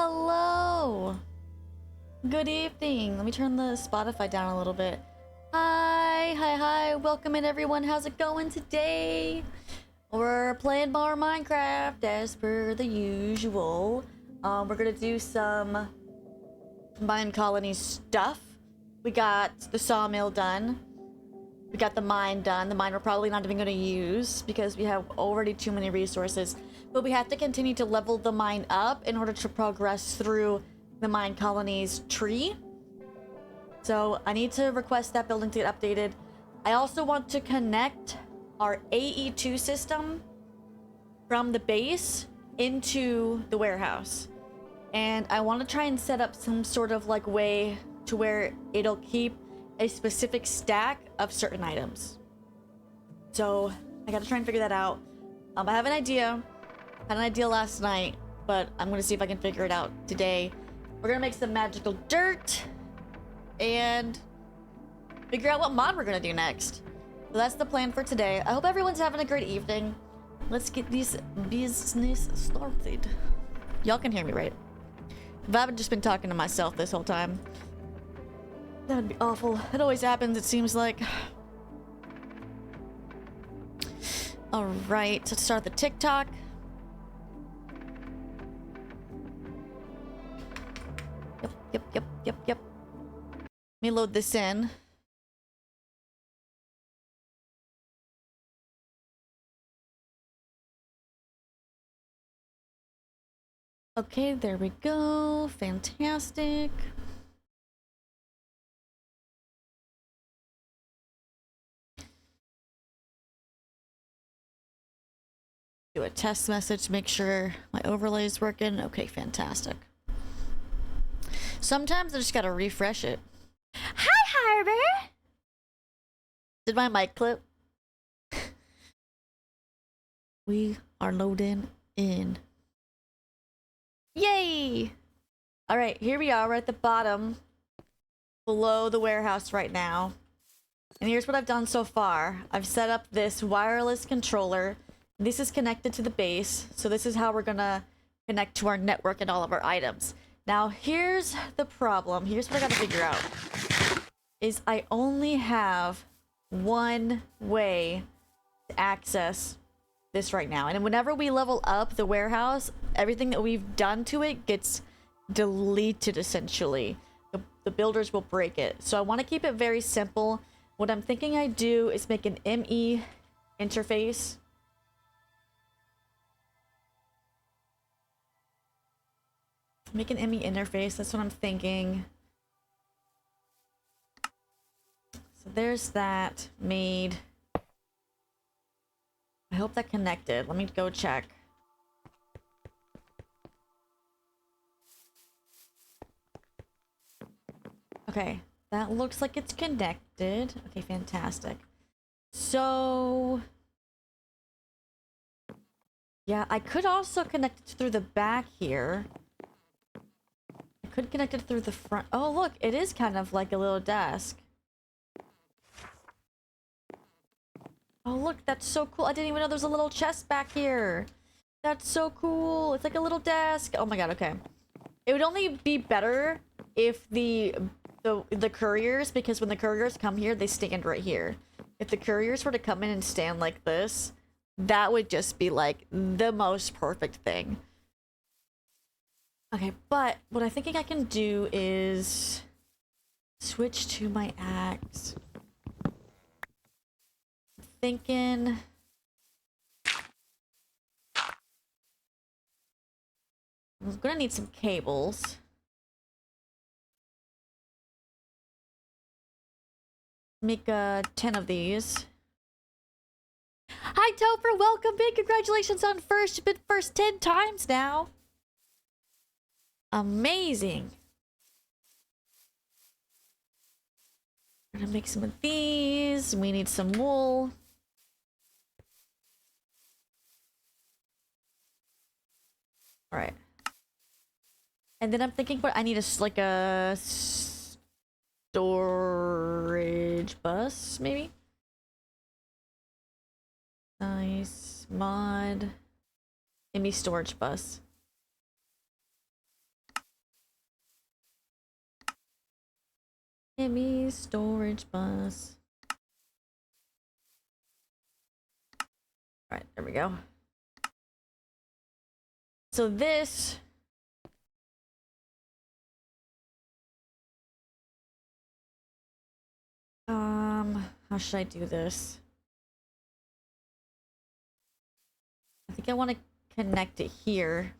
Hello! Good evening. Let me turn the Spotify down a little bit. Hi. Welcome in, everyone. How's it going today? We're playing more Minecraft as per the usual. We're gonna do some Minecolonies stuff. We got the sawmill done. We got the mine done. The mine we're probably not even gonna use because we have already too many resources. But we have to continue to level the mine up in order to progress through the Minecolonies tree. So I need to request that building to get updated. I also want to connect our AE2 system from the base into the warehouse. And I want to try and set up some sort of like way to where it'll keep a specific stack of certain items. So I gotta try and figure that out. I have an idea. Had an idea last night, but I'm gonna see if I can figure it out today. We're gonna make some magical dirt and figure out what mod we're gonna do next. So that's the plan for today. I hope everyone's having a great evening. Let's get this business started. Y'all can hear me, right? If I haven't just been talking to myself this whole time, that would be awful. It always happens, it seems like. Alright, let's start the TikTok. Yep. Let me load this in. Okay, there we go. Fantastic. Do a test message to make sure my overlay is working. Okay, fantastic. Sometimes I just gotta refresh it. Hi, Harbor! Did my mic clip? We are loading in. Yay! Alright, here we are. We're at the bottom below the warehouse right now. And here's what I've done so far. I've set up this wireless controller. This is connected to the base. So this is how we're gonna connect to our network and all of our items. Now, here's the problem. Here's what I gotta figure out. Is I only have one way to access this right now. And whenever we level up the warehouse, everything that we've done to it gets deleted, essentially. The builders will break it. So I want to keep it very simple. What I'm thinking I do is make an ME interface. Make an ME interface, that's what I'm thinking. So there's that made. I hope that connected. Let me go check. Okay, that looks like it's connected. Okay, fantastic. So yeah, I could also connect it through the back here. Could connect it through the front. Oh, look, it is kind of like a little desk. Oh, look, that's so cool. I didn't even know there's a little chest back here. That's so cool. It's like a little desk. Oh my god, okay. It would only be better if the couriers, because when the couriers come here, they stand right here. If the couriers were to come in and stand like this, that would just be like the most perfect thing. Okay, but what I'm thinking I can do is switch to my axe. Thinking I'm gonna need some cables. Make 10 of these. Hi Topher, welcome in. Congratulations on first. You've been first 10 times now. Amazing. We're gonna make some of these. We need some wool. All right. And then I'm thinking, but I need like a storage bus, maybe. Nice mod. Give me storage bus. Give me storage bus. All right, there we go. So this... how should I do this? I think I want to connect it here.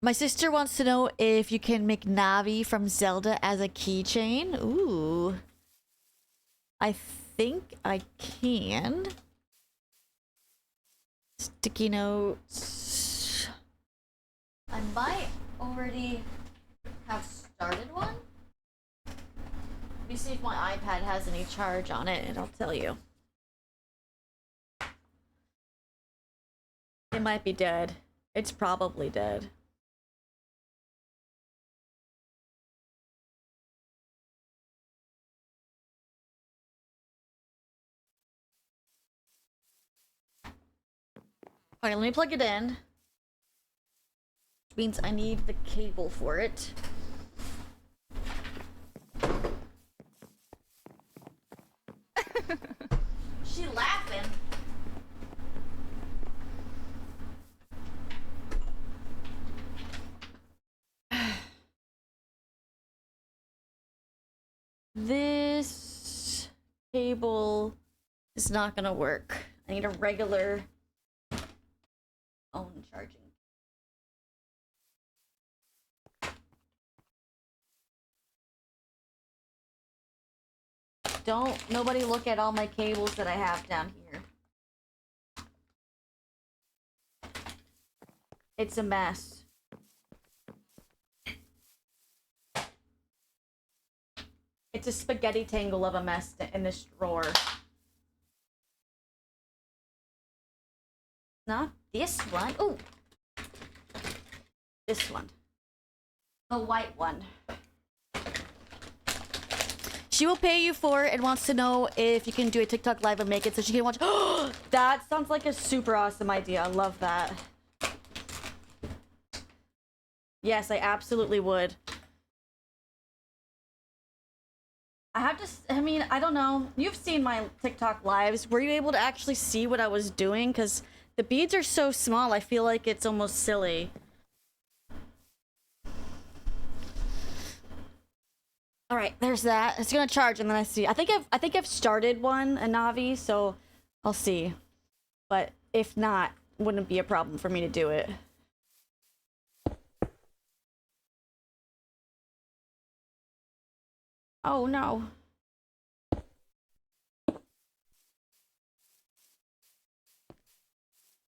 My sister wants to know if you can make Navi from Zelda as a keychain. Ooh. I think I can. Sticky notes. I might already have started one. Let me see if my iPad has any charge on it, and I'll tell you. It might be dead. It's probably dead. Okay, let me plug it in. Which means I need the cable for it. She laughing. This cable is not gonna work. I need a regular phone charging. Nobody look at all my cables that I have down here. It's a mess. It's a spaghetti tangle of a mess in this drawer. Not this one. Ooh. This one. The white one. She will pay you for it and wants to know if you can do a TikTok live and make it so she can watch. That sounds like a super awesome idea. I love that. Yes, I absolutely would. I mean, I don't know. You've seen my TikTok lives. Were you able to actually see what I was doing? Because the beads are so small, I feel like it's almost silly. All right, there's that. It's gonna charge, and then I see. I think I've started one, a Navi, so I'll see. But if not, wouldn't be a problem for me to do it. Oh no.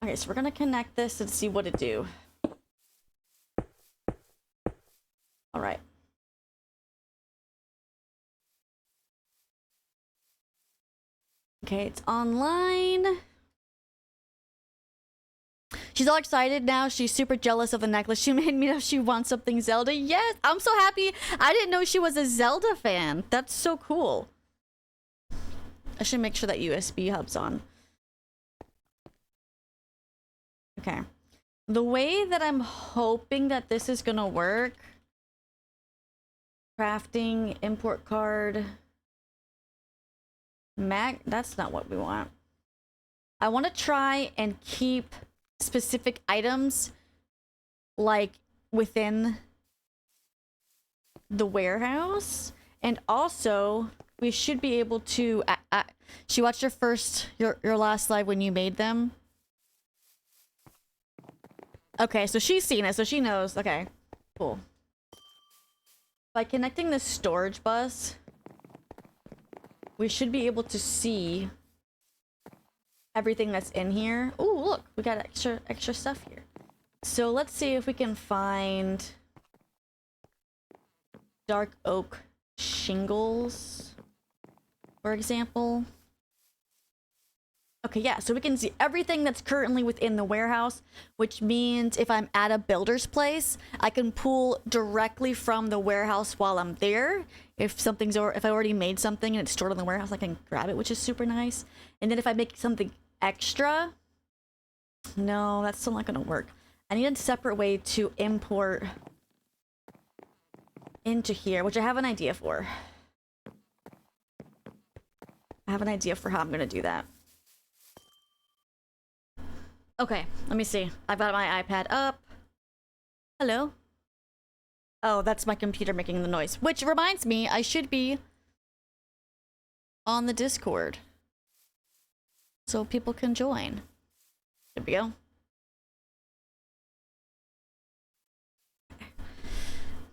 Okay, so we're gonna connect this and see what it do. All right. Okay, it's online. She's all excited now. She's super jealous of the necklace. She made me know she wants something Zelda. Yes, I'm so happy. I didn't know she was a Zelda fan. That's so cool. I should make sure that USB hub's on. Okay. The way that I'm hoping that this is gonna work. Crafting, import card. That's not what we want. I want to try and keep specific items like within the warehouse, and also we should be able to she watched your last live when you made them. Okay, so she's seen it, so she knows. Okay, cool. By connecting the storage bus, we should be able to see everything that's in here. Ooh, look, we got extra stuff here. So let's see if we can find dark oak shingles, for example. Okay, yeah, so we can see everything that's currently within the warehouse, which means if I'm at a builder's place, I can pull directly from the warehouse while I'm there. If I already made something and it's stored in the warehouse, I can grab it, which is super nice. And then if I make something extra, no, that's still not gonna work. I need a separate way to import into here, which I have an idea for. I have an idea for how I'm gonna do that. Okay, let me see. I've got my iPad up. Hello? Oh, that's my computer making the noise. Which reminds me, I should be on the Discord, so people can join. There we go.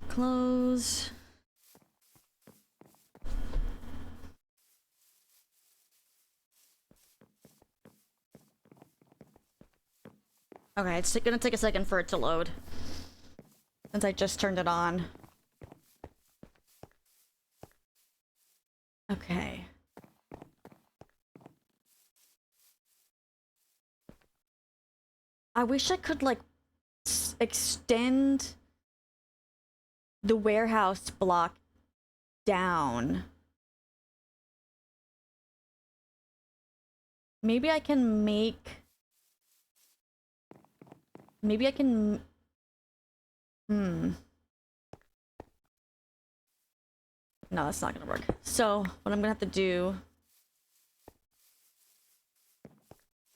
Close. Okay, it's gonna take a second for it to load, since I just turned it on. Okay. I wish I could, like, extend the warehouse block down. Maybe I can make... Maybe I can... No, that's not gonna work. So, what I'm gonna have to do...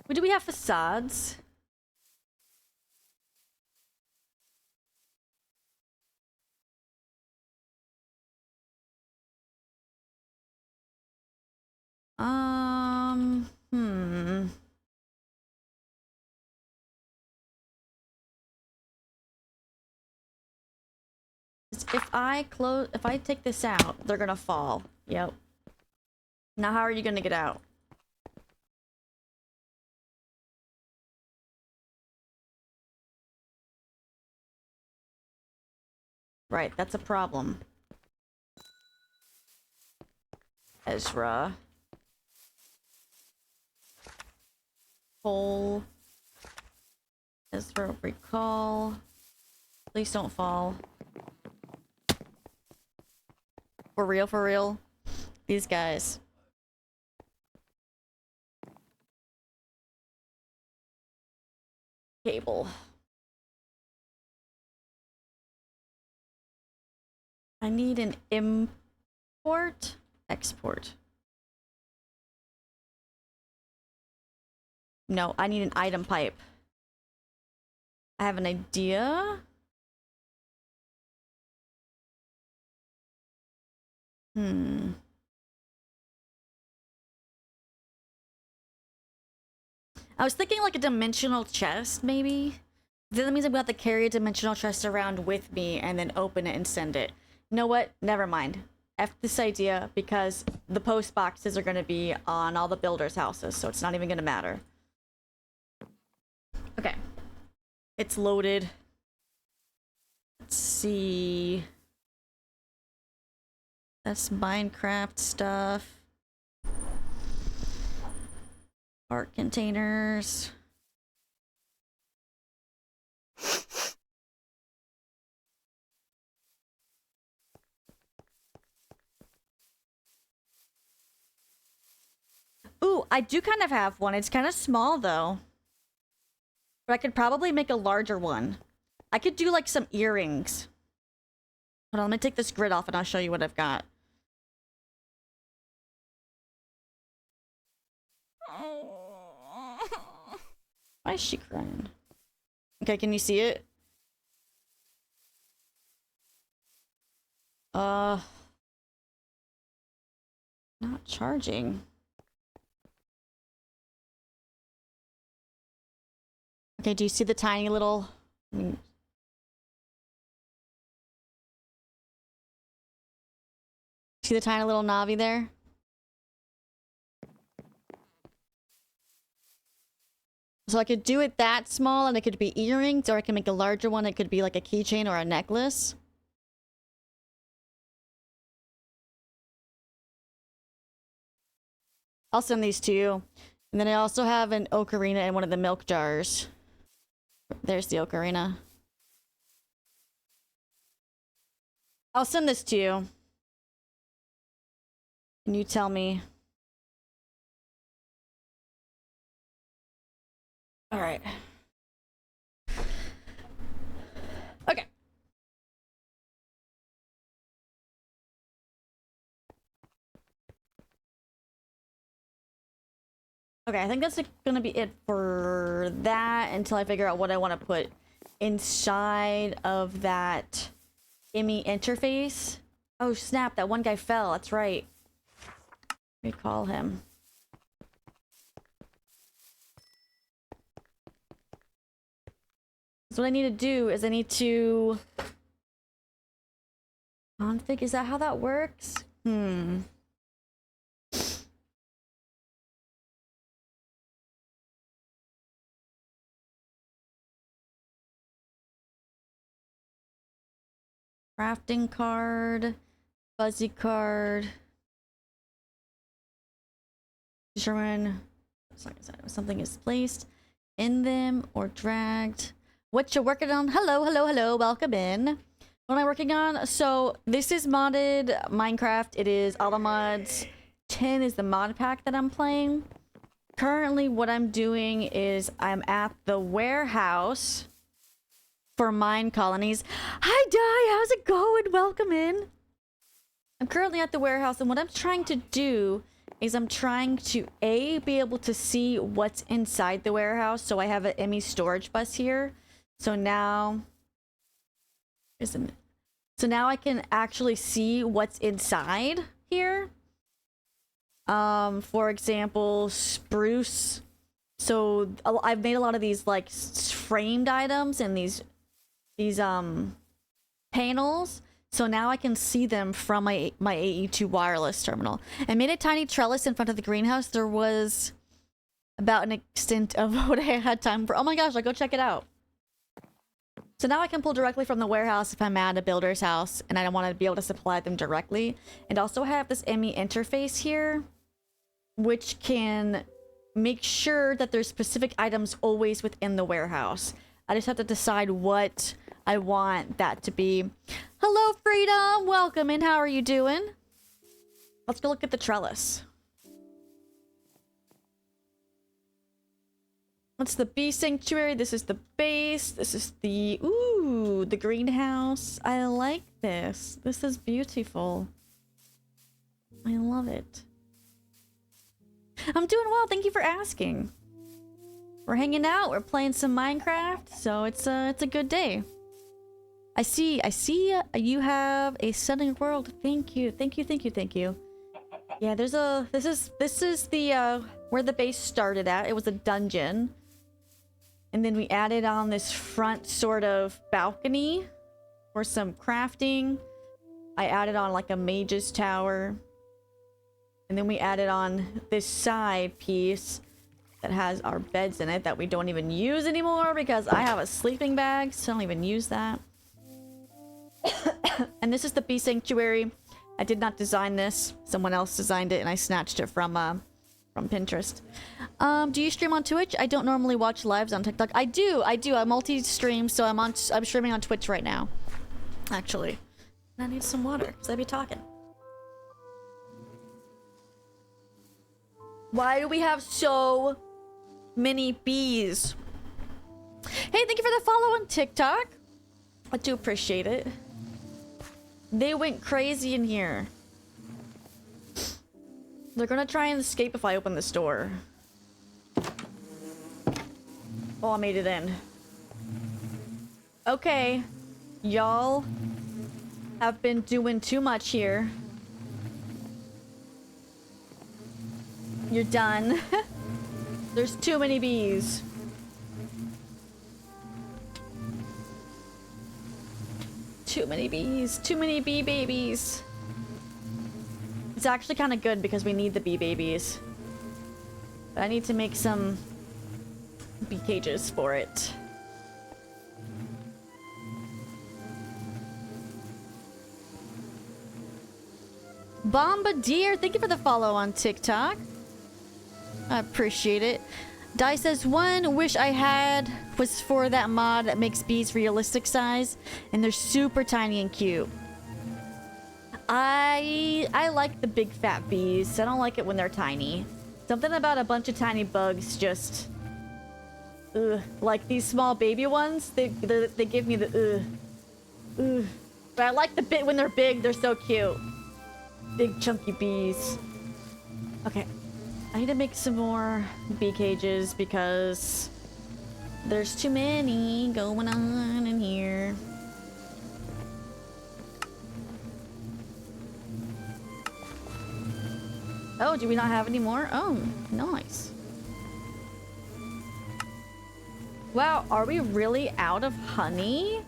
Do we have facades? If I take this out, they're gonna fall. Yep. Now how are you gonna get out? Right, that's a problem. Ezra. Pull. Ezra, recall. Please don't fall. For real, for real? These guys. Cable. I need an import, export. No, I need an item pipe. I have an idea. I was thinking like a dimensional chest, maybe? Then that means I'm gonna have to carry a dimensional chest around with me and then open it and send it. You know what? Never mind. F this idea, because the post boxes are gonna be on all the builders' houses, so it's not even gonna matter. Okay. It's loaded. Let's see. That's Minecraft stuff. Art containers. Ooh, I do kind of have one. It's kind of small though. But I could probably make a larger one. I could do like some earrings. Hold on, let me take this grid off and I'll show you what I've got. Why is she crying? Okay, can you see it? Not charging. Okay, do you see the tiny little... See the tiny little Navi there? So I could do it that small and it could be earrings, or I can make a larger one. It could be like a keychain or a necklace. I'll send these to you. And then I also have an ocarina in one of the milk jars. There's the ocarina. I'll send this to you. Can you tell me? All right. Okay. Okay, I think that's gonna be it for that until I figure out what I want to put inside of that IMI interface. Oh snap, that one guy fell, that's right. Recall him. So what I need to do is I need to config, is that how that works? Crafting card, fuzzy card. Determine something is placed in them or dragged. What you're working on? Hello, hello, hello. Welcome in. What am I working on? So this is modded Minecraft. It is Automods 10 is the mod pack that I'm playing. Currently, what I'm doing is I'm at the warehouse for Minecolonies. Hi, Di. How's it going? Welcome in. I'm currently at the warehouse, and what I'm trying to do is I'm trying to be able to see what's inside the warehouse. So I have an IMI storage bus here. So now, I can actually see what's inside here. For example, spruce. So I've made a lot of these like framed items and these panels. So now I can see them from my AE2 wireless terminal. I made a tiny trellis in front of the greenhouse. There was about an extent of what I had time for. Oh my gosh, I'll go check it out. So now I can pull directly from the warehouse if I'm at a builder's house and I don't want to be able to supply them directly. And also have this IMI interface here, which can make sure that there's specific items always within the warehouse. I just have to decide what I want that to be. Hello, Freedom! Welcome in. How are you doing? Let's go look at the trellis. That's the bee sanctuary. This is the base. This is the... Ooh, the greenhouse. I like this. This is beautiful. I love it. I'm doing well. Thank you for asking. We're hanging out. We're playing some Minecraft. So it's a good day. I see you have a stunning world. Thank you. Yeah, there's a this is the where the base started at. It was a dungeon. And then we added on this front sort of balcony for some crafting. I added on like a mage's tower. And then we added on this side piece that has our beds in it that we don't even use anymore because I have a sleeping bag, so I don't even use that. And this is the bee sanctuary. I did not design this. Someone else designed it and I snatched it from Pinterest. Do you stream on Twitch? I don't normally watch lives on TikTok. I do. I multi-stream, so I'm streaming on Twitch right now. Actually. And I need some water, because I'd be talking. Why do we have so many bees? Hey, thank you for the follow on TikTok. I do appreciate it. They went crazy in here. They're gonna try and escape if I open this door. Oh, I made it in. Okay. Y'all have been doing too much here. You're done. There's too many bees. Too many bees. Too many bee babies. It's actually kind of good because we need the bee babies. But I need to make some bee cages for it. Bombardier, thank you for the follow on TikTok. I appreciate it. Di says, one wish I had was for that mod that makes bees realistic size, and they're super tiny and cute. I like the big fat bees. I don't like it when they're tiny. Something about a bunch of tiny bugs just... Ugh. Like these small baby ones, they give me the ugh. Ugh. But I like the bit when they're big, they're so cute. Big chunky bees. Okay. I need to make some more bee cages because there's too many going on in here. Oh, do we not have any more? Oh, nice. Wow, are we really out of honey?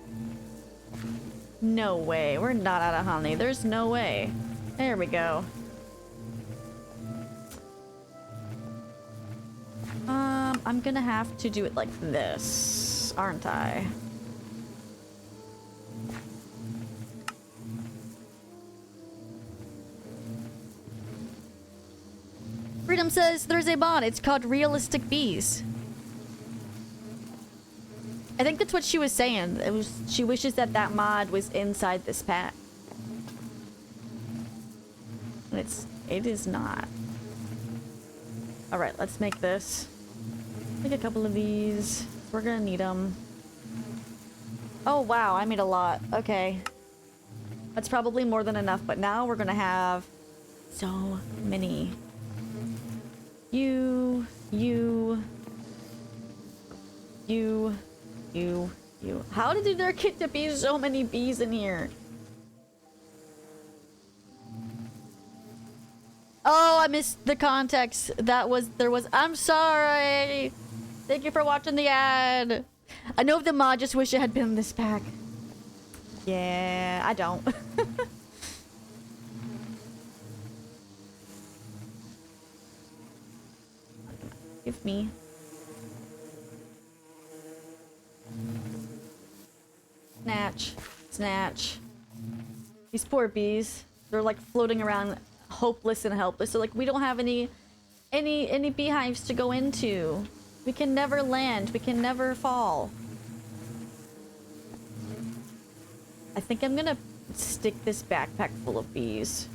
No way. We're not out of honey. There's no way. There we go. I'm gonna have to do it like this, aren't I? Freedom says there's a mod. It's called Realistic Bees. I think that's what she was saying. She wishes that that mod was inside this pack. It is not. All right, let's make this. Make a couple of these. We're gonna need them. Oh wow, I made a lot. Okay. That's probably more than enough, but now we're gonna have so many. You. How did there get to be so many bees in here? Oh, I missed the context. I'm sorry. Thank you for watching the ad. I know the mod just wish it had been in this pack. Yeah, I don't. Give me. Snatch. Snatch. These poor bees. They're like floating around hopeless and helpless. So like we don't have any beehives to go into. We can never land. We can never fall. I think I'm gonna stick this backpack full of bees.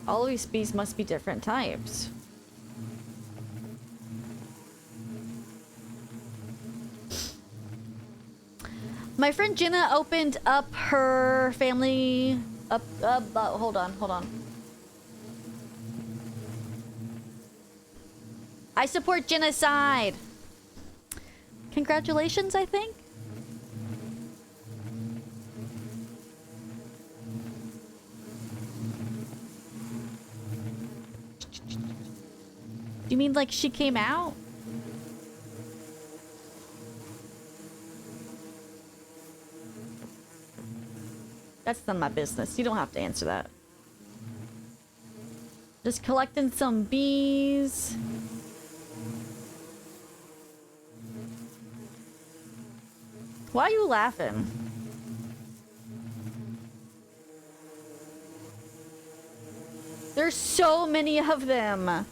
All of these bees must be different types. My friend Jenna opened up her family hold on. I support genocide. Congratulations, I think. Do you mean like she came out? That's none of my business. You don't have to answer that. Just collecting some bees. Why are you laughing? There's so many of them.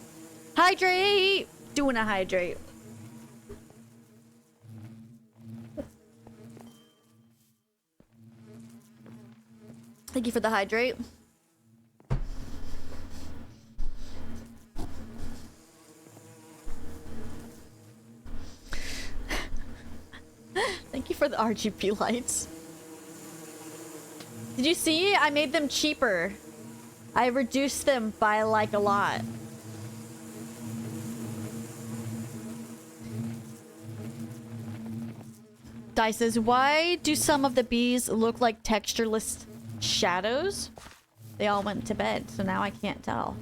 Hydrate! Doing a hydrate. Thank you for the hydrate. Thank you for the RGB lights. Did you see? I made them cheaper. I reduced them by like a lot. Dice says, why do some of the bees look like textureless shadows? They all went to bed, so now I can't tell.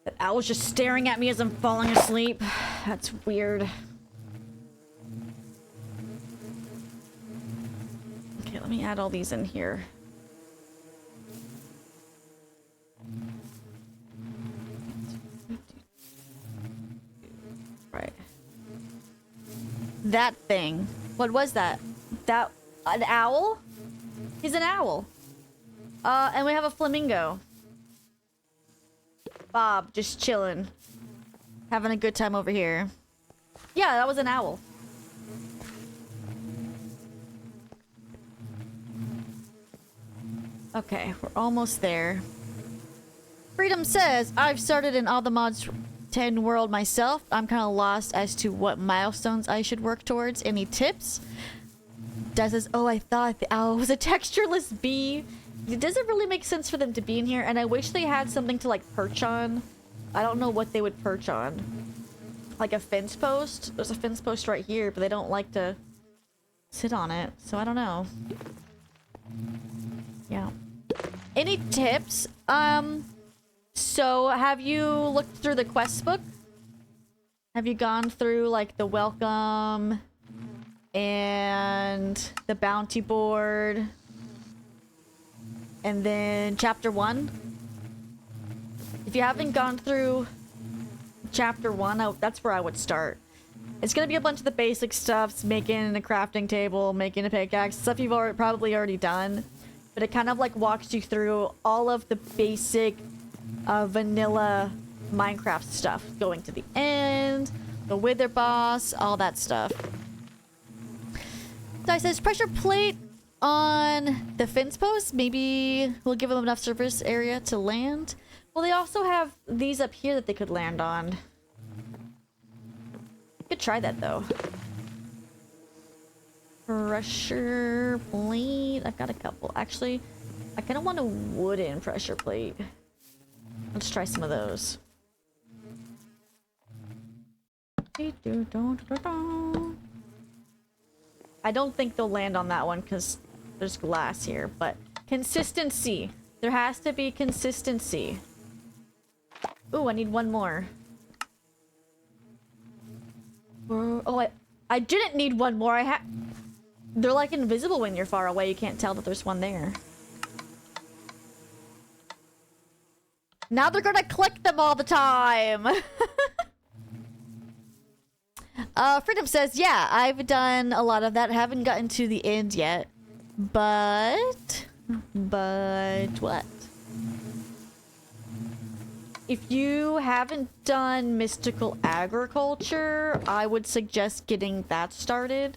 That owl's just staring at me as I'm falling asleep. That's weird. Okay, let me add all these in here. Right. That thing. What was that? That... an owl? He's an owl. And we have a flamingo. Bob, just chilling. Having a good time over here. Yeah, that was an owl. Okay, we're almost there. Freedom says, I've started in all the mods 10 world myself. I'm kind of lost as to what milestones I should work towards. Any tips? Dad says, oh, I thought the owl was a textureless bee. It doesn't really make sense for them to be in here, and I wish they had something to like perch on. I don't know what they would perch on. Like a fence post? There's a fence post right here, but they don't like to sit on it, so I don't know. Yeah. Any tips? So have you looked through the quest book? Have you gone through like the welcome and the bounty board and then chapter 1? If you haven't gone through chapter 1, that's where I would start. It's gonna be a bunch of the basic stuff, making a crafting table, making a pickaxe, stuff you've probably already done. But it kind of like walks you through all of the basic vanilla Minecraft stuff. Going to the end, the wither boss, all that stuff. Dice says pressure plate on the fence post. Maybe we'll give them enough surface area to land. Well, they also have these up here that they could land on. Could try that though. Pressure plate. I've got a couple. Actually, I kind of want a wooden pressure plate. Let's try some of those. I don't think they'll land on that one because there's glass here, but consistency. There has to be consistency. Ooh, I need one more. Oh, I didn't need one more. They're like invisible when you're far away. You can't tell that there's one there. Now they're gonna click them all the time. Freedom says, yeah, I've done a lot of that. Haven't gotten to the end yet. But what? If you haven't done mystical agriculture, I would suggest getting that started.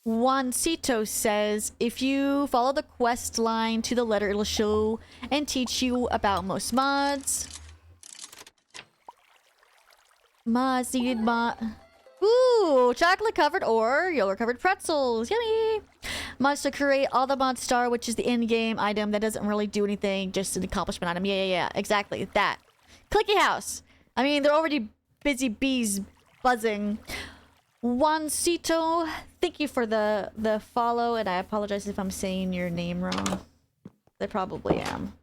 Juancito says, if you follow the quest line to the letter, it'll show and teach you about most mods. Mods needed Ooh, chocolate covered or yogurt covered pretzels. Yummy! Mods to create all the mod star, which is the in-game item that doesn't really do anything, just an accomplishment item. Yeah, exactly. That. Clicky house. I mean, they're already busy bees buzzing. Juancito, thank you for the follow, and I apologize if I'm saying your name wrong. I probably am.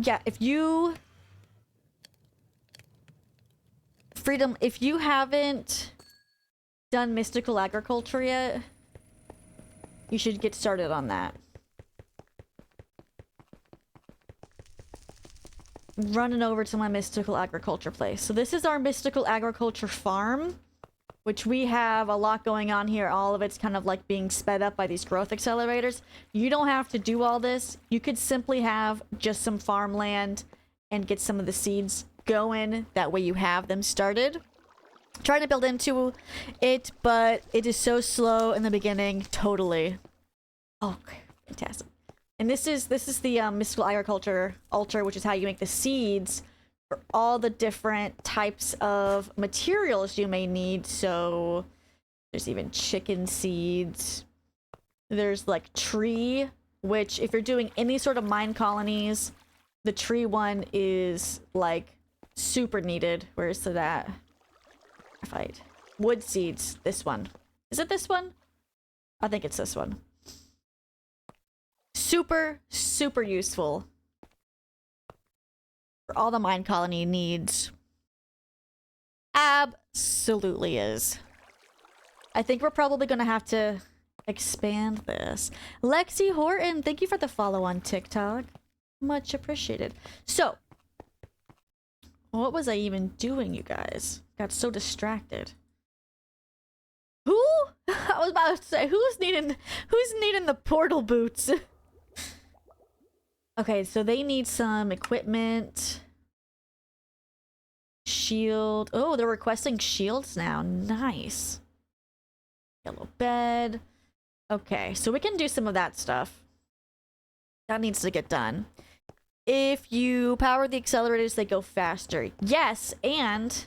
Yeah, if you... Freedom, if you haven't done mystical agriculture yet, you should get started on that. Running over to my mystical agriculture place. So this is our mystical agriculture farm, which we have a lot going on here. All of it's kind of like being sped up by these growth accelerators. You don't have to do all this. You could simply have just some farmland and get some of the seeds going. That way you have them started. Trying to build into it, but it is so slow in the beginning. Totally. Oh, fantastic. And this is the mystical agriculture altar, which is how you make the seeds for all the different types of materials you may need. So there's even chicken seeds. There's like tree, which if you're doing any sort of mine colonies, the tree one is like super needed. Where's that? Fight. Wood seeds. This one. Is it this one? I think it's this one. Super, super useful for all the mine colony needs. Absolutely is. I think we're probably gonna have to expand this. Lexi Horton, thank you for the follow on TikTok. Much appreciated. So, what was I even doing, you guys? Got so distracted. Who? I was about to say, who's needing the portal boots? Okay, so they need some equipment. Shield. Oh, they're requesting shields now. Nice. Yellow bed. Okay, so we can do some of that stuff. That needs to get done. If you power the accelerators, they go faster. Yes, and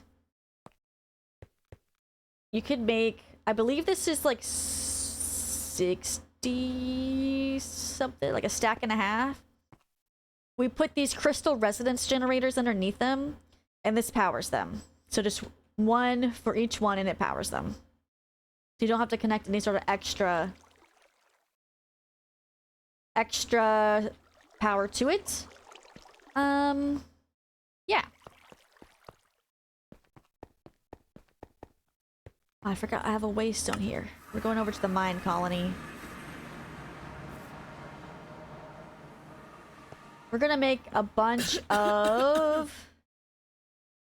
you could make, I believe this is like 60 something, like a stack and a half. We put these crystal resonance generators underneath them, and this powers them. So just one for each one, and it powers them. So you don't have to connect any sort of extra power to it. Yeah. Oh, I forgot I have a waystone here. We're going over to the mine colony. We're gonna make a bunch of...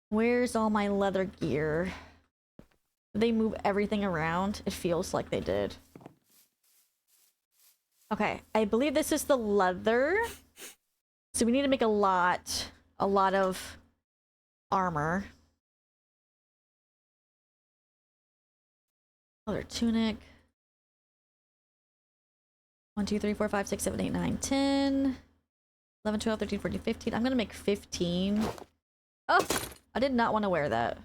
Where's all my leather gear? Did they move everything around? It feels like they did. Okay, I believe this is the leather. So we need to make a lot of armor. Leather tunic. 1, 2, 3, 4, 5, 6, 7, 8, 9, 10. 11, 12, 13, 14, 15. I'm gonna make 15. Oh! I did not want to wear that.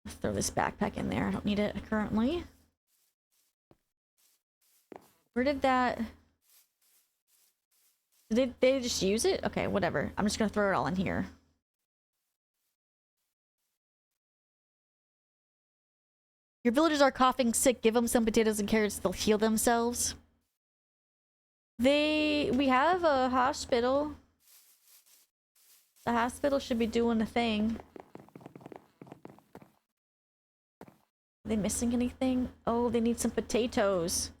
Let's throw this backpack in there. I don't need it currently. Where did that... Did they just use it? Okay, whatever. I'm just gonna throw it all in here. Your villagers are coughing sick. Give them some potatoes and carrots. They'll heal themselves. We have a hospital. The hospital should be doing a thing. Are they missing anything? Oh, they need some potatoes.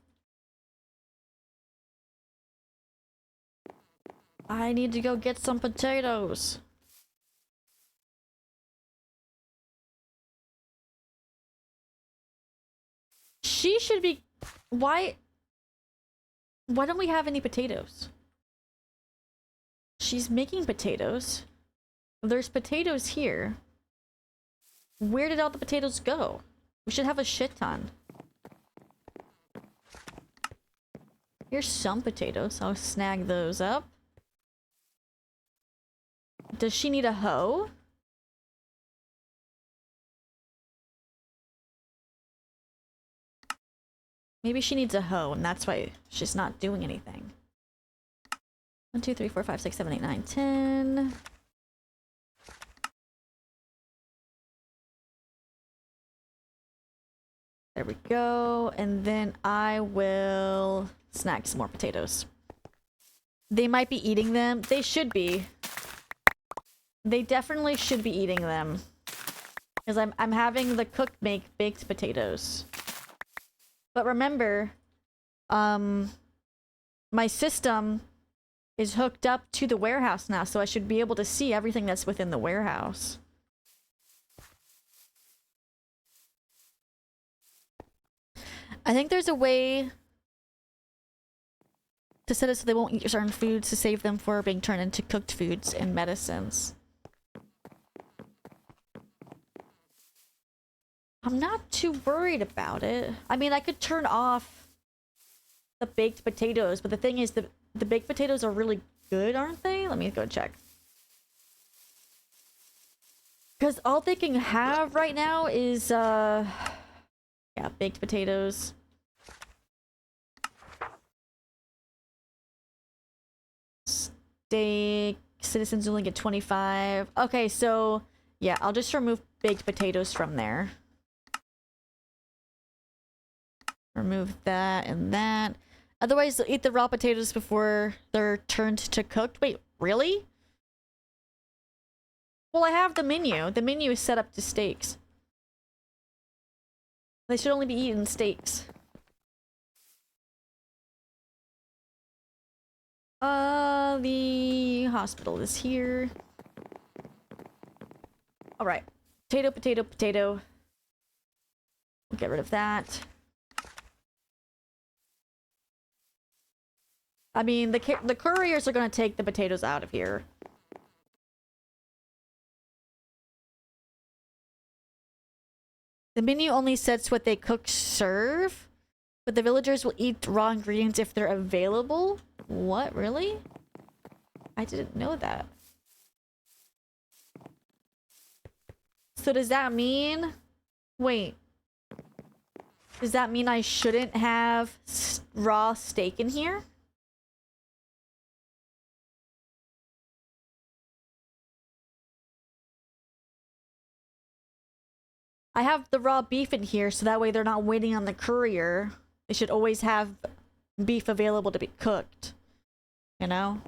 I need to go get some potatoes. She should be... Why don't we have any potatoes? She's making potatoes. There's potatoes here. Where did all the potatoes go? We should have a shit ton. Here's some potatoes. I'll snag those up. Does she need a hoe? Maybe she needs a hoe, and that's why she's not doing anything. 1, 2, 3, 4, 5, 6, 7, 8, 9, 10. There we go. And then I will snag some more potatoes. They might be eating them. They should be. They definitely should be eating them. Because I'm having the cook make baked potatoes. But remember, my system is hooked up to the warehouse now, so I should be able to see everything that's within the warehouse. I think there's a way to set it so they won't eat certain foods to save them for being turned into cooked foods and medicines. I'm not too worried about it. I mean, I could turn off the baked potatoes, but the thing is, the baked potatoes are really good, aren't they? Let me go check. Because all they can have right now is, yeah, baked potatoes. Steak. Citizens only get 25. Okay, so, yeah, I'll just remove baked potatoes from there. Remove that and that. Otherwise, they'll eat the raw potatoes before they're turned to cooked. Wait, really? Well, I have the menu. The menu is set up to steaks. They should only be eaten steaks. The hospital is here. Alright. Potato, potato, potato. We'll get rid of that. I mean, the couriers are going to take the potatoes out of here. The menu only sets what they cook serve. But the villagers will eat raw ingredients if they're available? What, really? I didn't know that. So does that mean... Wait. Does that mean I shouldn't have raw steak in here? I have the raw beef in here, so that way they're not waiting on the courier. They should always have beef available to be cooked. You know?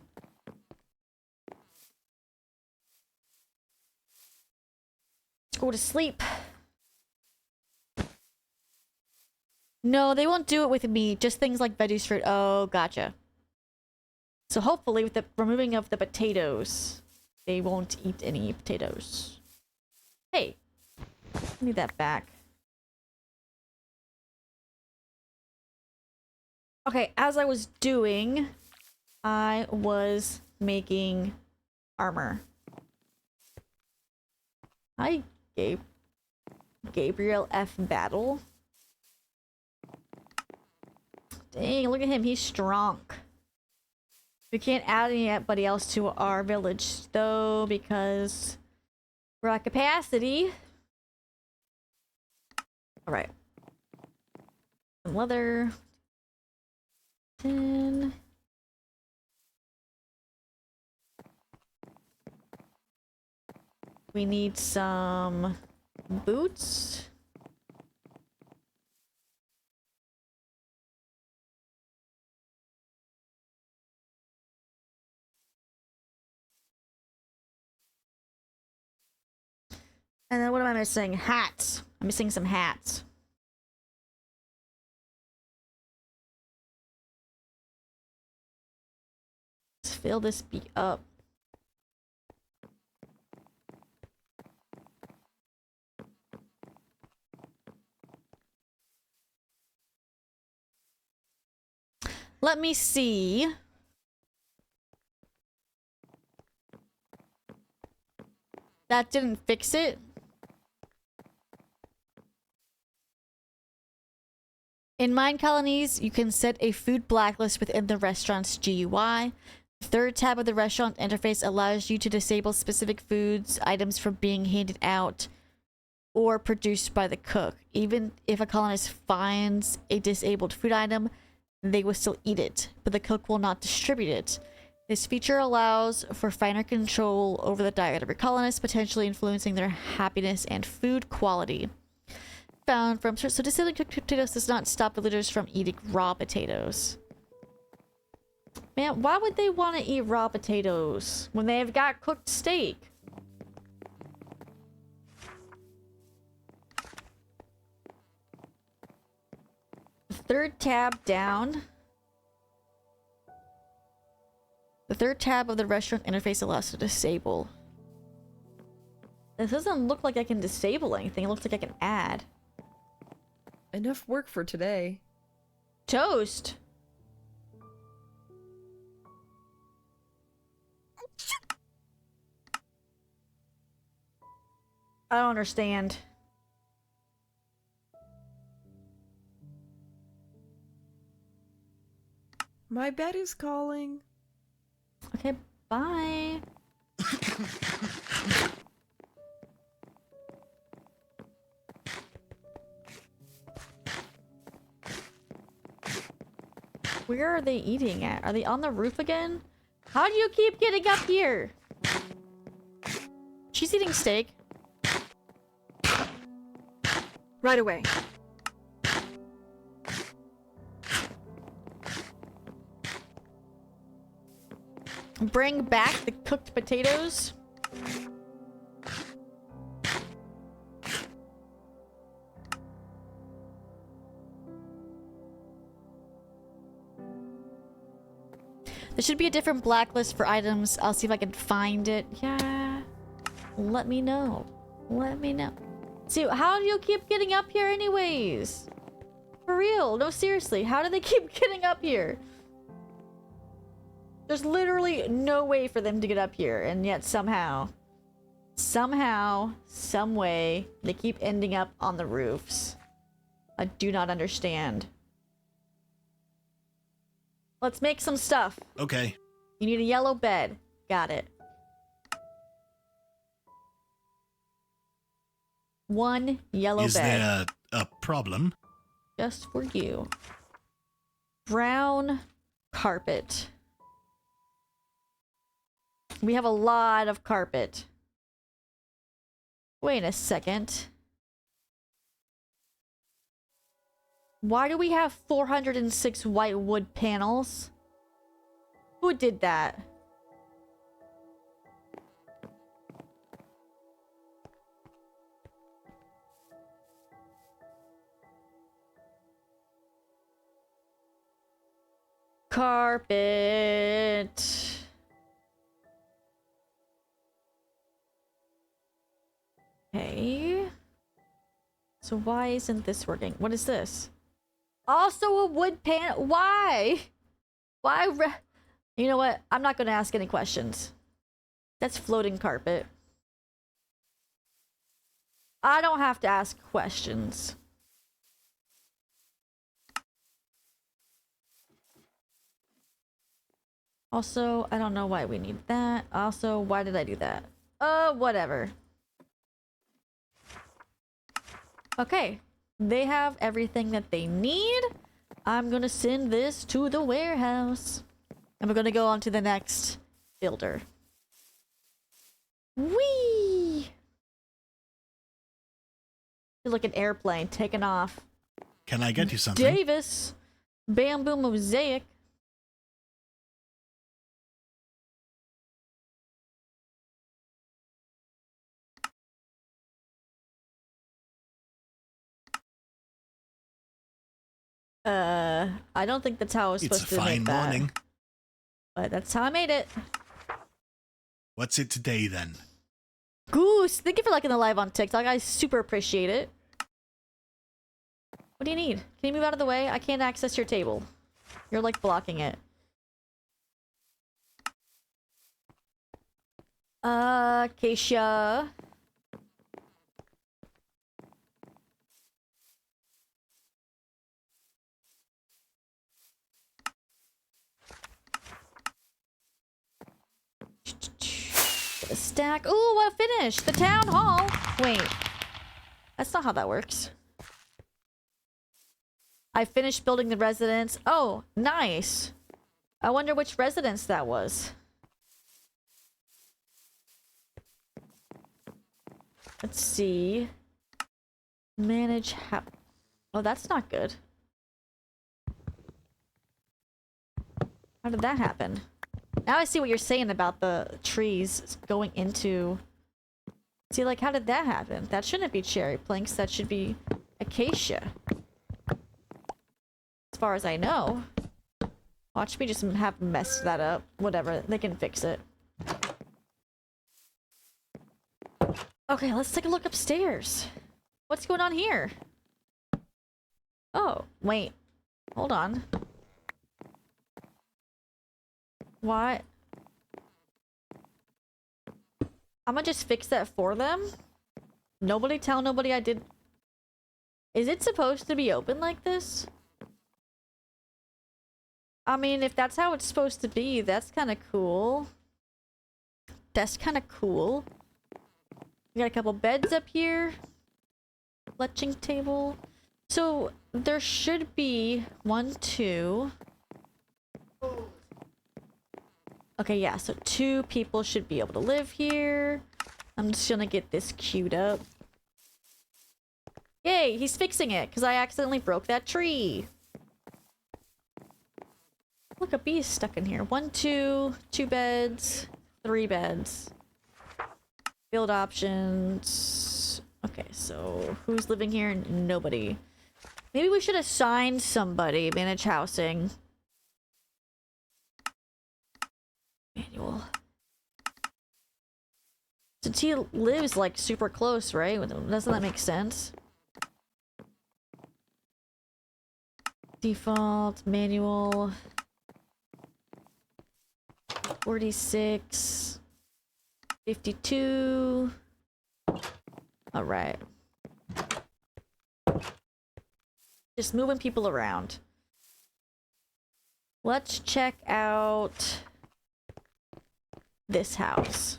Let's go to sleep. No, they won't do it with meat. Just things like veggies, fruit. Oh, gotcha. So hopefully with the removing of the potatoes, they won't eat any potatoes. Hey. Need that back. Okay, as I was doing, I was making armor. Hi, Gabriel F. Battle. Dang, look at him. He's strong. We can't add anybody else to our village, though, because we're at capacity. Alright. Some leather. 10. We need some boots. And then what am I missing? Hats. I'm missing some hats. Let's fill this beat up. Let me see. That didn't fix it. In Minecolonies, you can set a food blacklist within the restaurant's GUI. The third tab of the restaurant interface allows you to disable specific foods, items from being handed out or produced by the cook. Even if a colonist finds a disabled food item, they will still eat it, but the cook will not distribute it. This feature allows for finer control over the diet of your colonists, potentially influencing their happiness and food quality. Found from... So disabling cooked potatoes does not stop villagers from eating raw potatoes. Man, why would they want to eat raw potatoes when they've got cooked steak? The third tab down. The third tab of the restaurant interface allows to disable. This doesn't look like I can disable anything. It looks like I can add. Enough work for today. Toast. I don't understand. My bed is calling. Okay, bye. Where are they eating at? Are they on the roof again? How do you keep getting up here? She's eating steak. Right away. Bring back the cooked potatoes. There should be a different blacklist for items. I'll see if I can find it. Yeah. Let me know. Let me know. See, how do you keep getting up here anyways? For real. No, seriously. How do they keep getting up here? There's literally no way for them to get up here. And yet somehow, some way, they keep ending up on the roofs. I do not understand. Let's make some stuff. Okay. You need a yellow bed. Got it. One yellow Is bed. there a problem? Just for you. Brown carpet. We have a lot of carpet. Wait a second. Why do we have 406 white wood panels? Who did that? Carpet. Okay. So why isn't this working? What is this? Also a wood panel. Why? Why? You know what? I'm not going to ask any questions. That's floating carpet. I don't have to ask questions. Also, I don't know why we need that. Also, why did I do that? Whatever. Okay. They have everything that they need. I'm gonna send this to the warehouse. And we're gonna go on to the next builder. Whee! Feel like an airplane taking off. Can I get you something? Davis! Bamboo mosaic. I don't think that's how I was It's a supposed to make fine that. morning. But that's how I made it. What's it today then? Goose! Thank you for liking the live on TikTok. I super appreciate it. What do you need? Can you move out of the way? I can't access your table. You're like blocking it. Acacia. Get a stack. Ooh, I finished! The town hall! Wait. That's not how that works. I finished building the residence. Oh, nice. I wonder which residence that was. Let's see. Manage Oh, that's not good. How did that happen? Now I see what you're saying about the trees going into... See, like, how did that happen? That shouldn't be cherry planks. That should be acacia. As far as I know. Watch me just have messed that up. Whatever. They can fix it. Okay, let's take a look upstairs. What's going on here? Oh, wait. Hold on. What? I'm gonna just fix that for them? Nobody tell nobody I did... Is it supposed to be open like this? I mean, if that's how it's supposed to be, that's kind of cool. That's kind of cool. We got a couple beds up here. Fletching table. So, there should be 1, 2... Okay, yeah, so 2 people should be able to live here. I'm just gonna get this queued up. Yay, he's fixing it, because I accidentally broke that tree. Look, a bee is stuck in here. 1, 2, 2 beds, 3 beds. Build options. Okay, so who's living here? Nobody. Maybe we should assign somebody. Manage housing. Manual. Since he lives like super close, right? Doesn't that make sense? Default, manual. 46. 52. Alright. Just moving people around. Let's check out this house.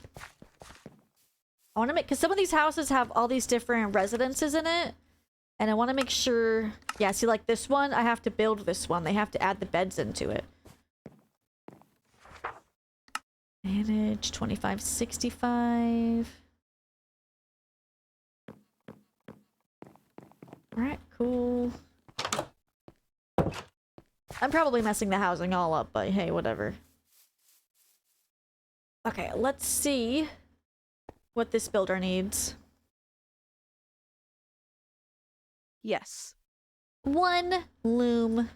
I want to make, because some of these houses have all these different residences in it. And I want to make sure, yeah, see like this one, I have to build this one. They have to add the beds into it. Manage 2565. Alright, cool. I'm probably messing the housing all up, but hey, whatever. Okay, let's see what this builder needs. Yes. 1 loom.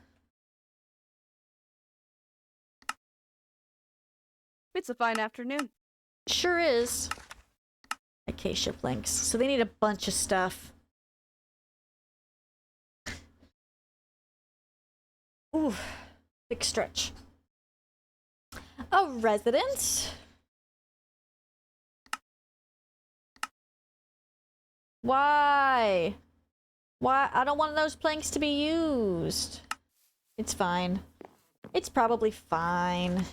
It's a fine afternoon. Sure is. Acacia planks. So they need a bunch of stuff. Ooh, big stretch. A residence. Why? Why? I don't want those planks to be used. It's fine. It's probably fine.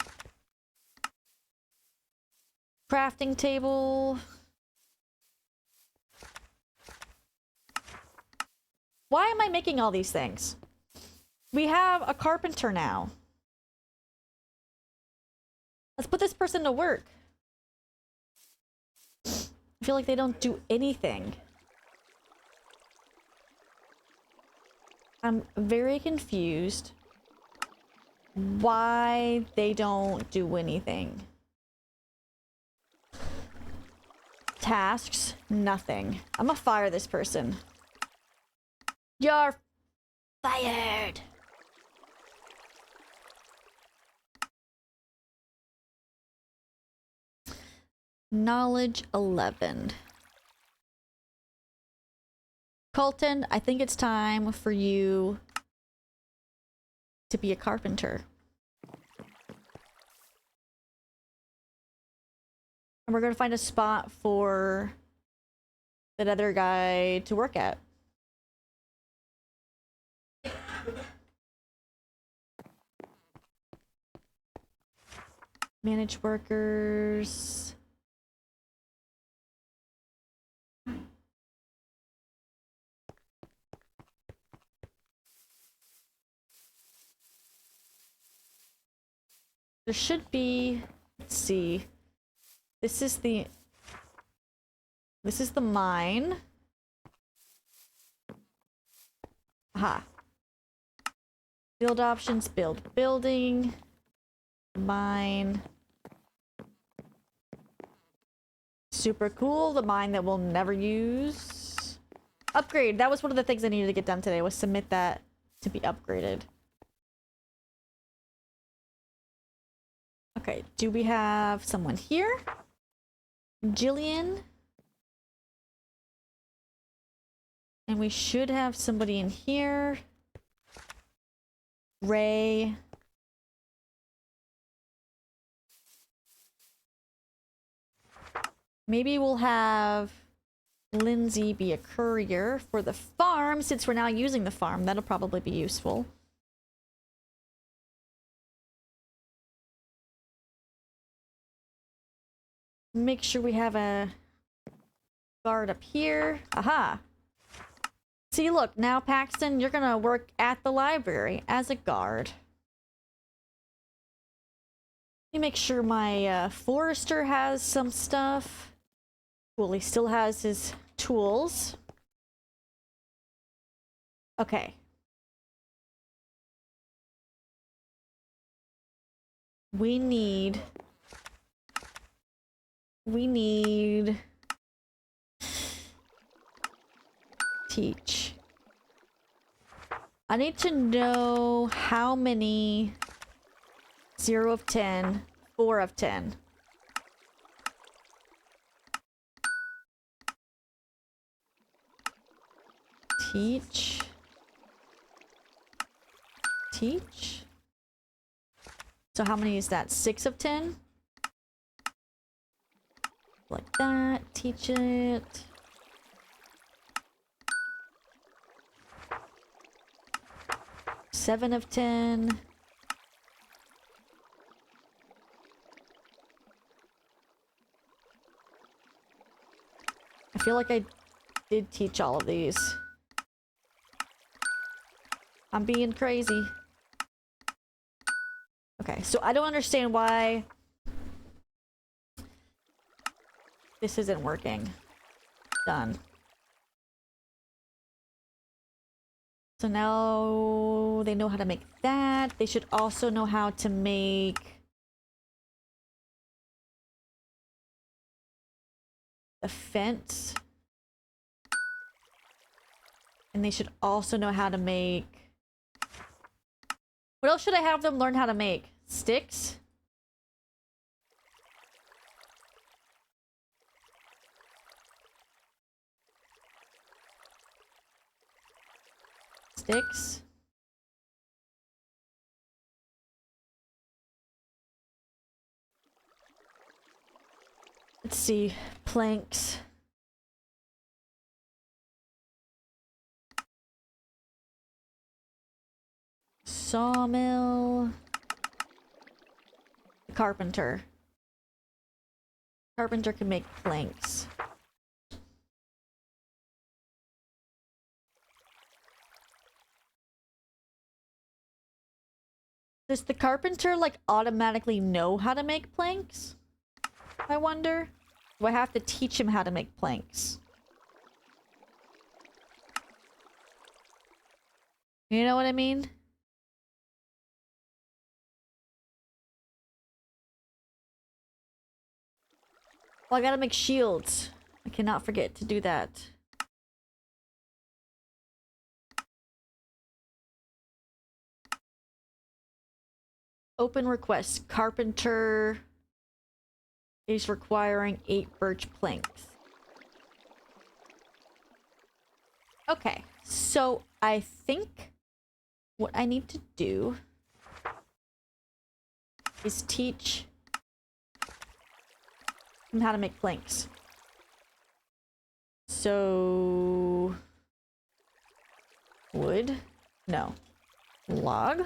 Crafting table. Why am I making all these things? We have a carpenter now. Let's put this person to work. I feel like they don't do anything. I'm very confused why they don't do anything. Tasks, nothing. I'm gonna fire this person. You're fired. Knowledge 11. Colton, I think it's time for you to be a carpenter. And we're gonna find a spot for that other guy to work at. Manage workers. There should be, let's see. This is the mine. Aha. Build options, build building, mine. Super cool, the mine that we'll never use. Upgrade, that was one of the things I needed to get done today, was submit that to be upgraded. Okay, do we have someone here? Jillian. And we should have somebody in here. Ray. Maybe we'll have Lindsay be a courier for the farm, since we're now using the farm. That'll probably be useful. Make sure we have a guard up here. Aha! See, look, now Paxton, you're gonna work at the library as a guard. Let me make sure my forester has some stuff. Well, he still has his tools. Okay. We need teach. I need to know how many 0 of 10, 4 of 10. Teach. Teach. So how many is that? 6 of 10? Like that. Teach it. Seven of 10. I feel like I did teach all of these. I'm being crazy. Okay, so I don't understand why this isn't working. Done. So now they know how to make that. They should also know how to make the fence. And they should also know how to make... What else should I have them learn how to make? Sticks? Sticks? Let's see. Planks. Sawmill. Carpenter. Carpenter can make planks. Does the carpenter, like, automatically know how to make planks? I wonder. Do I have to teach him how to make planks? You know what I mean? Well, I gotta make shields. I cannot forget to do that. Open request. Carpenter is requiring 8 birch planks. Okay, so I think what I need to do is teach him how to make planks. So... wood? No. Log?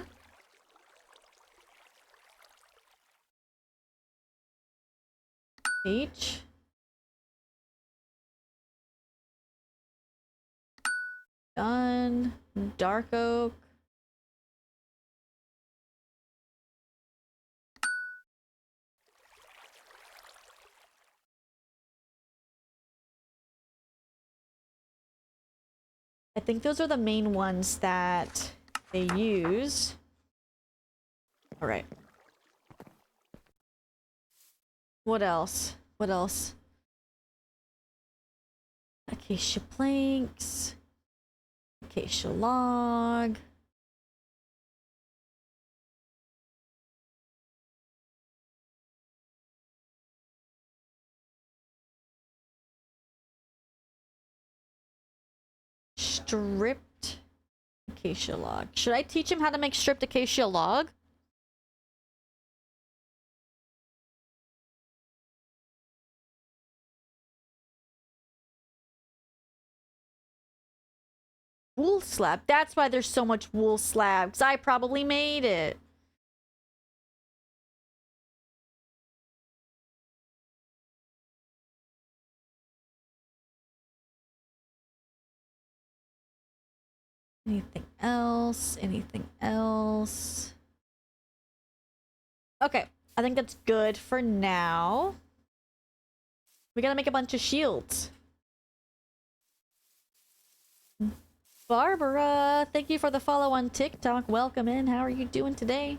H. Done. Dark oak. I think those are the main ones that they use. All right. What else? What else? Acacia planks. Acacia log. Stripped acacia log. Should I teach him how to make stripped acacia log? Wool slab. That's why there's so much wool slab, because I probably made it. Anything else? Anything else? Okay, I think that's good for now. We gotta make a bunch of shields. Barbara, thank you for the follow on TikTok. Welcome in. How are you doing today?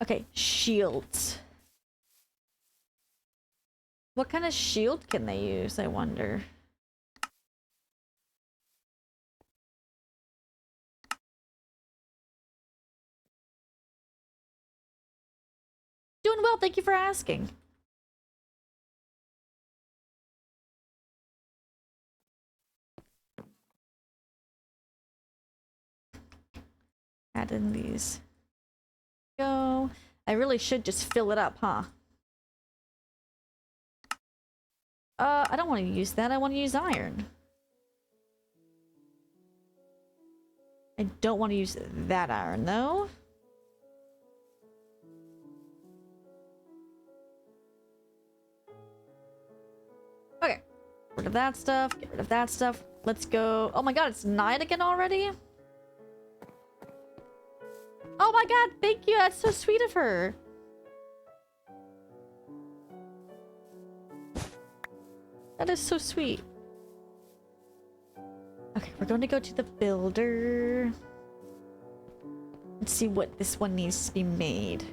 Okay, shields. What kind of shield can they use, I wonder? Doing well, thank you for asking. Add in these. Go. I really should just fill it up, huh? I don't want to use that. I want to use iron. I don't want to use that iron, though. Okay. rid of that stuff. Get rid of that stuff. Let's go. Oh my god, it's night again already? Oh my god, thank you. That's so sweet of her. That is so sweet. Okay, we're going to go to the builder. Let's see what this one needs to be made.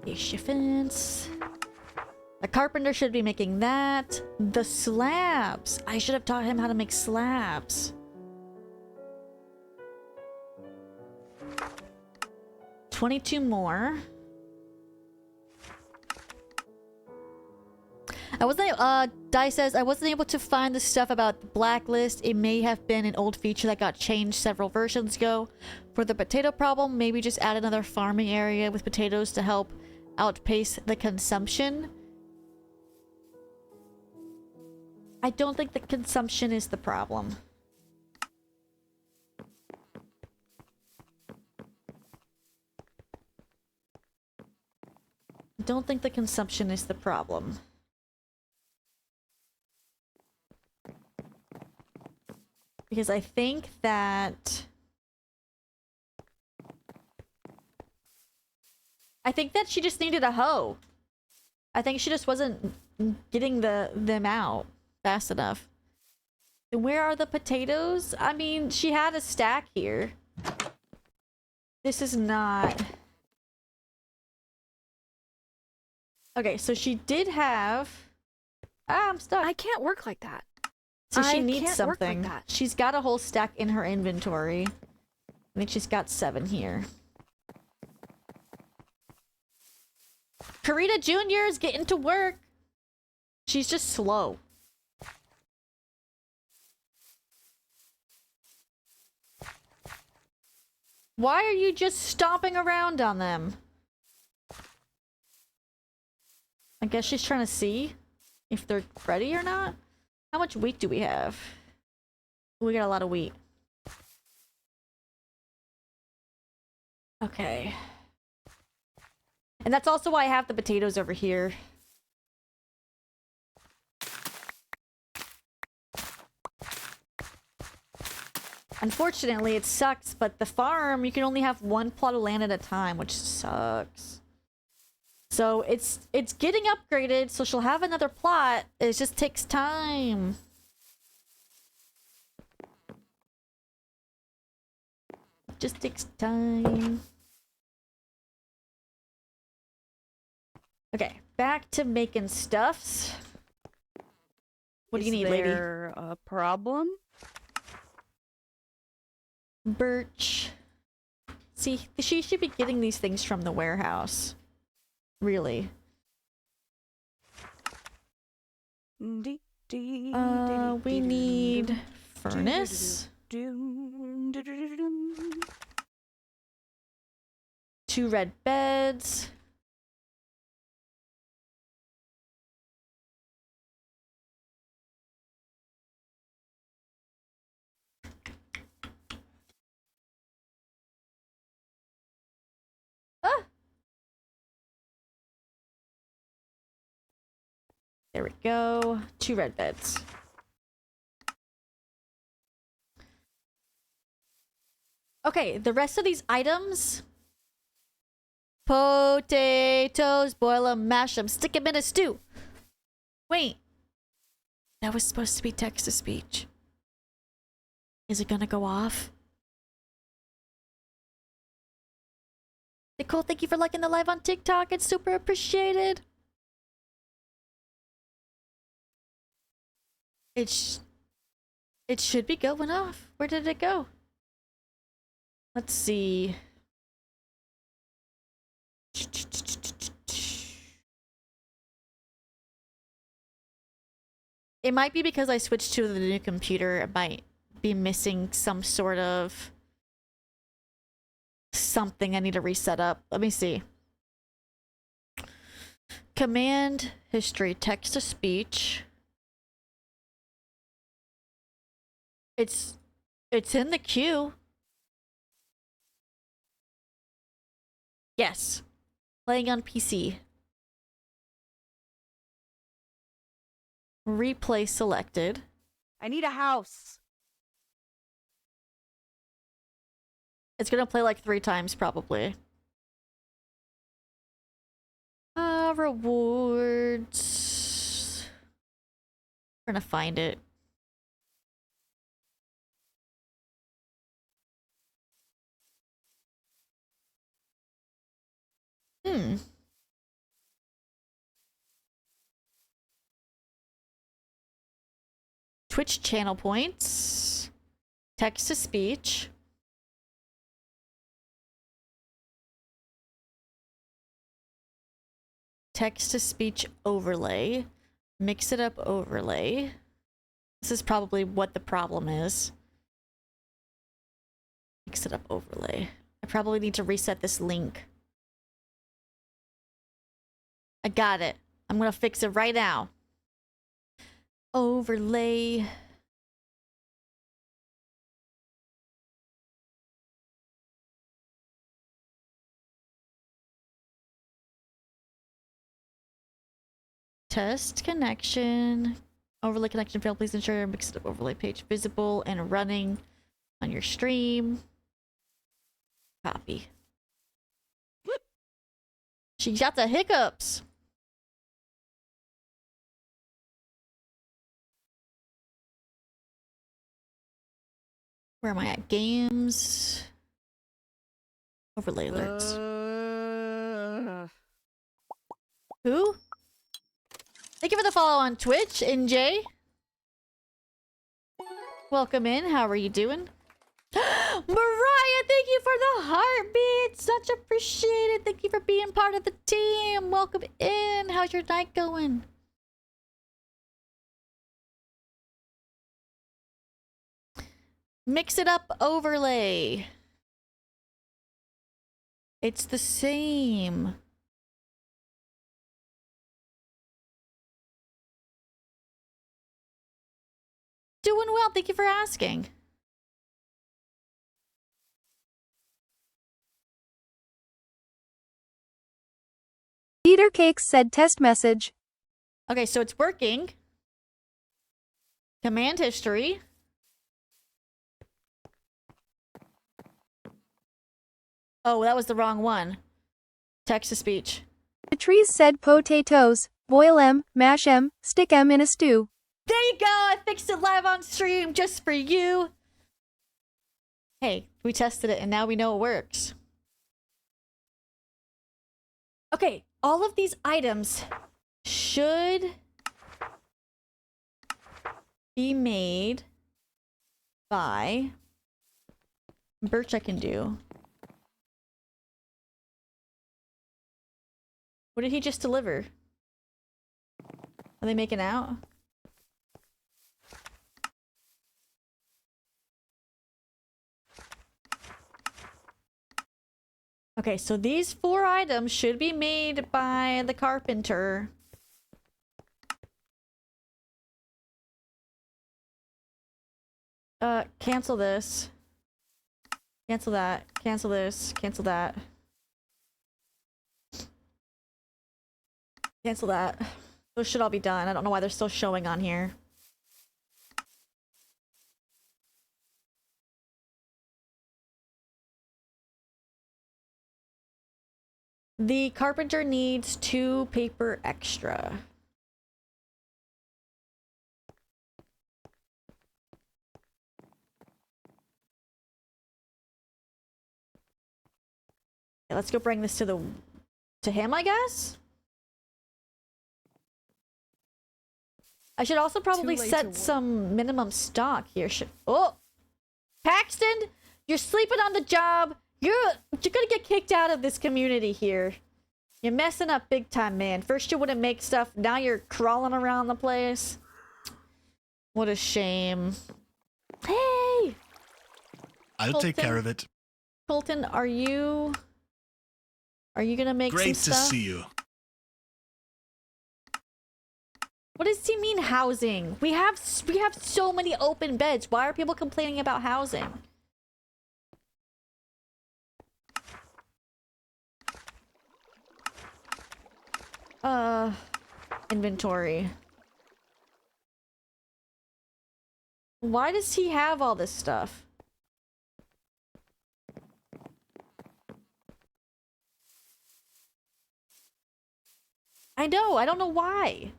Acacia fence. The carpenter should be making that. The slabs. I should have taught him how to make slabs. 22 more. Dai says, I wasn't able to find the stuff about the blacklist. It may have been an old feature that got changed several versions ago. For the potato problem, maybe just add another farming area with potatoes to help outpace the consumption. I don't think the consumption is the problem. I don't think the consumption is the problem. Because I think that... she just needed a hoe. I think she just wasn't getting them out fast enough. And where are the potatoes? I mean, she had a stack here. This is not... Okay, so she did have... Ah, I'm stuck. I can't work like that. So she I needs can't work like something. that. She's got a whole stack in her inventory. I think she's got 7 here. Karita Jr. is getting to work. She's just slow. Why are you just stomping around on them? I guess she's trying to see if they're ready or not. How much wheat do we have? We got a lot of wheat. Okay. And that's also why I have the potatoes over here. Unfortunately, it sucks, but the farm, you can only have 1 plot of land at a time, which sucks. So it's getting upgraded, so she'll have another plot. It just takes time. It just takes time. Okay, back to making stuffs. What do you need, lady? Is there a problem? Birch. See, she should be getting these things from the warehouse. Really. We need furnace. 2 red beds. Ah! There we go. 2 red beds. Okay, the rest of these items... Potatoes, boil them, mash them, stick them in a stew. Wait. That was supposed to be text-to-speech. Is it gonna go off? Nicole, thank you for liking the live on TikTok. It's super appreciated. It should be going off. Where did it go? Let's see. It might be because I switched to the new computer. It might be missing some sort of something I need to reset up. Let me see. Command history, text to speech. It's in the queue. Yes. Playing on PC. Replay selected. I need a house. It's gonna play like 3 times probably. Rewards. We're gonna find it. Twitch channel points. Text to speech. Text to speech overlay. Mix it up overlay. This is probably what the problem is. Mix it up overlay. I probably need to reset this link. I got it. I'm gonna fix it right now. Overlay. Test connection. Overlay connection failed. Please ensure mix it up overlay page visible and running on your stream. Copy. She got the hiccups. Where am I at? Games. Overlay alerts. Who? Thank you for the follow on Twitch, NJ. Welcome in. How are you doing? Mariah, thank you for the heartbeat. Such appreciated. Thank you for being part of the team. Welcome in. How's your night going? Mix it up overlay. It's the same. Doing well. Thank you for asking. Peter Cakes said test message. Okay, so it's working. Command history. Oh, that was the wrong one. Text to speech. Patrice said potatoes. Boil 'em, mash 'em, stick 'em in a stew. There you go! I fixed it live on stream just for you! Hey, we tested it and now we know it works. Okay, all of these items should be made by Birch. I can do. What did he just deliver? Are they making out? Okay, so these 4 items should be made by the carpenter. Cancel this. Cancel that. Cancel this. Cancel that. Cancel that. Those should all be done. I don't know why they're still showing on here. The carpenter needs 2 paper extra. Okay, let's go bring this to him, I guess. I should also probably set some minimum stock here. Oh, Paxton, you're sleeping on the job. You're gonna get kicked out of this community here. You're messing up big time, man. First you wouldn't make stuff, now you're crawling around the place. What a shame. Hey! I'll take care of it. Colton, are you gonna make Great some to stuff? see you. What does he mean housing? We have so many open beds. Why are people complaining about housing? Inventory. Why does he have all this stuff? I know, I don't know why.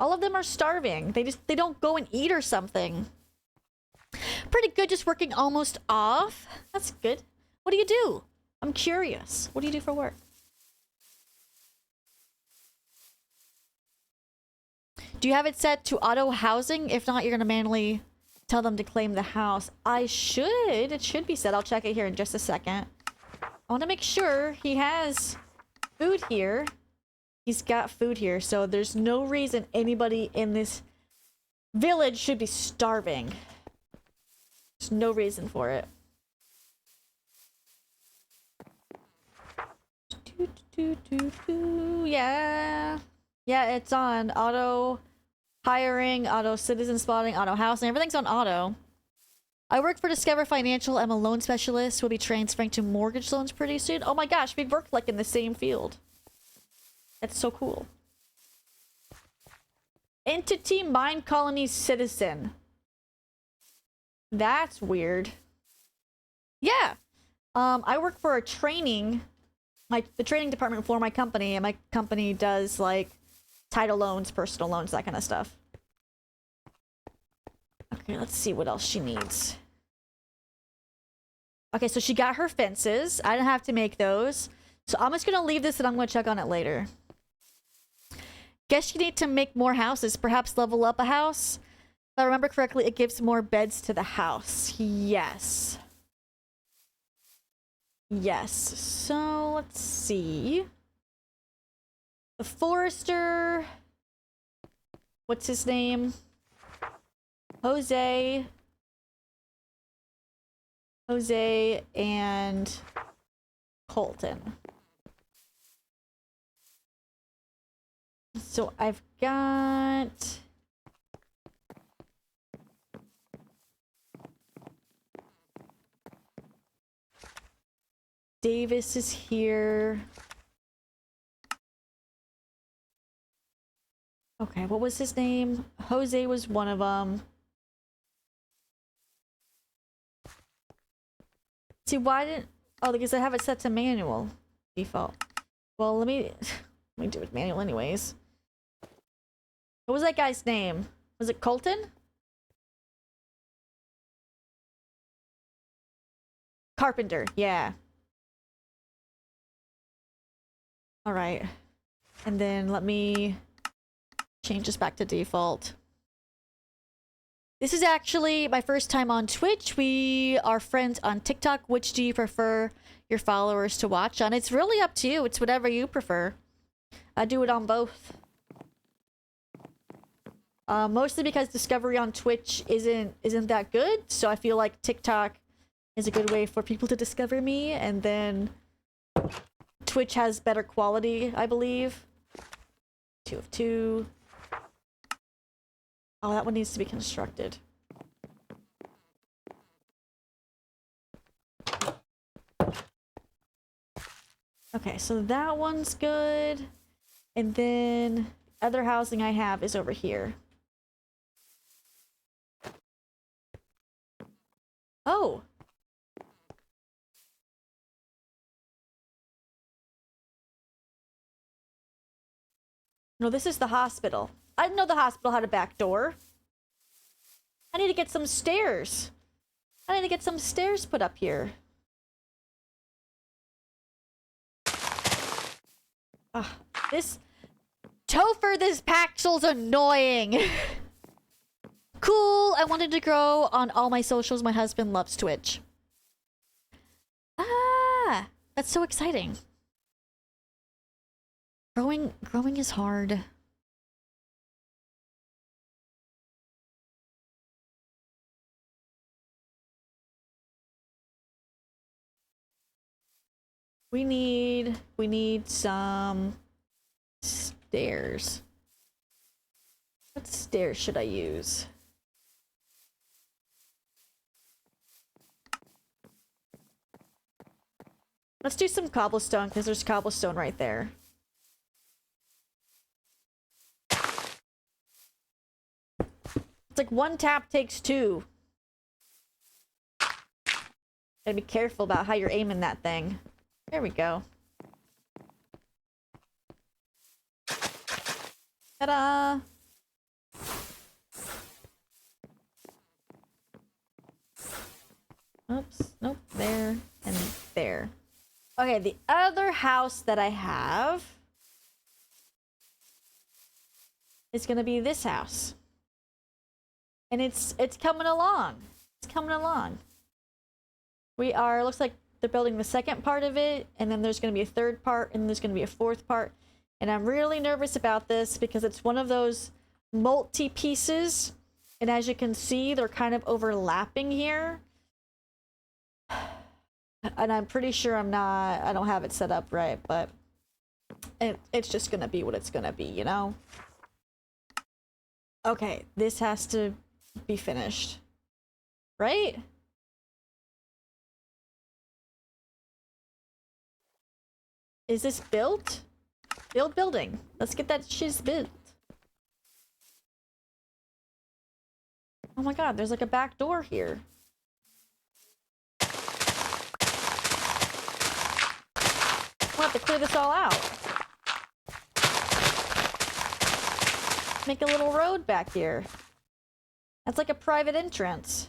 All of them are starving. They don't go and eat or something. Pretty good, just working almost off. That's good. What do you do? I'm curious. What do you do for work? Do you have it set to auto housing? If not, you're gonna manually tell them to claim the house. I should. It should be set. I'll check it here in just a second. I want to make sure he has food here. He's got food here, so there's no reason anybody in this village should be starving. There's no reason for it. Yeah. Yeah, it's on auto hiring, auto citizen spotting, auto housing. Everything's on auto. I work for Discover Financial. I'm a loan specialist. We'll be transferring to mortgage loans pretty soon. Oh my gosh, we worked like in the same field. That's so cool. Entity Minecolonies citizen. That's weird. Yeah. I work for a training, the training department for my company, and my company does like title loans, personal loans, that kind of stuff. Okay, let's see what else she needs. Okay, so she got her fences. I didn't have to make those. So I'm just gonna leave this and I'm gonna check on it later. Guess you need to make more houses, perhaps level up a house. If I remember correctly, it gives more beds to the house. Yes. Yes. So let's see. The forester. What's his name? Jose and Colton. So I've got Davis is here. Okay, what was his name? Jose was one of them. See, why didn't... Oh, because I have it set to manual default. Well, let me do it manual anyways. What was that guy's name? Was it Colton? Carpenter, yeah. Alright. And then let me change this back to default. This is actually my first time on Twitch. We are friends on TikTok. Which do you prefer your followers to watch on? It's really up to you. It's whatever you prefer. I do it on both. Mostly because discovery on Twitch isn't that good, so I feel like TikTok is a good way for people to discover me, and then Twitch has better quality, I believe. 2 of 2. Oh, that one needs to be constructed. Okay, so that one's good. And then other housing I have is over here. Oh. No, this is the hospital. I didn't know the hospital had a back door. I need to get some stairs. I need to get some stairs put up here. Ugh, this... Topher, this Paxel's annoying! Cool, I wanted to grow on all my socials. My husband loves Twitch. Ah! That's so exciting. Growing is hard. We need some stairs. What stairs should I use? Let's do some cobblestone, because there's cobblestone right there. It's like one tap takes two. Gotta be careful about how you're aiming that thing. There we go. Ta-da! Oops. Nope. There. And there. Okay, the other house that I have is gonna be this house. And it's coming along. It's coming along. We are, looks like they're building the second part of it, and then there's gonna be a third part, and there's gonna be a fourth part. And I'm really nervous about this because it's one of those multi-pieces, and as you can see, they're kind of overlapping here. And I'm pretty sure I don't have it set up right, but it's just gonna be what it's gonna be, you know? Okay, this has to be finished. Right? Is this built? Build building. Let's get that shiz built. Oh my god, there's like a back door here. We'll have to clear this all out. Make a little road back here. That's like a private entrance.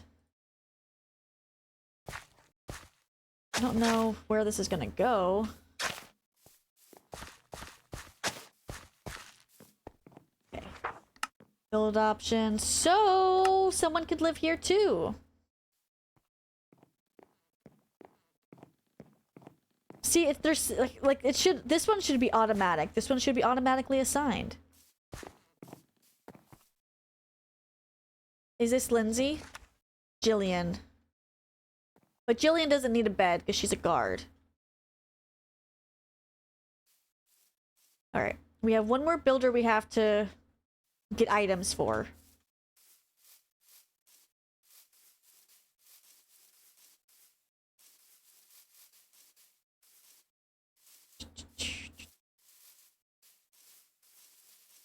I don't know where this is gonna go. Okay. Build options. So someone could live here too. See, if there's like it should, this one should be automatic. This one should be automatically assigned. Is this Lindsay? Jillian. But Jillian doesn't need a bed because she's a guard. Alright. We have one more builder we have to get items for.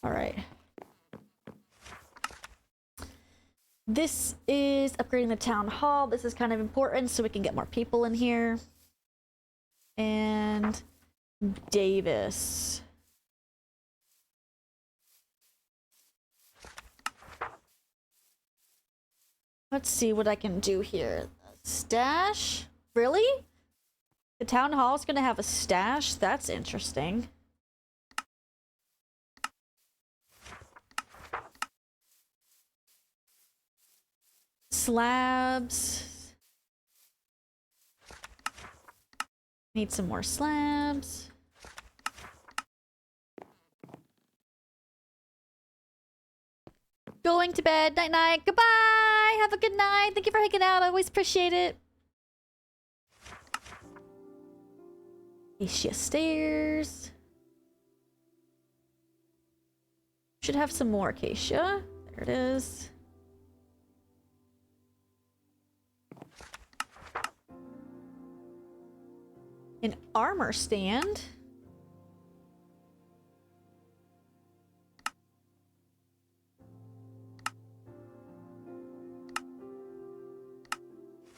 Alright. This is upgrading the town hall. This is kind of important so we can get more people in here. And Davis. Let's see what I can do here. Stash? Really? The town hall is gonna have a stash? That's interesting. Slabs. Need some more slabs. Going to bed. Night night. Goodbye. Have a good night. Thank you for hanging out. I always appreciate it. Acacia stairs. Should have some more acacia. There it is. An armor stand.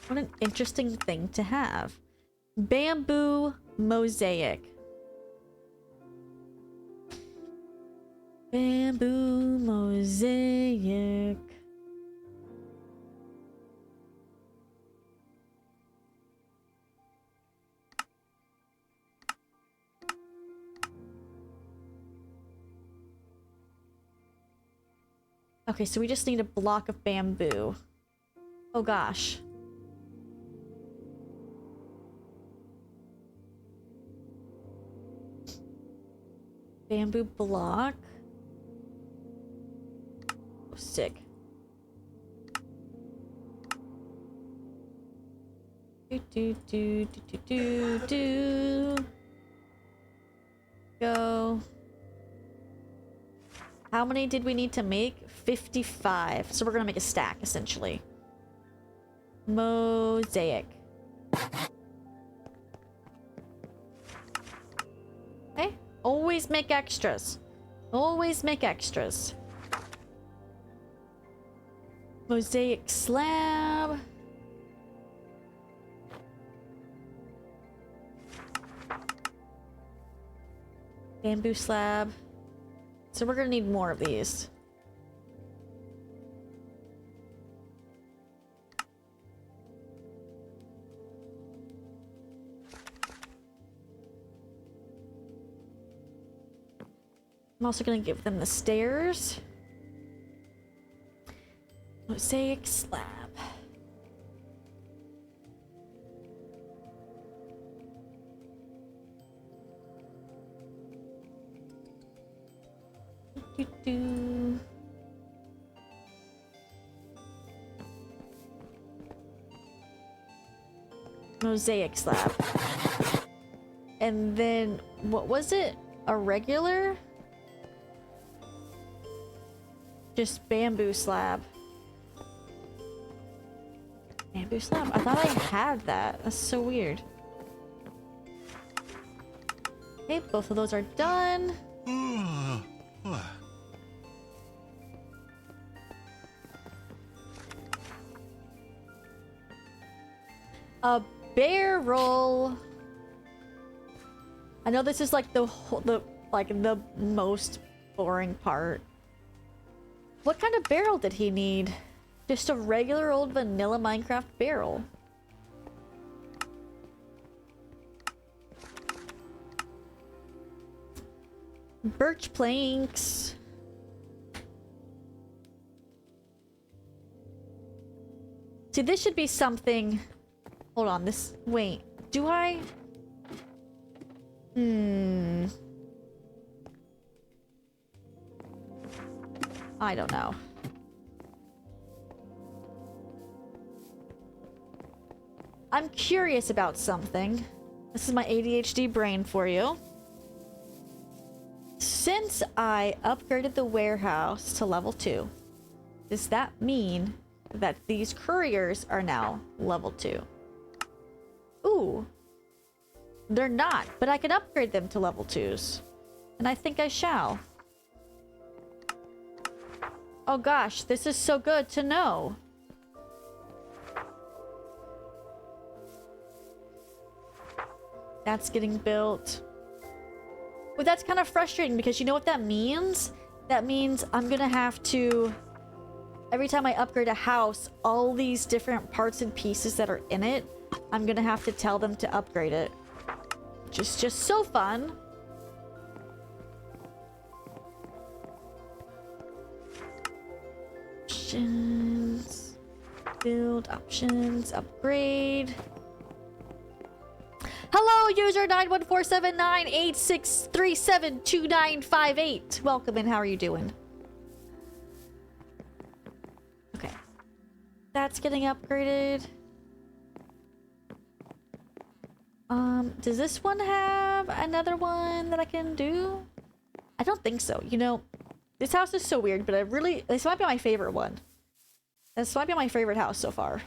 What an interesting thing to have. Bamboo mosaic. Bamboo mosaic. Okay, so we just need a block of bamboo. Oh gosh. Bamboo block. Oh, sick. Do. Go. How many did we need to make? 55. So we're gonna make a stack, essentially. Mosaic. Okay. Always make extras. Always make extras. Mosaic slab. Bamboo slab. So we're gonna need more of these. I'm also gonna give them the stairs. Mosaic slab. Doo-doo. Mosaic slab. And then, what was it? A regular? Just bamboo slab. Bamboo slab? I thought I had that. That's so weird. Okay, both of those are done. A barrel. I know this is like the most boring part. What kind of barrel did he need? Just a regular old vanilla Minecraft barrel. Birch planks. See, this should be something. Hold on, this. Wait, do I? I don't know. I'm curious about something. This is my ADHD brain for you. Since I upgraded the warehouse to level 2, does that mean that these couriers are now level 2? Ooh. They're not, but I can upgrade them to level 2s. And I think I shall. Oh gosh, this is so good to know. That's getting built. Well, that's kind of frustrating because you know what that means? That means I'm gonna have to... Every time I upgrade a house, all these different parts and pieces that are in it, I'm gonna have to tell them to upgrade it. Which is just so fun. Options. Build, options, upgrade. Hello, user 9147986372958. Welcome and how are you doing? Okay. That's getting upgraded. Does this one have another one that I can do? I don't think so. You know, this house is so weird, but this might be my favorite one. This might be my favorite house so far.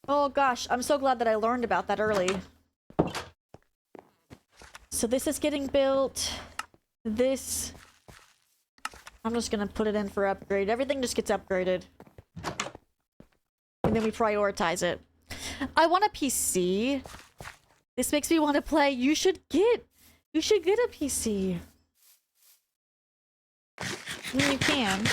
Oh gosh, I'm so glad that I learned about that early. So this is getting built. This... I'm just gonna put it in for upgrade. Everything just gets upgraded. And then we prioritize it. I want a PC. This makes me want to play. You should get a PC. I mean, you can.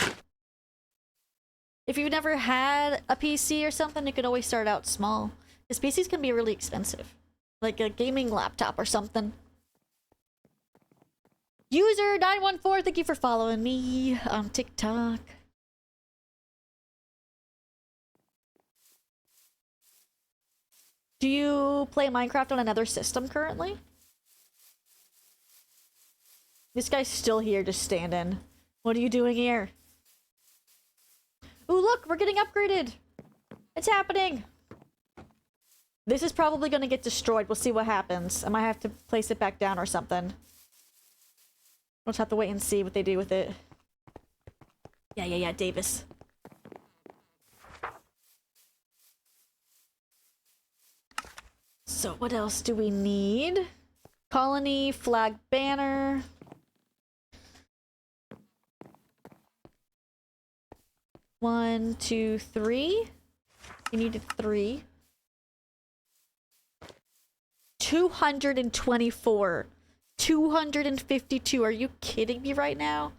If you've never had a PC or something, you could always start out small. Because PCs can be really expensive. Like a gaming laptop or something. User 914, thank you for following me on TikTok. Do you play Minecraft on another system currently? This guy's still here just standing. What are you doing here? Ooh, look, we're getting upgraded. It's happening. This is probably going to get destroyed. We'll see what happens. I might have to place it back down or something. We'll just have to wait and see what they do with it. Yeah, Davis. So what else do we need? Colony, flag, banner. One, two, three. You needed 3. 224. 252. Are you kidding me right now?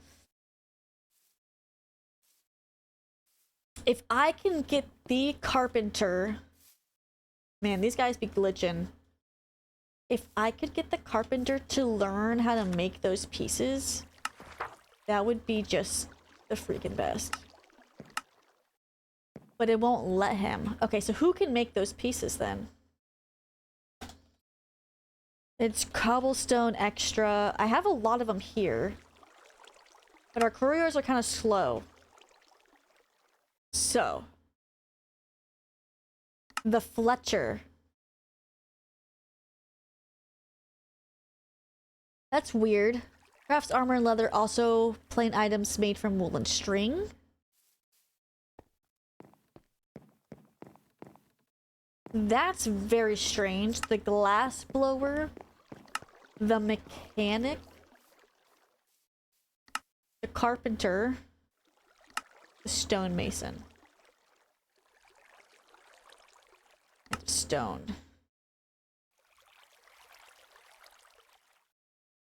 If I can get the carpenter... Man, these guys be glitching. If I could get the carpenter to learn how to make those pieces, that would be just the freaking best. But it won't let him. Okay, so who can make those pieces then? It's cobblestone extra. I have a lot of them here. But our couriers are kind of slow. So. The Fletcher. That's weird. Crafts armor and leather, also plain items made from wool and string. That's very strange. The glass blower. The mechanic. The carpenter. The stonemason. Stone.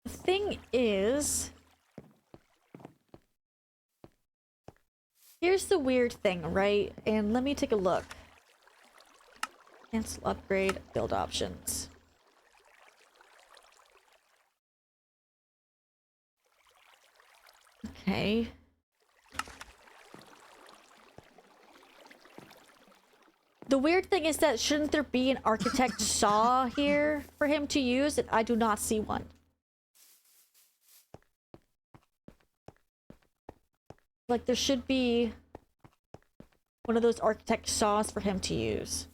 The thing is... Here's the weird thing, right? And let me take a look. Cancel upgrade, build options. Okay. The weird thing is that shouldn't there be an architect saw here for him to use? And I do not see one. Like there should be one of those architect saws for him to use.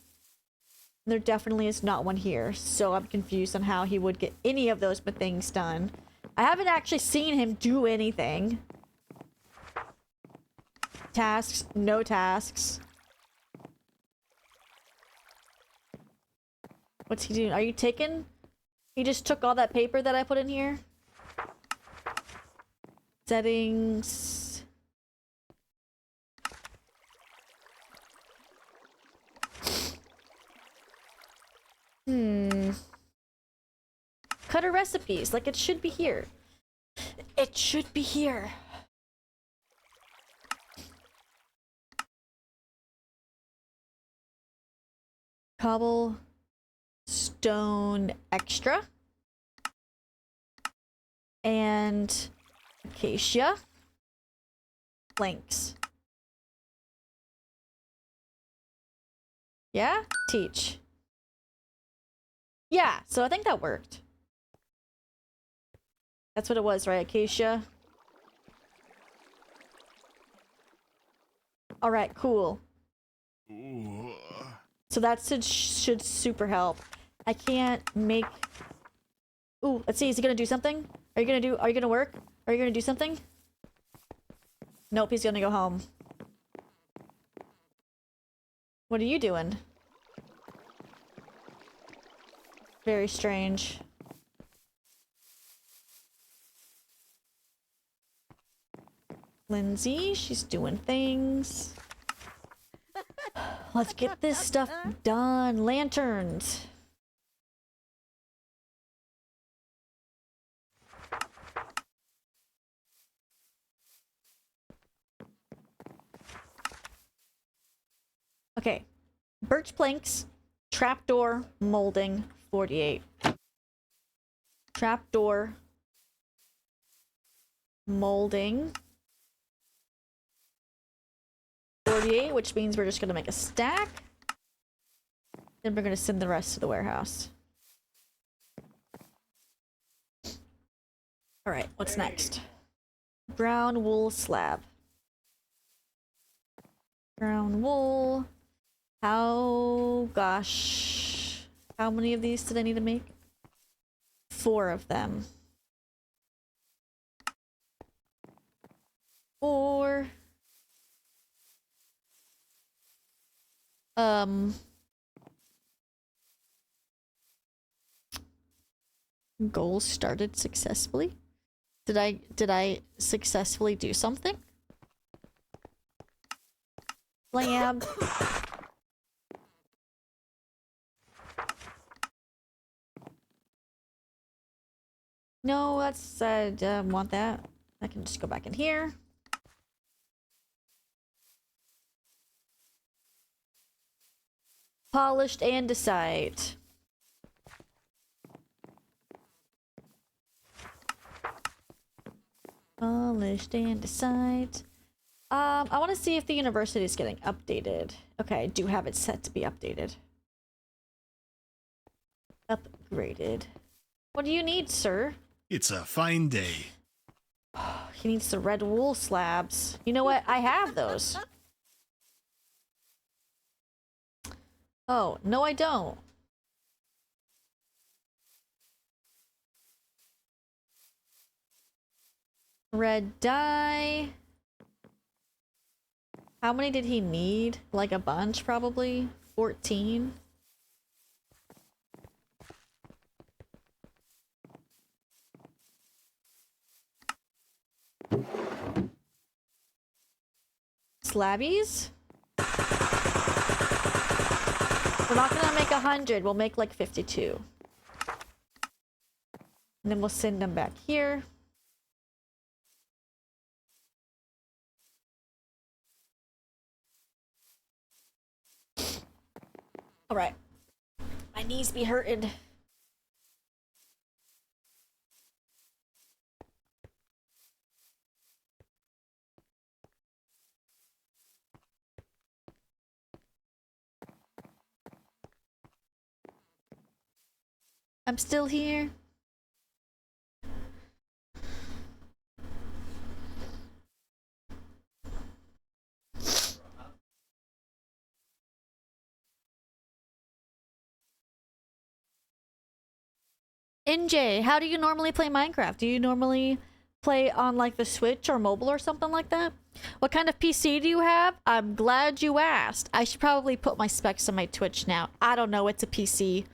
There definitely is not one here, so I'm confused on how he would get any of those things done. I haven't actually seen him do anything. Tasks, no tasks. What's he doing? Are you taking? He just took all that paper that I put in here? Settings. Cutter recipes, like it should be here. It should be here. Cobble stone extra. And acacia planks. Yeah? Teach. Yeah, so I think that worked. That's what it was, right? Acacia. Alright, cool. Ooh. So that should super help. I can't make... Ooh, let's see, is he gonna do something? Are you gonna work? Are you gonna do something? Nope, he's gonna go home. What are you doing? Very strange. Lindsay, she's doing things. Let's get this stuff done. Lanterns. Okay. Birch planks, trapdoor, molding, 48. Trapdoor, molding, 48, which means we're just gonna make a stack. Then we're gonna send the rest to the warehouse. Alright, what's next? Brown wool slab. Brown wool. Gosh. How many of these did I need to make? 4 of them. 4. Goals started successfully. Did I successfully do something? Lab. No, that's don't want that. I can just go back in here. Polished andesite. Polished andesite. I want to see if the university is getting updated. Okay, I do have it set to be updated. Upgraded. What do you need, sir? It's a fine day. He needs the red wool slabs. You know what? I have those. Oh, no I don't. Red dye. How many did he need? Like a bunch, probably? 14? Slabbies? We're not gonna make 100, we'll make like 52. And then we'll send them back here. Alright. My knees be hurting. I'm still here. NJ, how do you normally play Minecraft? Do you normally play on like the Switch or mobile or something like that? What kind of PC do you have? I'm glad you asked. I should probably put my specs on my Twitch now. I don't know, it's a PC.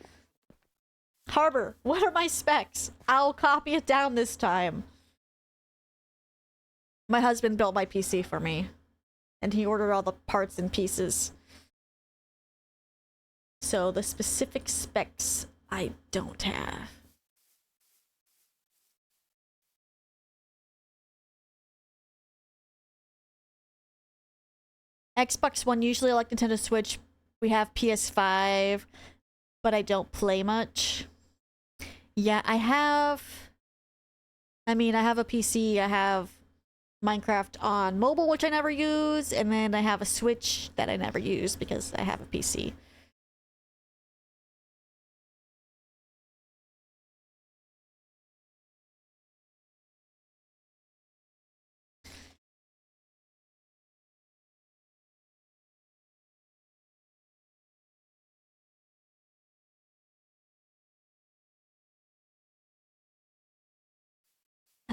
Harbor, what are my specs? I'll copy it down this time. My husband built my PC for me. And he ordered all the parts and pieces. So the specific specs I don't have. Xbox One, usually I like Nintendo Switch. We have PS5, but I don't play much. Yeah, I have a PC, I have Minecraft on mobile, which I never use, and then I have a Switch that I never use because I have a PC.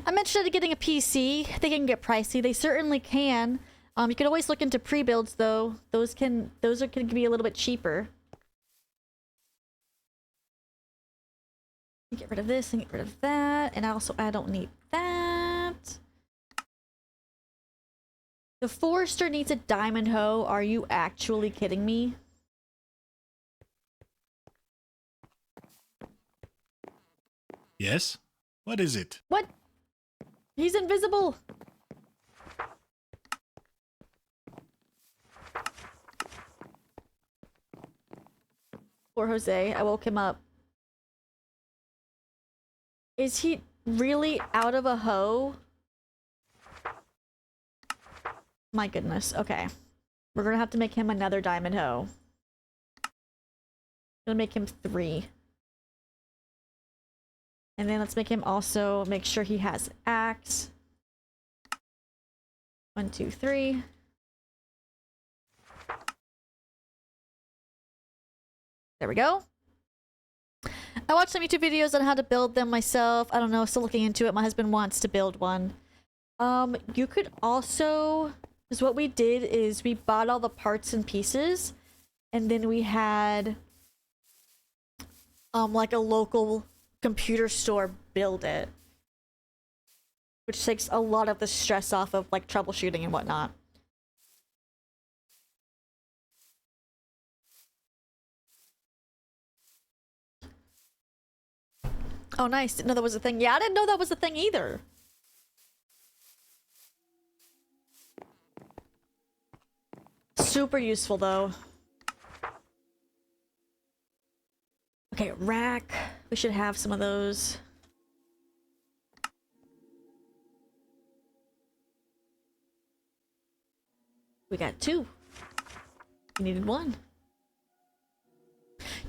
I'm interested in getting a PC. They can get pricey. They certainly can. You can always look into pre-builds can be a little bit cheaper. Get rid of this and get rid of that, and also I don't need that. The Forester needs a diamond hoe. Are you actually kidding me? Yes? What is it? What? He's invisible! Poor Jose, I woke him up. Is he really out of a hoe? My goodness, okay. We're gonna have to make him another diamond hoe. Gonna make him 3. And then let's make him also make sure he has axe. 1, 2, 3. There we go. I watched some YouTube videos on how to build them myself. I don't know, still looking into it. My husband wants to build one. You could also, because what we did is we bought all the parts and pieces, and then we had like a local computer store build it, which takes a lot of the stress off of like troubleshooting and whatnot. Oh, nice. Didn't know that was a thing. Yeah, I didn't know that was a thing either. Super useful, though. Okay, rack. We should have some of those. We got 2. We needed 1.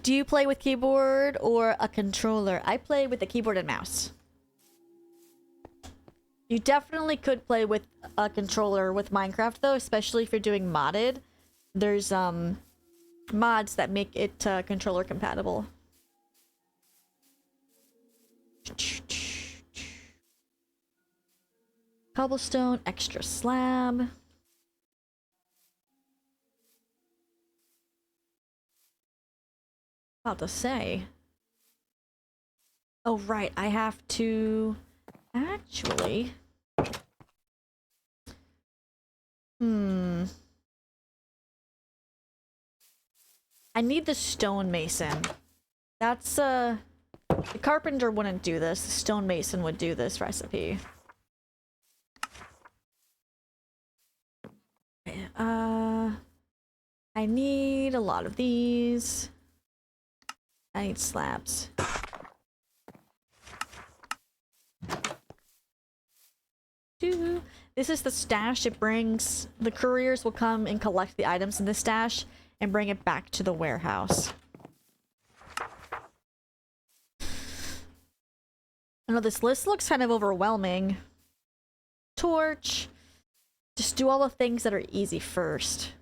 Do you play with keyboard or a controller? I play with the keyboard and mouse. You definitely could play with a controller with Minecraft though, especially if you're doing modded. There's mods that make it controller compatible. Cobblestone, extra slab. About to say. Oh, right. I have to actually. I need the stonemason. That's the carpenter wouldn't do this. The stonemason would do this recipe. Okay, I need a lot of these. I need slabs. This is the stash. It brings... The couriers will come and collect the items in the stash and bring it back to the warehouse. I know this list looks kind of overwhelming. Torch. Just do all the things that are easy first.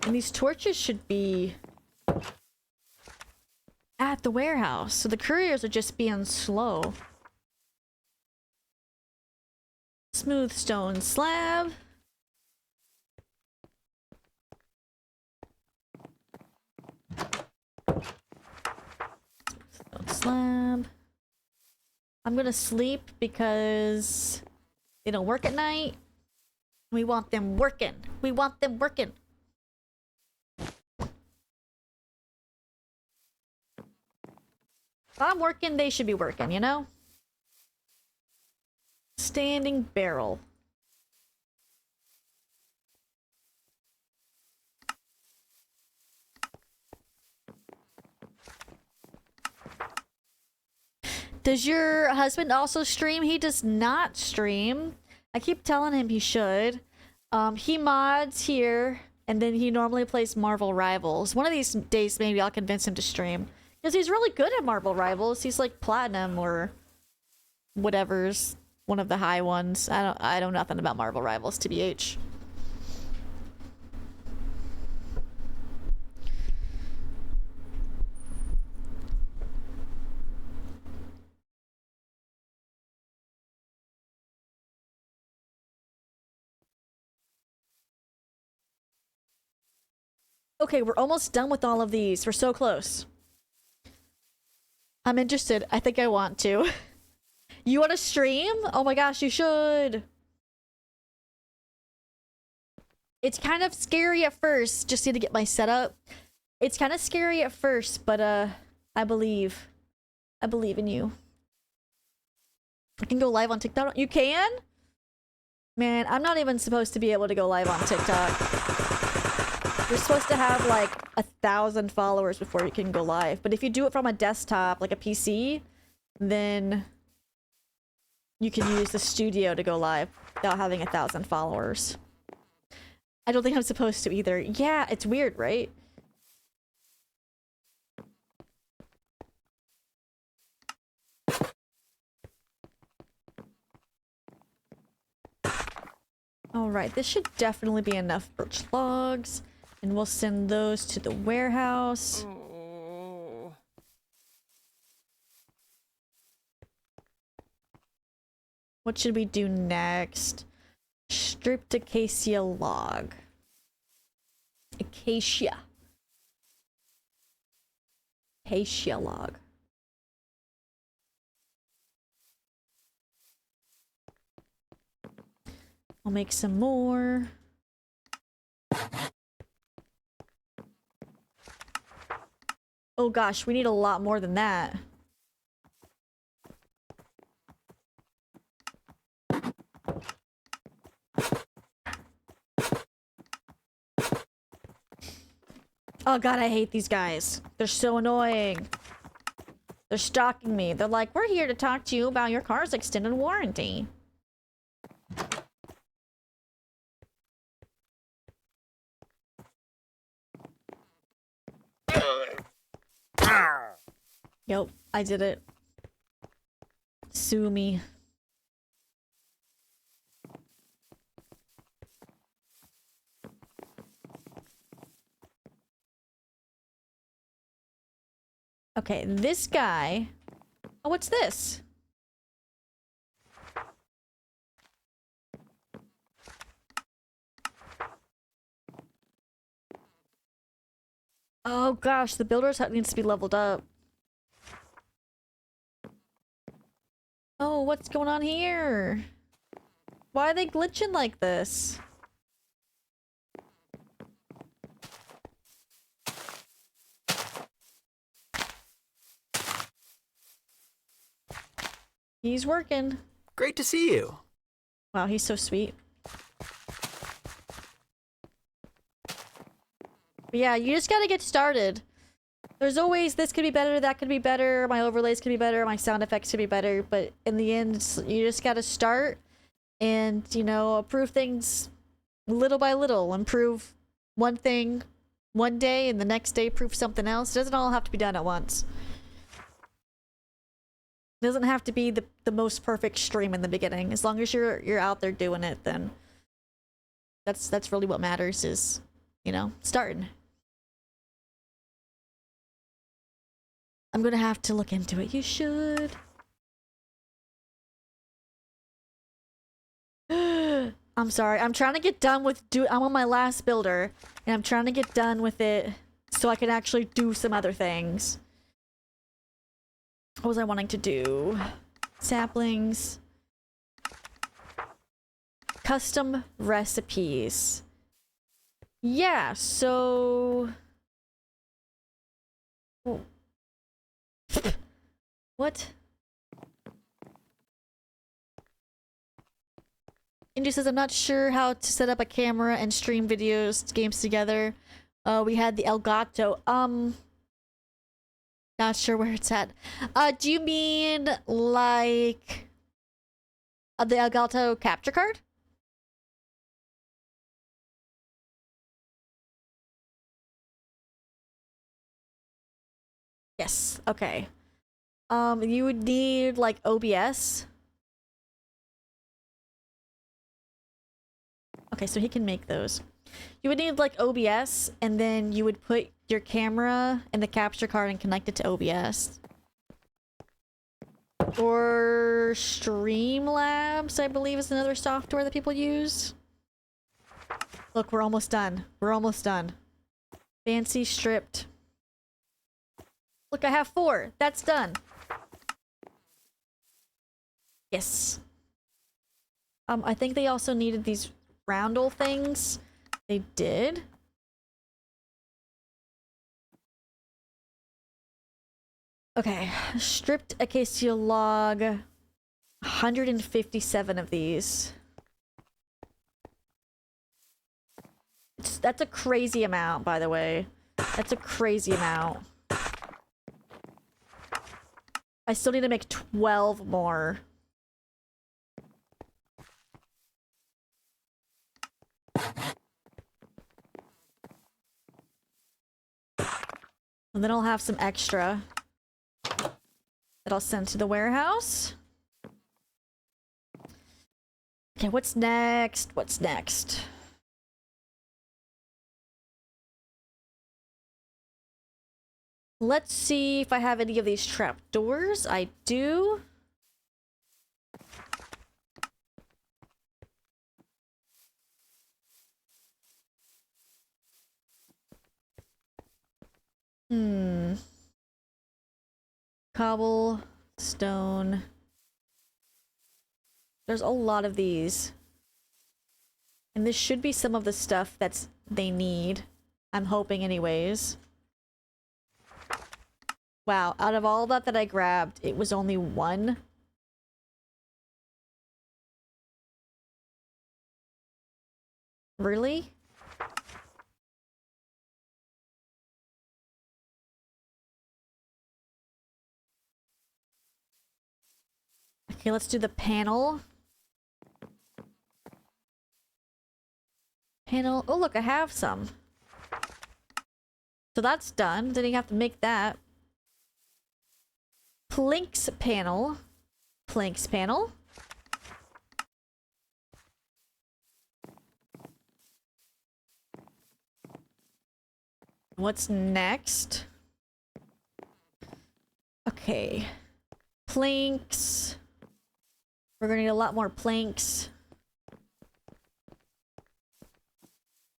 And these torches should be at the warehouse, so the couriers are just being slow. Smooth stone slab. Stone slab. I'm gonna sleep because they don't work at night. We want them working. We want them working. If I'm working, they should be working, you know? Standing barrel. Does your husband also stream? He does not stream. I keep telling him he should. He mods here, and then he normally plays Marvel Rivals. One of these days, maybe I'll convince him to stream. Because he's really good at Marvel Rivals. He's like Platinum or whatever's one of the high ones. I know nothing about Marvel Rivals, TBH. Okay, we're almost done with all of these. We're so close. I'm interested. I think I want to. You want to stream? Oh my gosh, you should. It's kind of scary at first. Just need to get my setup. It's kind of scary at first, but I believe. I believe in you. I can go live on TikTok. You can? Man, I'm not even supposed to be able to go live on TikTok. You're supposed to have like 1,000 followers before you can go live. But if you do it from a desktop, like a PC, then you can use the studio to go live without having 1,000 followers. I don't think I'm supposed to either. Yeah, it's weird, right? Alright, this should definitely be enough birch logs. And we'll send those to the warehouse. Oh. What should we do next? Stripped acacia log. Acacia. acacia log. I'll make some more. Oh gosh, we need a lot more than that. Oh god, I hate these guys. They're so annoying. They're stalking me. They're like, we're here to talk to you about your car's extended warranty. Yep, I did it. Sue me. Okay, this guy... Oh, what's this? Oh gosh, the builder's hut needs to be leveled up. Oh, what's going on here? Why are they glitching like this? He's working. Great to see you. Wow, he's so sweet. But yeah, you just gotta get started. There's always, this could be better, that could be better, my overlays could be better, my sound effects could be better, but in the end, you just gotta start and, you know, improve things little by little. Improve one thing one day and the next day prove something else. It doesn't all have to be done at once. It doesn't have to be the most perfect stream in the beginning. As long as you're out there doing it, then that's really what matters, is, you know, starting. I'm gonna have to look into it. You should. I'm sorry. I'm trying to get done with I'm on my last builder, and I'm trying to get done with it so I can actually do some other things. What was I wanting to do? Saplings. Custom recipes. Yeah, so... Oh. What? Indy says, I'm not sure how to set up a camera and stream games together. We had the Elgato. Not sure where it's at. Do you mean like the Elgato capture card? Yes. Okay. You would need like OBS. Okay, so he can make those. You would need like OBS, and then you would put your camera in the capture card and connect it to OBS. Or Streamlabs, I believe, is another software that people use. Look, we're almost done. We're almost done. Fancy stripped. Look, I have 4. That's done. Yes. I think they also needed these roundel things. They did. Okay, stripped acacia log. 157 of these. That's a crazy amount, by the way. That's a crazy amount. I still need to make 12 more. And then I'll have some extra that I'll send to the warehouse. Okay, what's next? What's next? Let's see if I have any of these trapdoors. I do. Cobble, stone. There's a lot of these. And this should be some of the stuff that's they need. I'm hoping anyways. Wow, out of all that I grabbed, it was only one. Really? Okay, let's do the panel. Panel. Oh, look, I have some. So that's done. Didn't have to make that. Planks panel. Planks panel. What's next? Okay. Planks. We're gonna need a lot more planks.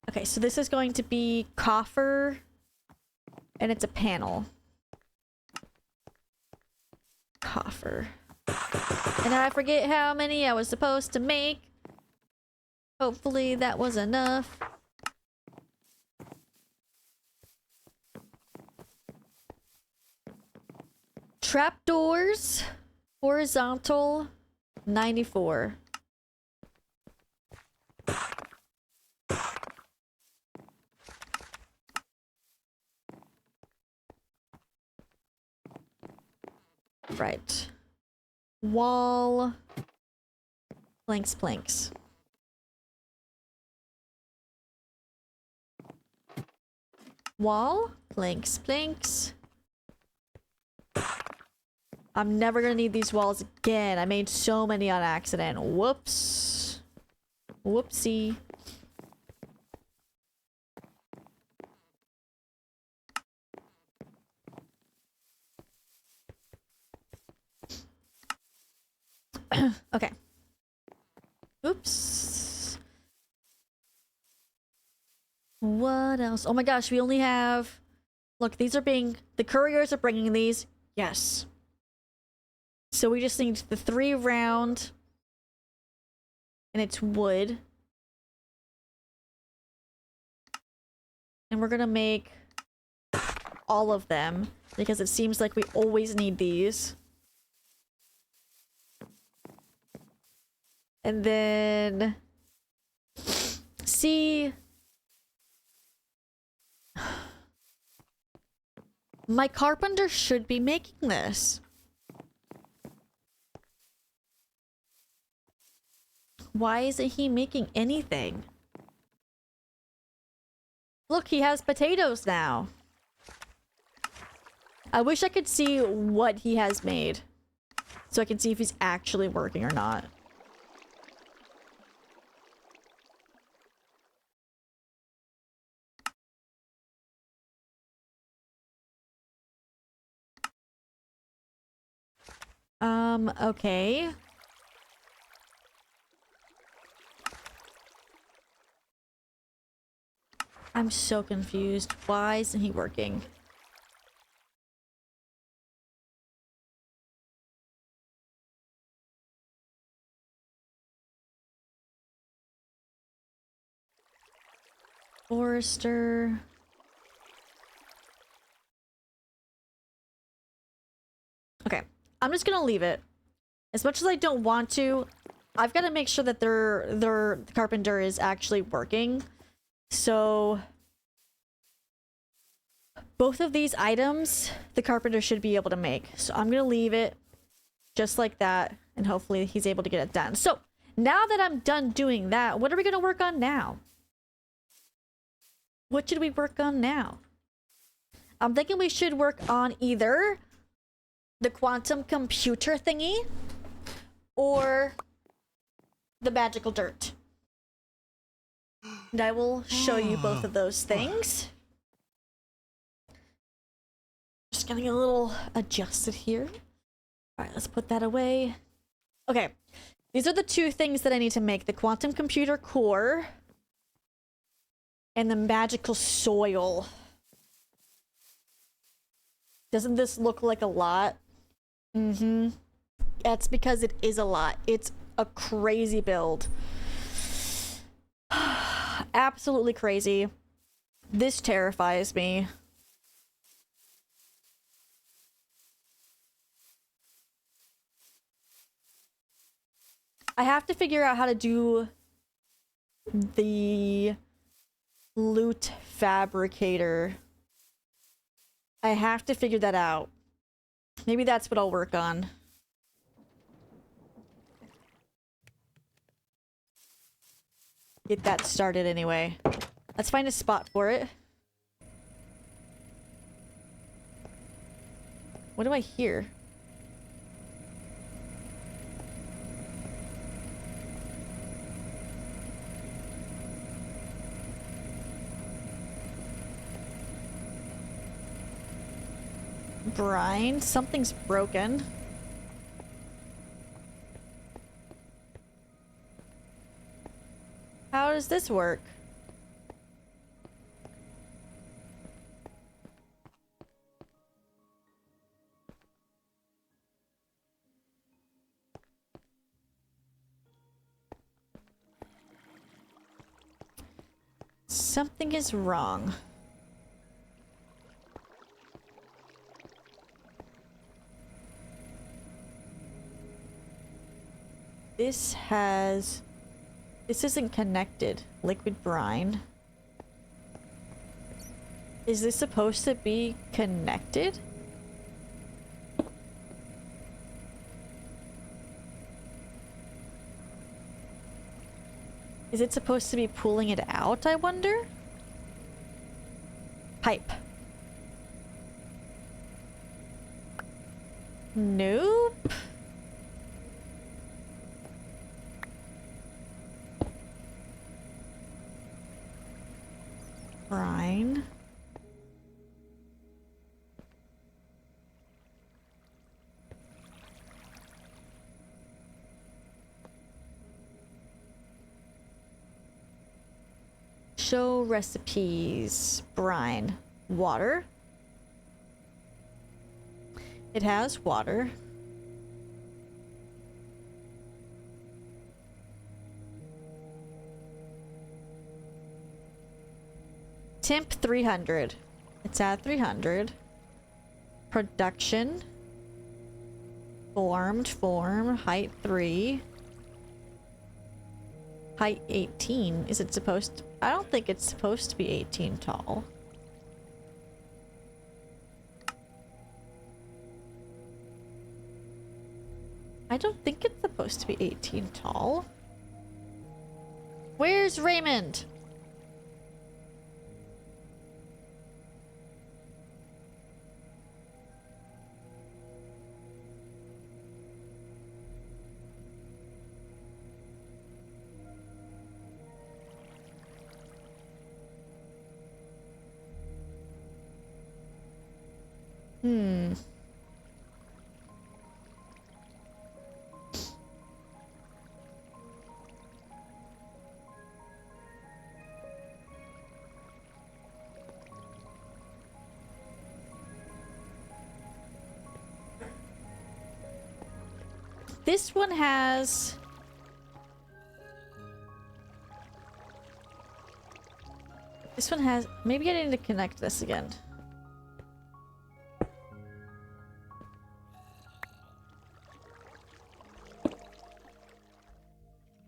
Okay, so this is going to be coffer. And it's a panel. Coffer. And I forget how many I was supposed to make. Hopefully that was enough. Trapdoors. Horizontal. 94. Right. Wall. Planks, planks. Wall. Planks, planks. I'm never gonna need these walls again. I made so many on accident. Whoops. Whoopsie. Okay. Oops. What else? Oh my gosh, we only have... Look, these are being... The couriers are bringing these. Yes. So we just need the 3 round. And it's wood. And we're gonna make all of them. Because it seems like we always need these. And then... See... My carpenter should be making this. Why isn't he making anything? Look, he has potatoes now. I wish I could see what he has made. So I can see if he's actually working or not. Okay. I'm so confused. Why isn't he working? Forester. Okay. I'm just gonna leave it. As much as I don't want to, I've got to make sure that the carpenter is actually working. So both of these items, the carpenter should be able to make. So I'm gonna leave it just like that, and hopefully he's able to get it done. So now that I'm done doing that, what are we gonna work on now? What should we work on now? I'm thinking we should work on either the quantum computer thingy or the magical dirt. And I will show you both of those things. Just getting a little adjusted here. All right, let's put that away. Okay, these are the 2 things that I need to make. The quantum computer core and the magical soil. Doesn't this look like a lot? Mm-hmm. That's because it is a lot. It's a crazy build. Absolutely crazy. This terrifies me. I have to figure out how to do the loot fabricator. I have to figure that out. Maybe that's what I'll work on. Get that started anyway. Let's find a spot for it. What do I hear? Brine? Something's broken. How does this work? Something is wrong. This isn't connected. Liquid brine. Is this supposed to be connected? Is it supposed to be pulling it out, I wonder? Pipe. Nope. Brine. Show recipes. Brine. Water. It has water. Temp 300. It's at 300. Production. Form. Height 3. Height 18. Is it supposed to? I don't think it's supposed to be 18 tall. I don't think it's supposed to be 18 tall. Where's Raymond? This one has... This one has... Maybe I need to connect this again.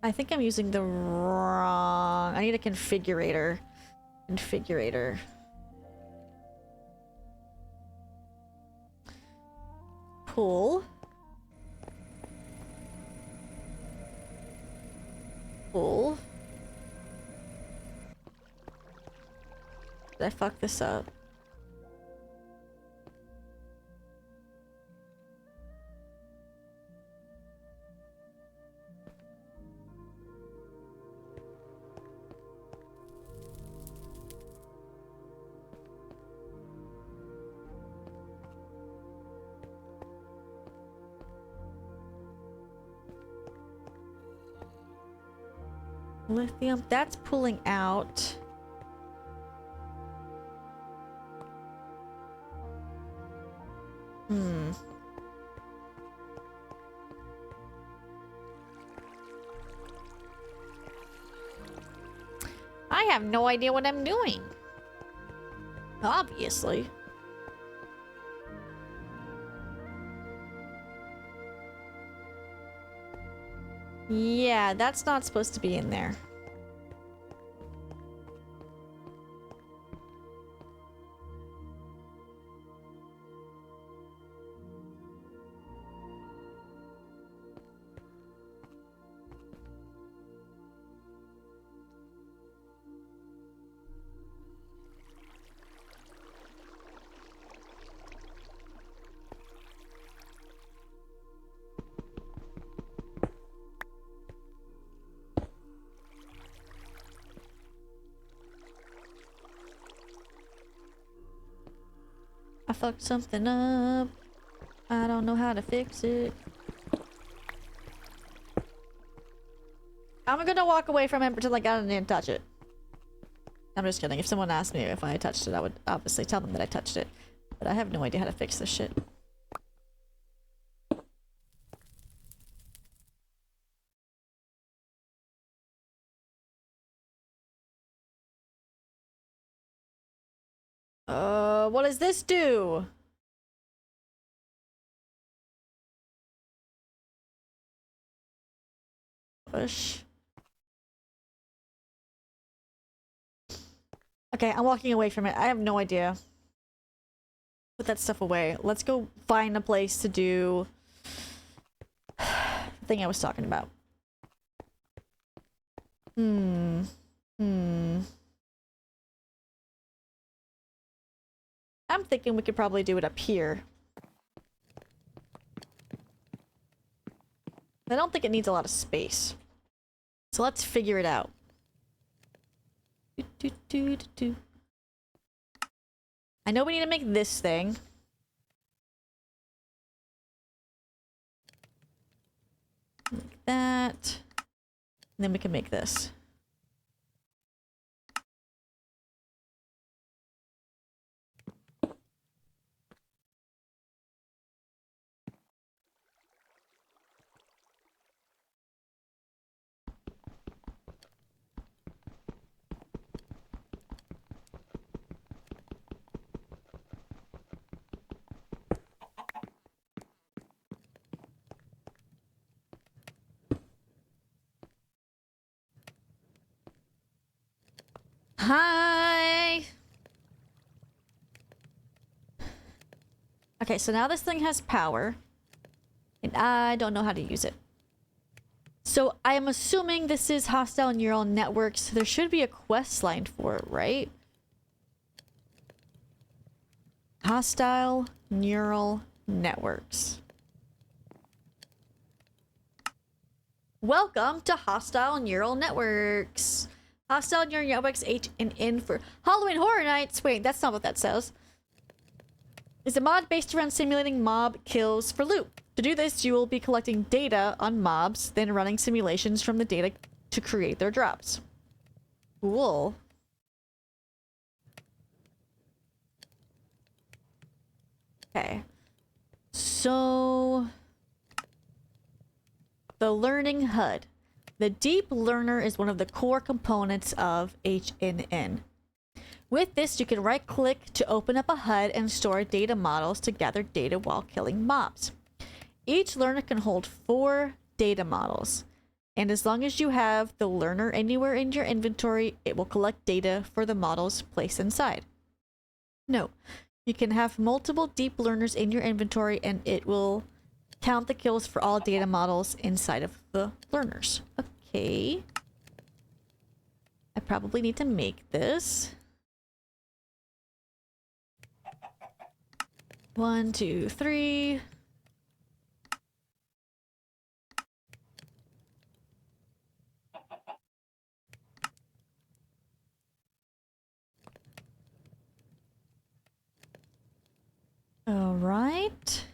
I think I'm using the wrong... I need a configurator. Configurator. Pull. Pull. Did I fuck this up? Lithium, that's pulling out. have no idea what I'm doing. Obviously. Yeah, that's not supposed to be in there. I fucked something up. I don't know how to fix it. I'm gonna walk away from it and pretend like I didn't touch it. I'm just kidding. If someone asked me if I touched it, I would obviously tell them that I touched it. But I have no idea how to fix this shit. What does this do? Push. Okay, I'm walking away from it. I have no idea. Put that stuff away. Let's go find a place to do the thing I was talking about. I'm thinking we could probably do it up here. I don't think it needs a lot of space. So let's figure it out. I know we need to make this thing. Like that. And then we can make this. Hi! Okay, so now this thing has power. And I don't know how to use it. So I am assuming this is hostile neural networks. There should be a quest line for it, right? Hostile neural networks. Welcome to Hostile Neural Networks. Hostile Neural Networks H and N for Halloween Horror Nights. Wait, that's not what that says. It's a mod based around simulating mob kills for loot. To do this, you will be collecting data on mobs, then running simulations from the data to create their drops. Cool. Okay. So... the learning HUD. The deep learner is one of the core components of HNN. With this, you can right-click to open up a HUD and store data models to gather data while killing mobs. Each learner can hold 4 data models, and as long as you have the learner anywhere in your inventory, it will collect data for the models placed inside. Note, you can have multiple deep learners in your inventory and it will count the kills for all data models inside of the learners. Okay. I probably need to make this. 1, 2, 3. All right.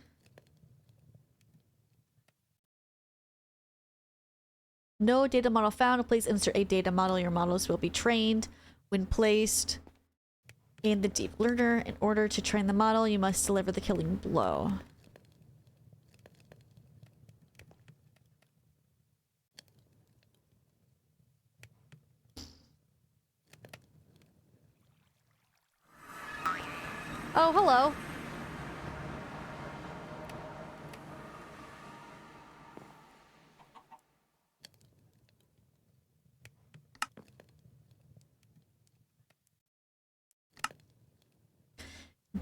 No data model found. Please insert a data model. Your models will be trained when placed in the deep learner. In order to train the model, you must deliver the killing blow. Oh, hello.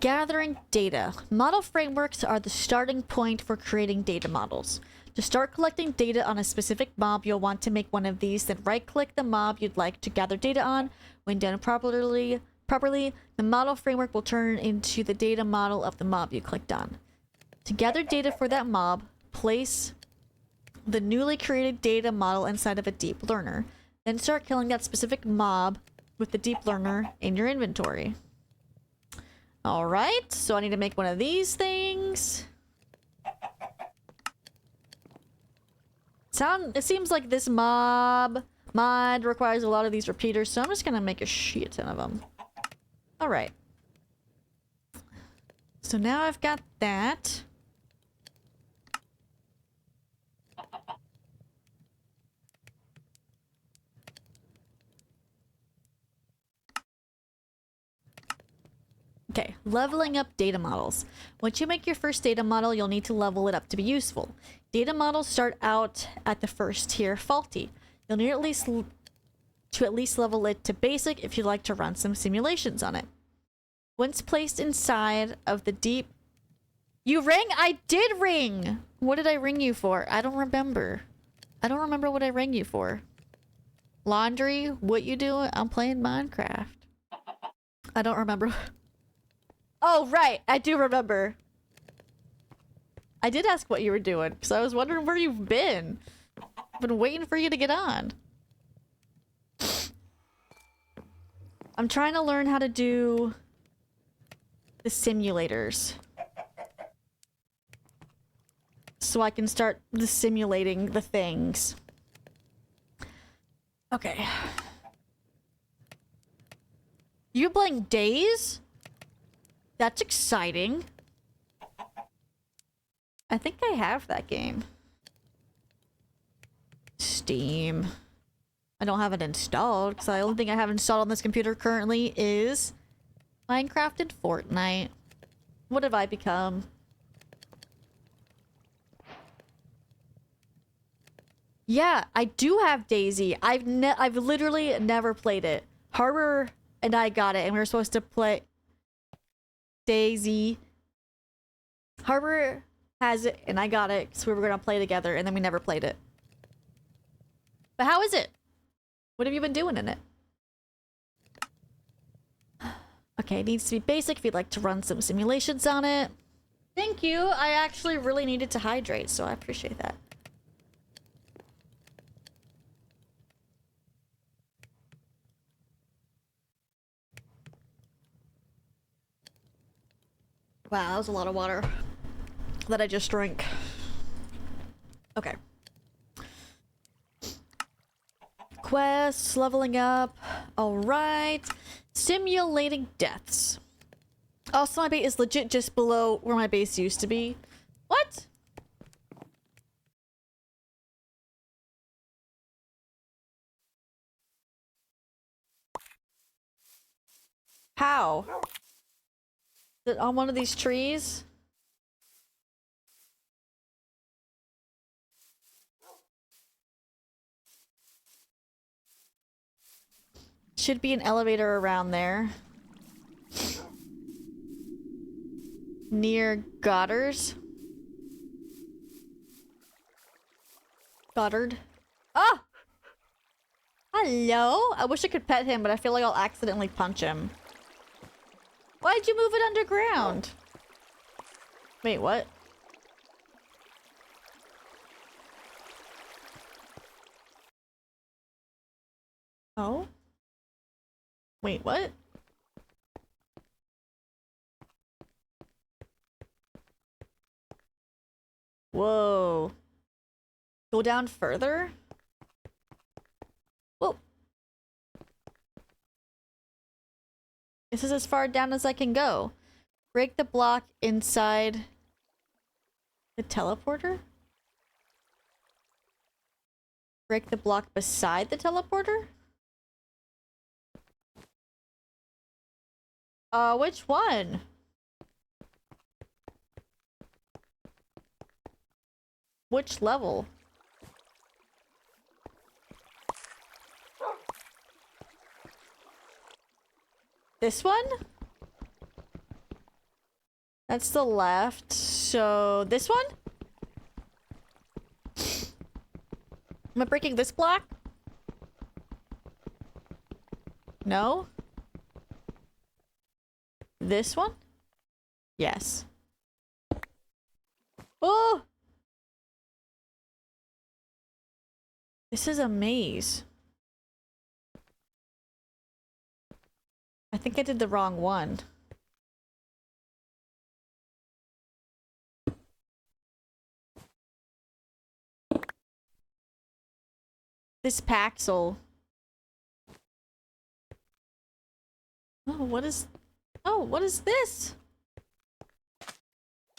Gathering data. Model frameworks are the starting point for creating data models. To start collecting data on a specific mob, you'll want to make one of these, then right-click the mob you'd like to gather data on. When done properly, the model framework will turn into the data model of the mob you clicked on. To gather data for that mob, place the newly created data model inside of a deep learner. Then start killing that specific mob with the deep learner in your inventory. Alright, so I need to make one of these things. It seems like this mod requires a lot of these repeaters, so I'm just gonna make a shit ton of them. Alright. So now I've got that. Okay, leveling up data models. Once you make your first data model, you'll need to level it up to be useful. Data models start out at the first tier, faulty. You'll need at least level it to basic if you'd like to run some simulations on it. Once placed inside of the deep... You rang? I did ring! What did I ring you for? I don't remember. I don't remember what I rang you for. Laundry? What you doing? I'm playing Minecraft. I don't remember. Oh, right. I do remember. I did ask what you were doing, because I was wondering where you've been. I've been waiting for you to get on. I'm trying to learn how to do the simulators. So I can start simulating the things. Okay. You playing Days? That's exciting. I think I have that game. Steam. I don't have it installed, because the only thing I have installed on this computer currently is Minecraft and Fortnite. What have I become? Yeah, I do have Daisy. I've literally never played it. Harbor and I got it, and we were supposed to play Daisy. Harbor has it, and I got it, so we were gonna play together, and then we never played it. But how is it? What have you been doing in it? Okay, it needs to be basic if you'd like to run some simulations on it. Thank you. I actually really needed to hydrate, so I appreciate that. Wow, that was a lot of water that I just drank. Okay. Quests, leveling up. Alright. Simulating deaths. Also, my base is legit just below where my base used to be. What? How? Is it on one of these trees? Should be an elevator around there. Near Goddard's. Goddard. Ah! Hello? I wish I could pet him, but I feel like I'll accidentally punch him. Why'd you move it underground? Wait, what? Oh? Wait, what? Whoa. Go down further? Whoa. This is as far down as I can go. Break the block inside the teleporter? Break the block beside the teleporter? Which one? Which level? This one? That's the left. So this one? Am I breaking this block? No? This one? Yes. Oh! This is a maze. I think I did the wrong one. This Paxel. Oh, what is... Oh, what is this?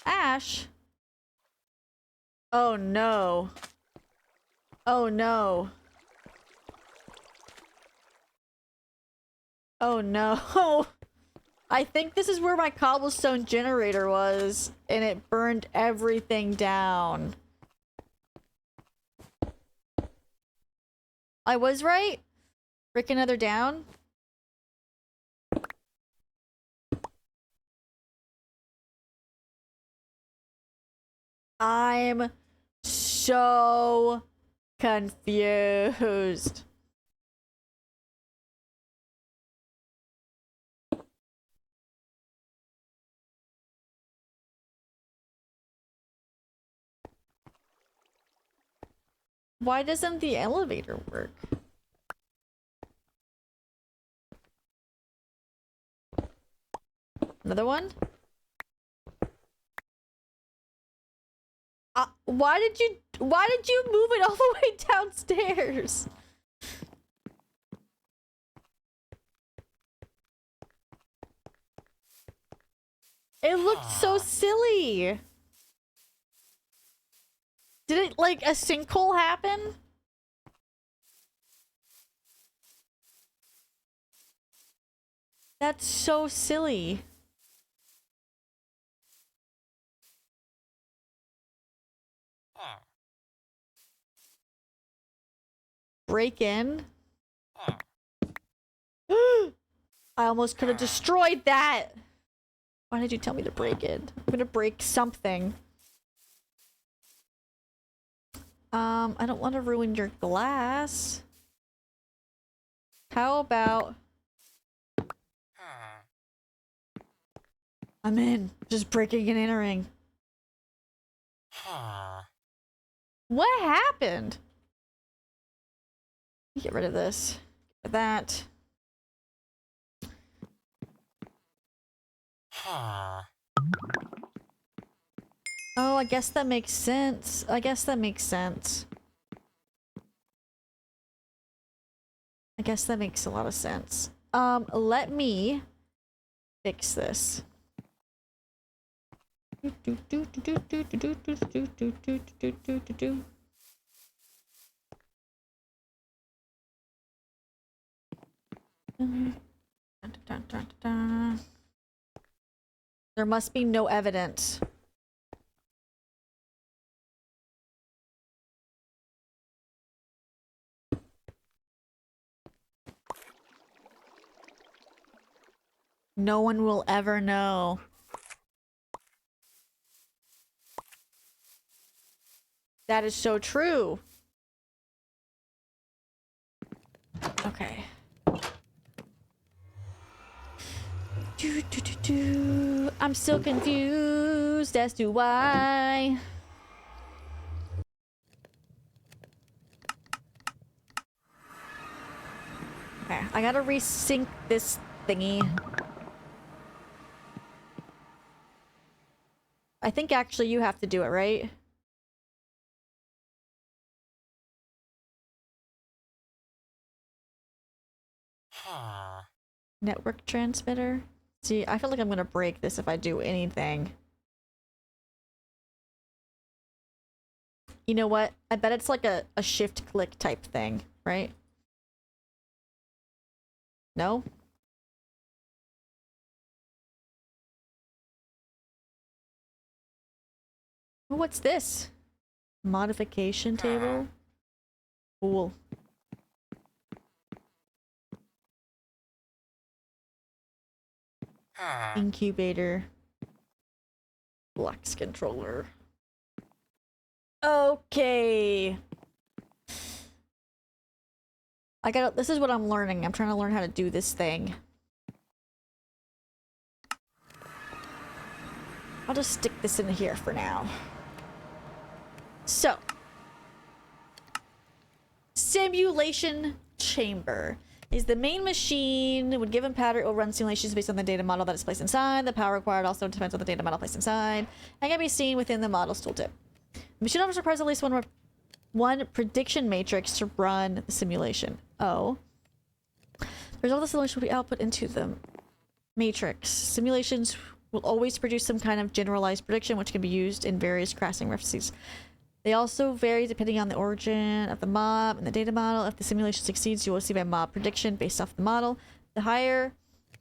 Ash? Oh no. Oh no. Oh no. I think this is where my cobblestone generator was, and it burned everything down. I was right? Break another down? I'm so confused. Why doesn't the elevator work? Another one? Why did you move it all the way downstairs? It looked so silly. Did it, like, a sinkhole happen? That's so silly. Break in? I almost could have destroyed that! Why did you tell me to break it? I'm gonna break something. I don't want to ruin your glass. How about... I'm in. Just breaking and entering. What happened? Get rid of this. Get that. Oh, I guess that makes sense. I guess that makes sense. I guess that makes a lot of sense. Let me fix this. There must be no evidence. No one will ever know. That is so true. Okay. I'm still confused as to why. Okay, I gotta resync this thingy. I think actually you have to do it, right? Network transmitter? See, I feel like I'm gonna break this if I do anything. You know what? I bet it's like a shift click type thing, right? No? What's this? Modification table. Cool. Incubator. Flux controller. Okay. This is what I'm learning. I'm trying to learn how to do this thing. I'll just stick this in here for now. So. Simulation chamber is the main machine. When given pattern, it will run simulations based on the data model that is placed inside. The power required also depends on the data model placed inside and can be seen within the model's tooltip. The machine always requires at least one prediction matrix to run the simulation. Oh. The result of the simulation will be output into the matrix. Simulations will always produce some kind of generalized prediction, which can be used in various crafting references. They also vary depending on the origin of the mob and the data model. If the simulation succeeds, you will receive a mob prediction based off the model. The higher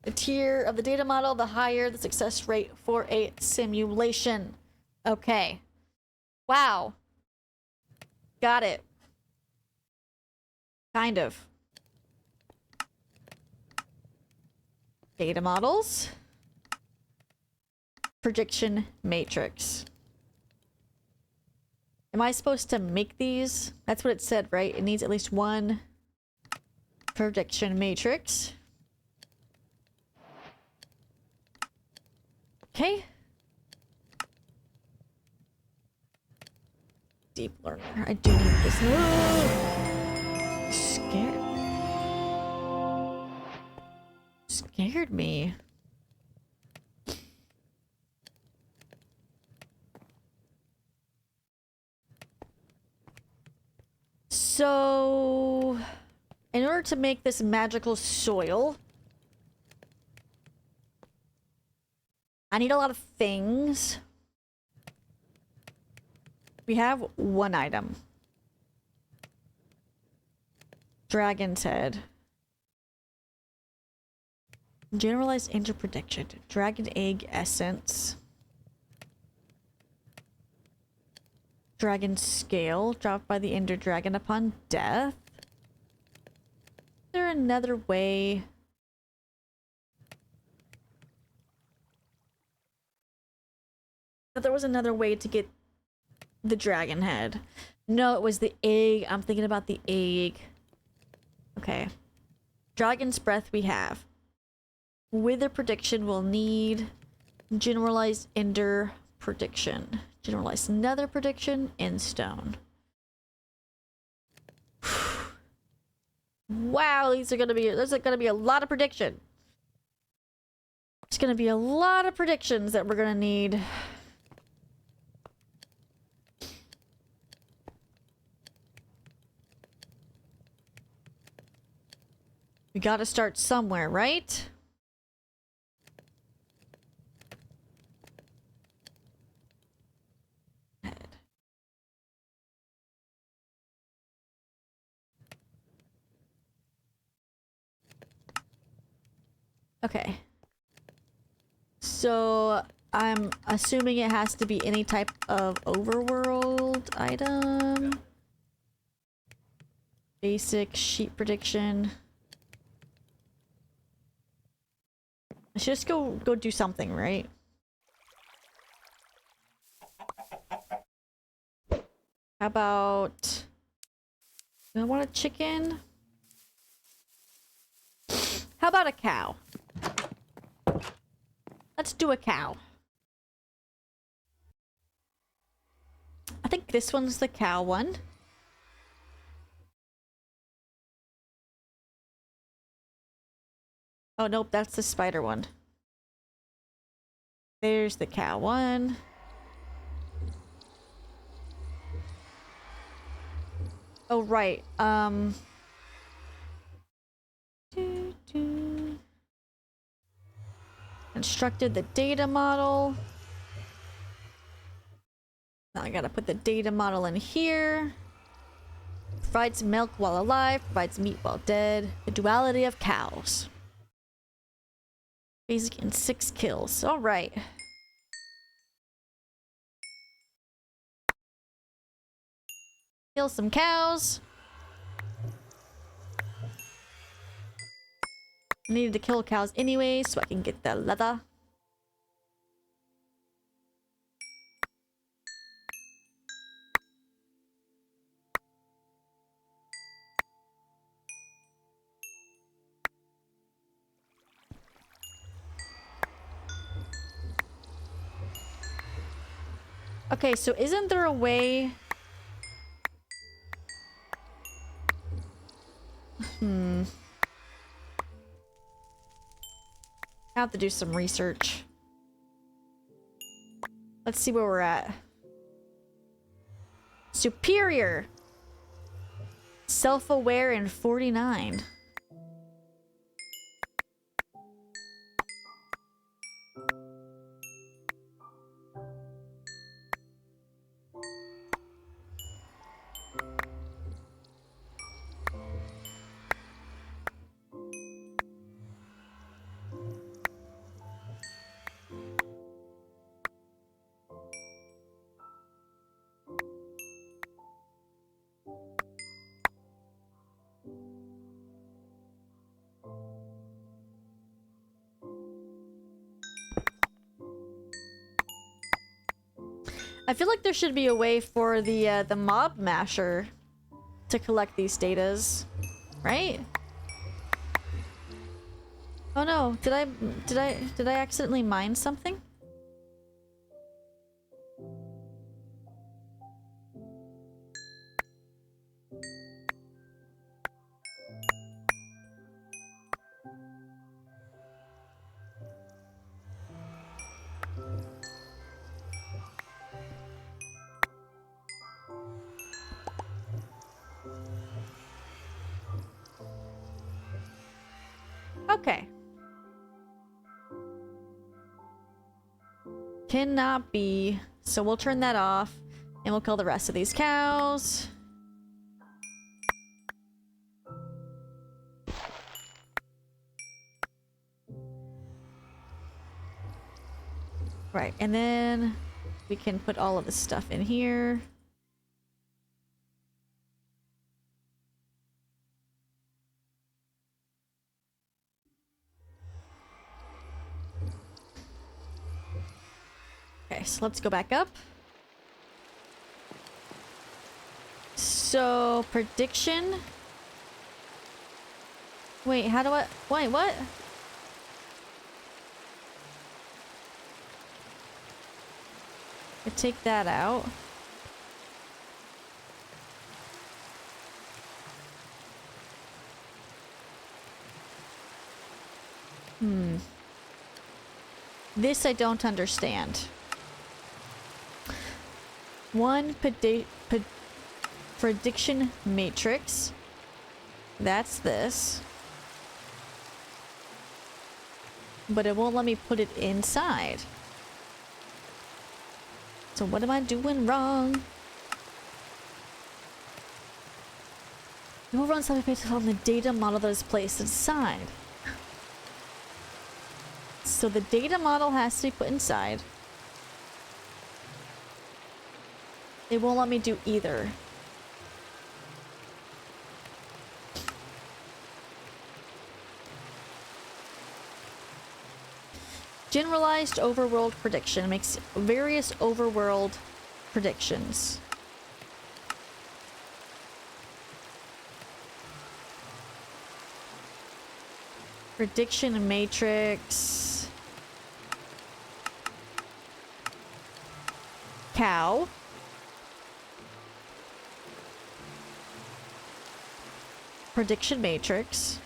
the tier of the data model, the higher the success rate for a simulation. Okay. Wow. Got it. Kind of. Data models. Prediction matrix. Am I supposed to make these? That's what it said, right? It needs at least one prediction matrix. Okay. Deep learner. I do need this. Scared me. So, in order to make this magical soil, I need a lot of things. We have one item. Dragon's head. Generalized ender prediction. Dragon egg essence. Dragon scale dropped by the ender dragon upon death. Is there another way? But there was another way to get the dragon head. No, it was the egg. I'm thinking about the egg. Okay. Dragon's breath we have. Wither prediction we'll need. Generalized ender prediction. Generalized nether prediction in stone. Wow, there's gonna be a lot of prediction. There's gonna be a lot of predictions that we're gonna need. We gotta start somewhere, right? Okay. So, I'm assuming it has to be any type of overworld item. Basic sheep prediction. I should just go do something, right? How about... Do I want a chicken? How about a cow? Let's do a cow. I think this one's the cow one. Oh, nope, that's the spider one. There's the cow one. Oh, right. Constructed the data model. Now I gotta put the data model in here. Provides milk while alive, provides meat while dead. The duality of cows. Basic in 6 kills. Alright. Kill some cows. I needed to kill cows anyway, so I can get the leather. Okay, so isn't there a way... I have to do some research. Let's see where we're at. Superior. Self-aware and 49. I feel like there should be a way for the mob masher to collect these datas, right? Oh no, did I accidentally mine something? Okay. Cannot be. So we'll turn that off. And we'll kill the rest of these cows. Right, and then we can put all of this stuff in here. Okay, so let's go back up. So, prediction. Wait, how do I... Wait, what? I take that out. This I don't understand. One prediction matrix. That's this. But it won't let me put it inside. So what am I doing wrong? You will run something based on the data model that is placed inside. So the data model has to be put inside. It won't let me do either. Generalized overworld prediction makes various overworld predictions. Prediction matrix. Cow. Prediction matrix.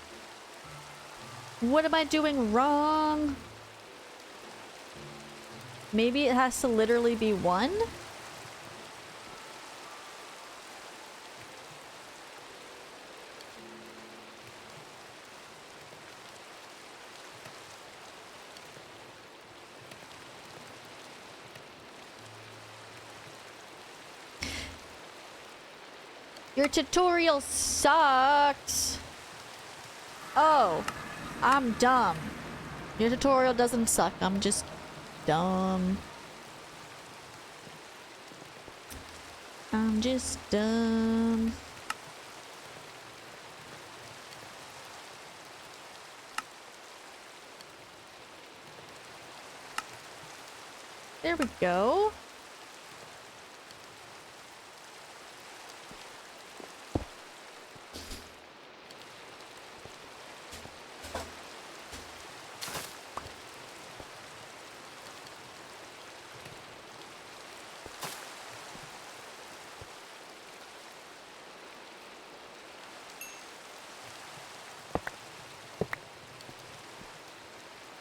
What am I doing wrong? Maybe it has to literally be one? Your tutorial sucks. Oh, I'm dumb. Your tutorial doesn't suck. I'm just dumb. I'm just dumb. There we go.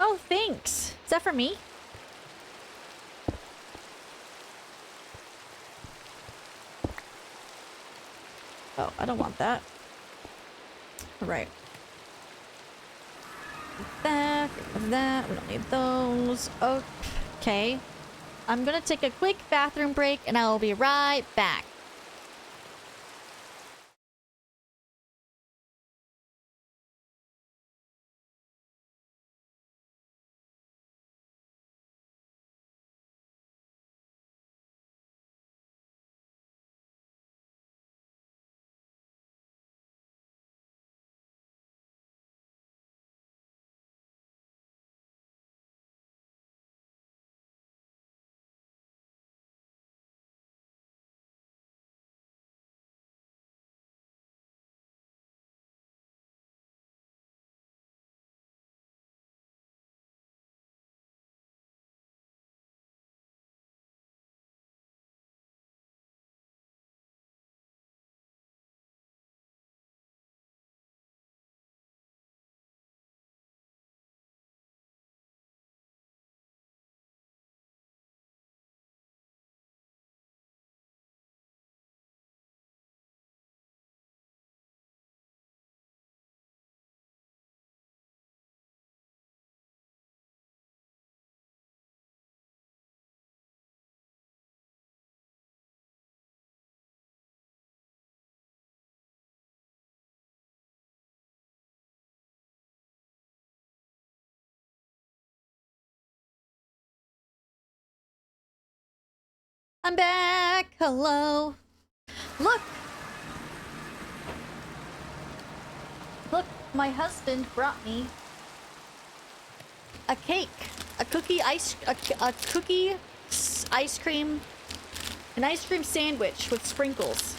Oh, thanks. Is that for me? Oh, I don't want that. All right. That, that, we don't need those. Okay. I'm gonna take a quick bathroom break and I will be right back. I'm back. Hello. Look. Look, my husband brought me a cake, a cookie ice, a cookie ice cream, an ice cream sandwich with sprinkles.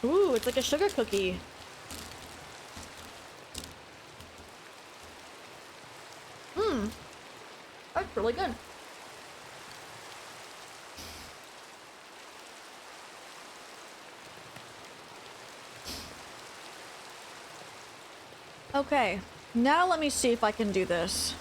Ooh, it's like a sugar cookie. Mmm, that's really good. Okay, now let me see if I can do this.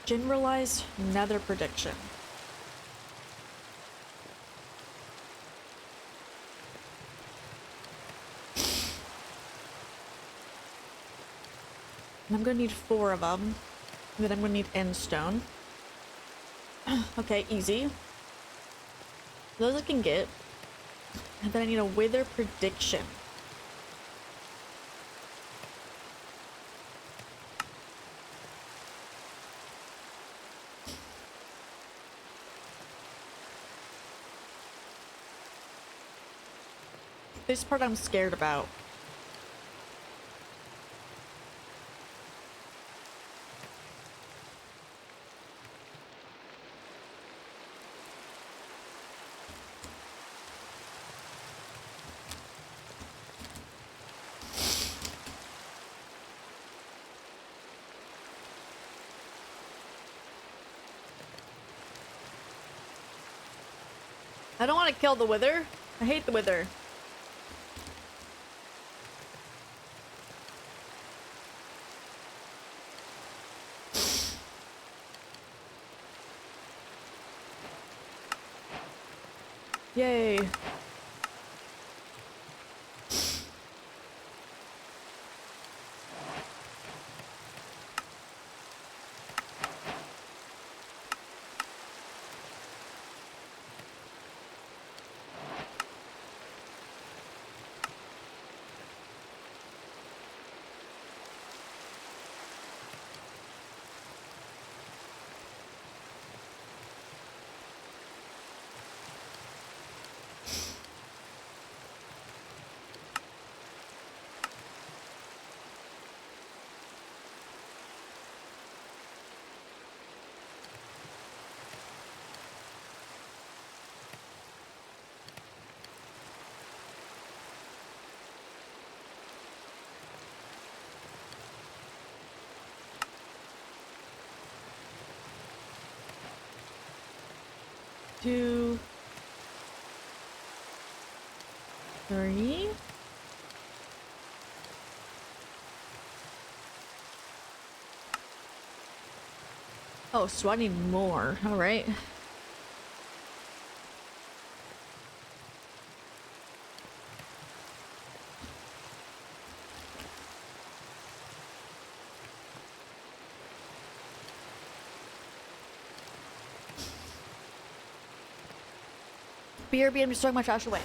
Generalized nether prediction. And I'm gonna need 4 of them. And then I'm gonna need end stone. Okay, easy. Those I can get. And then I need a wither prediction. This part I'm scared about. I don't want to kill the wither. I hate the wither. Yay. Two, 3. Oh, so I need more. All right. BRB, I'm just throwing my trash away.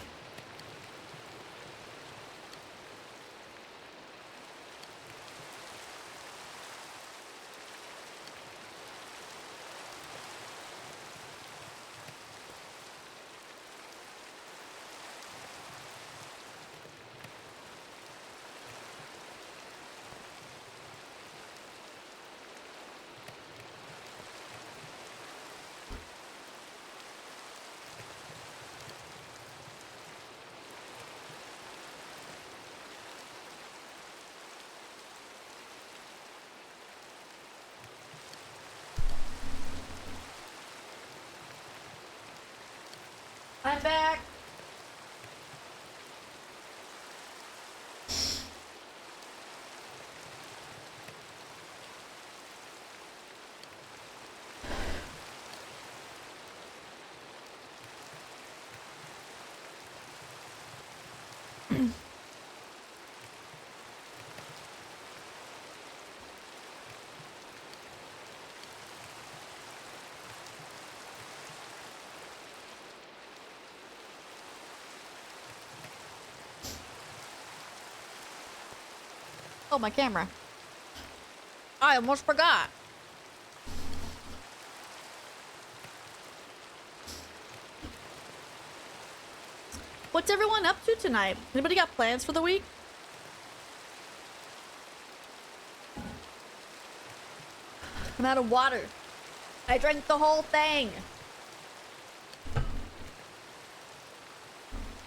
I'm back. Oh, my camera. I almost forgot. What's everyone up to tonight? Anybody got plans for the week? I'm out of water. I drank the whole thing.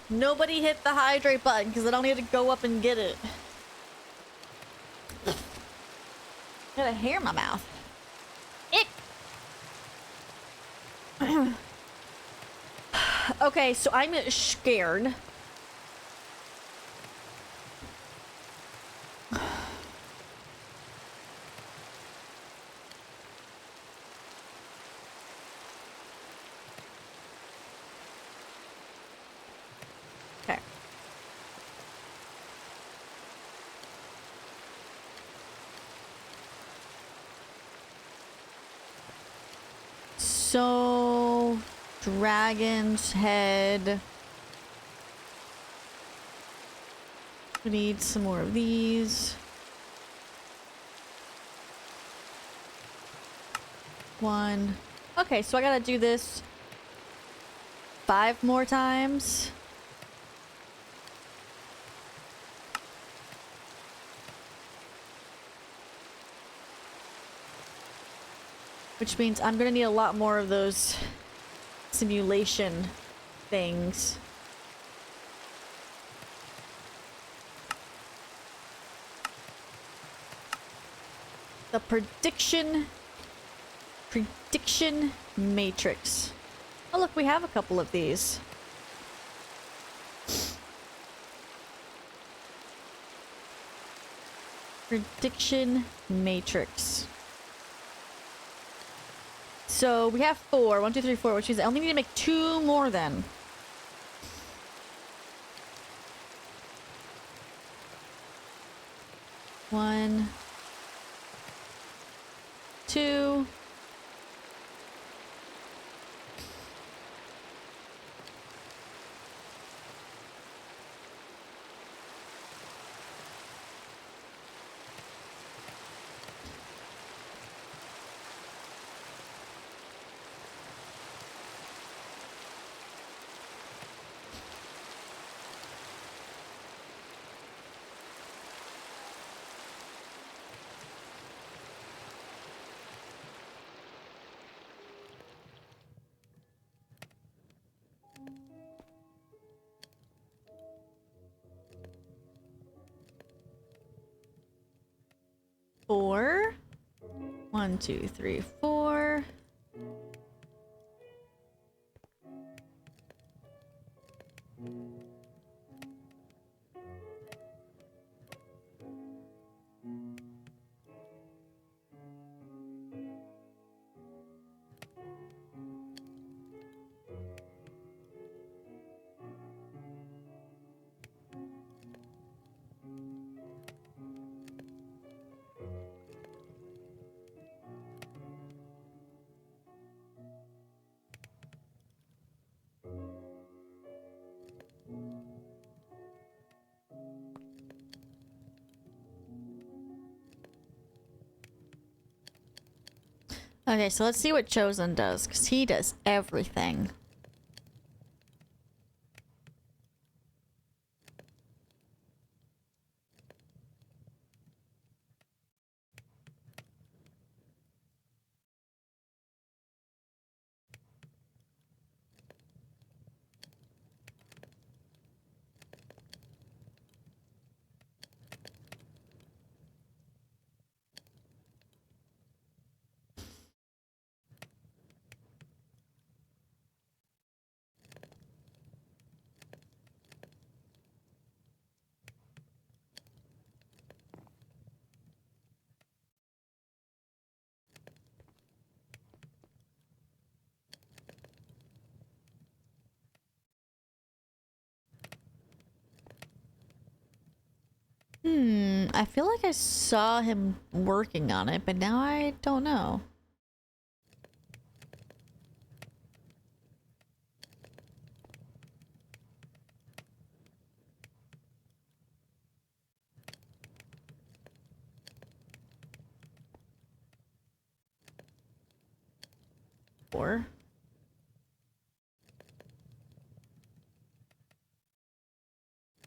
Nobody hit the hydrate button because I don't need to go up and get it. Got a hair in my mouth. Ick. Okay, so I'm scared. Okay. So, dragon's head. We need some more of these. One. Okay, so I gotta do this 5 more times. Which means I'm gonna need a lot more of those simulation things. The prediction matrix. Oh look, we have a couple of these. Prediction matrix. So we have 4. 1, 2, 3, 4, which means I only need to make 2 more then. One, 2. Four. 1, 2, 3, 4. Okay, so let's see what Chosen does, because he does everything. I feel like I saw him working on it, but now I don't know. Or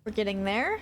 we're getting there.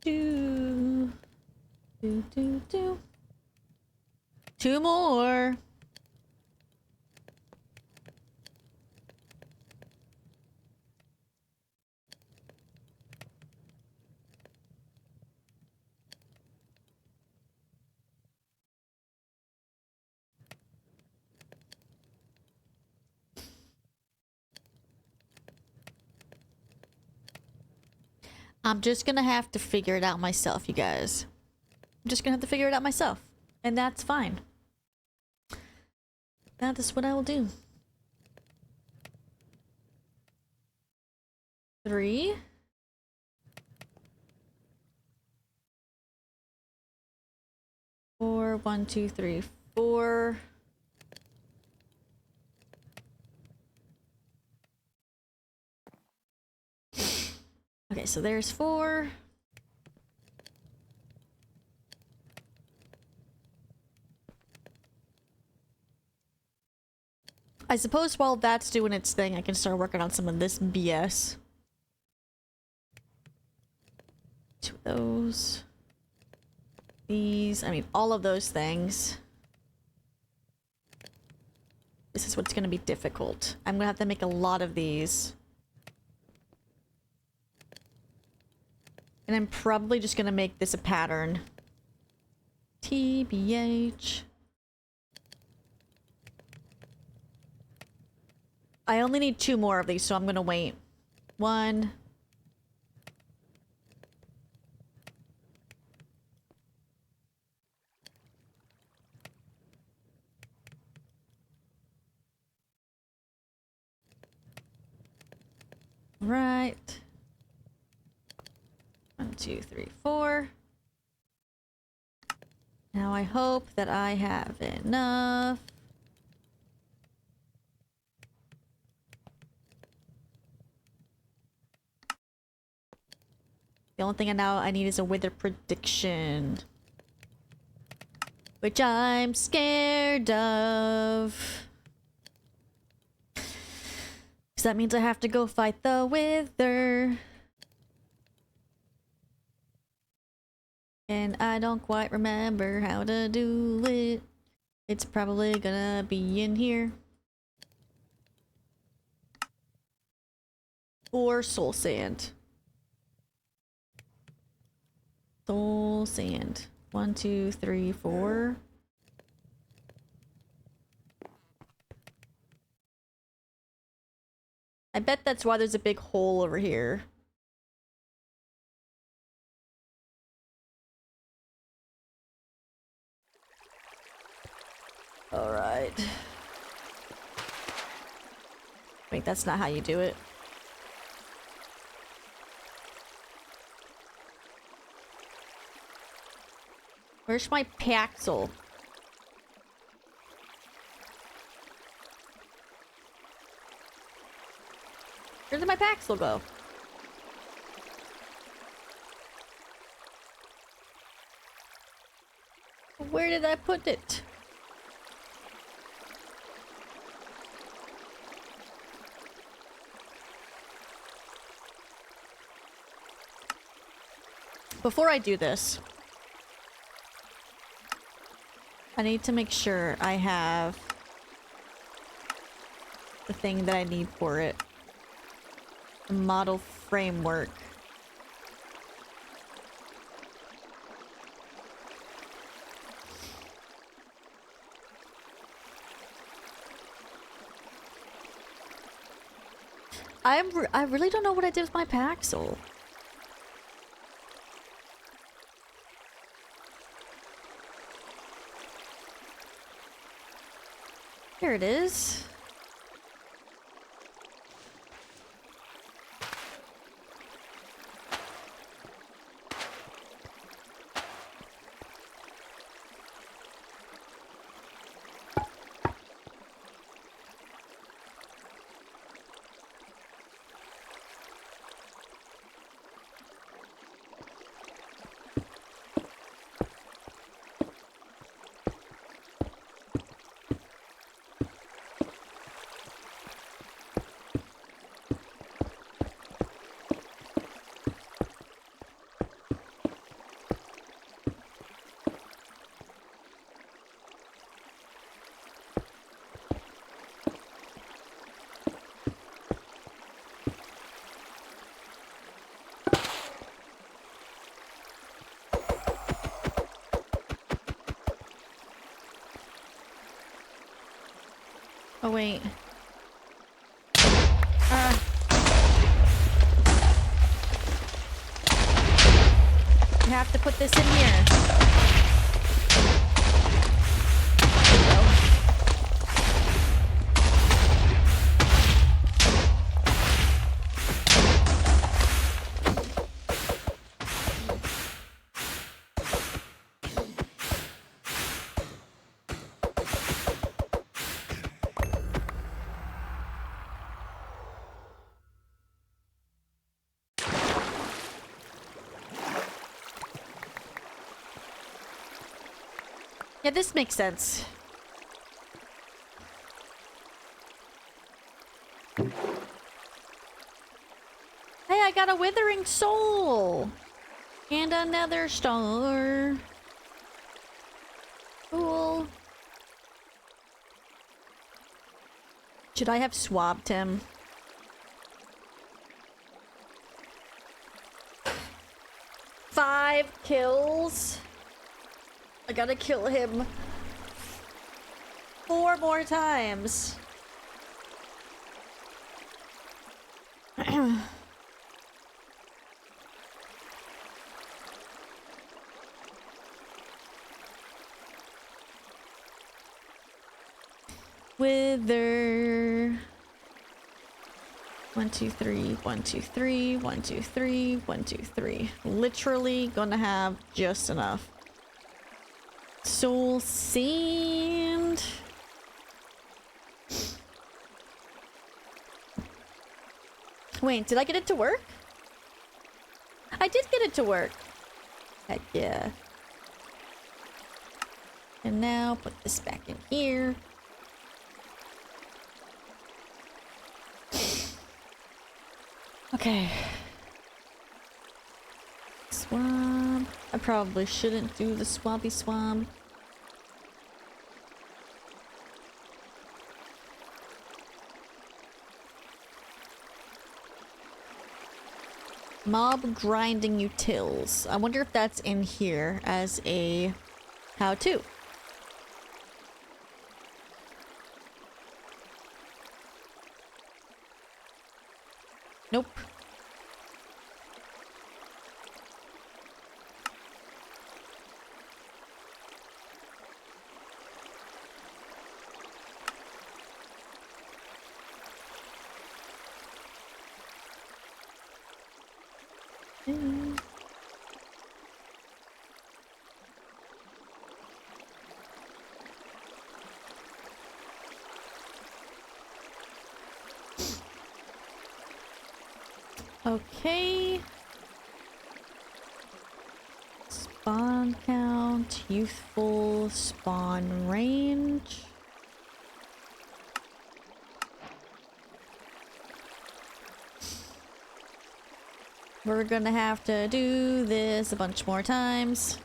Do. Do. Two more. I'm just gonna have to figure it out myself, you guys. I'm just gonna have to figure it out myself. And that's fine. That is what I will do. 3. Four, 1, 2, 3, 4. Okay, so there's 4. I suppose while that's doing its thing, I can start working on some of this BS. 2 of those. These, I mean, all of those things. This is what's gonna be difficult. I'm gonna have to make a lot of these. And I'm probably just gonna make this a pattern. TBH. I only need 2 more of these, so I'm gonna wait. 1. Right. 1, 2, 3, 4. Now I hope that I have enough. The only thing now I need is a wither prediction. Which I'm scared of. Because that means I have to go fight the wither. And I don't quite remember how to do it. It's probably gonna be in here. Or soul sand. Soul sand. 1, 2, 3, 4. I bet that's why there's a big hole over here. Alright. Wait, that's not how you do it. Where's my paxel? Where did my paxel go? Where did I put it? Before I do this, I need to make sure I have the thing that I need for it. The model framework. I really don't know what I did with my Paxel. Here it is. Oh, wait. You have to put this in here. There we go. Yeah, this makes sense. Hey, I got a withering soul! And another star. Cool. Should I have swabbed him? Five kills? I gotta kill him 4 more times. Wither. 1, 2, 3, 1, 2, 3, 1, 2, 3, 1, 2, 3. Literally gonna have just enough. Soul Sand. Wait, did I get it to work? I did get it to work. Heck yeah. And now put this back in here. Okay. Swab. I probably shouldn't do the swabby swab. Mob grinding utils. I wonder if that's in here as a how-to. Nope. Okay. Spawn count, youthful, spawn range. We're gonna have to do this a bunch more times.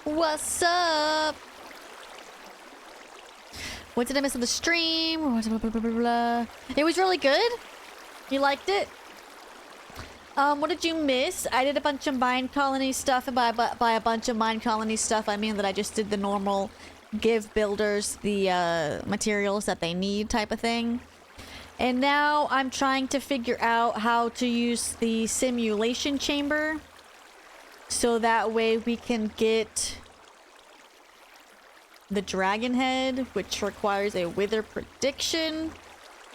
What's up? What did I miss on the stream? It was really good. You liked it? What did you miss? I did a bunch of Minecolonies stuff, and by a bunch of Minecolonies stuff, I mean that I just did the normal give builders the materials that they need type of thing. And now I'm trying to figure out how to use the simulation chamber, so that way we can get the dragon head, which requires a wither prediction.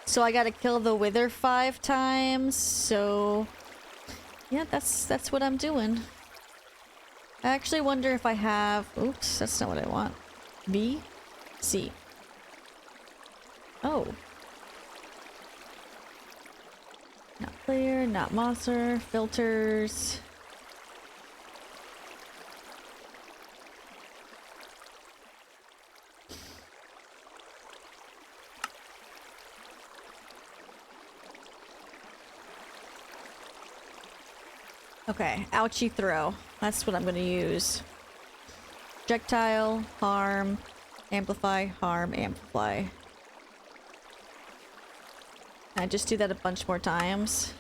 So I gotta kill the wither 5 times, so yeah, that's what I'm doing. I actually wonder if I have... Oops, that's not what I want. B? C. Oh. Not clear, not monster, filters. Okay, ouchie throw. That's what I'm gonna use. Projectile, harm, amplify, harm, amplify. I just do that a bunch more times.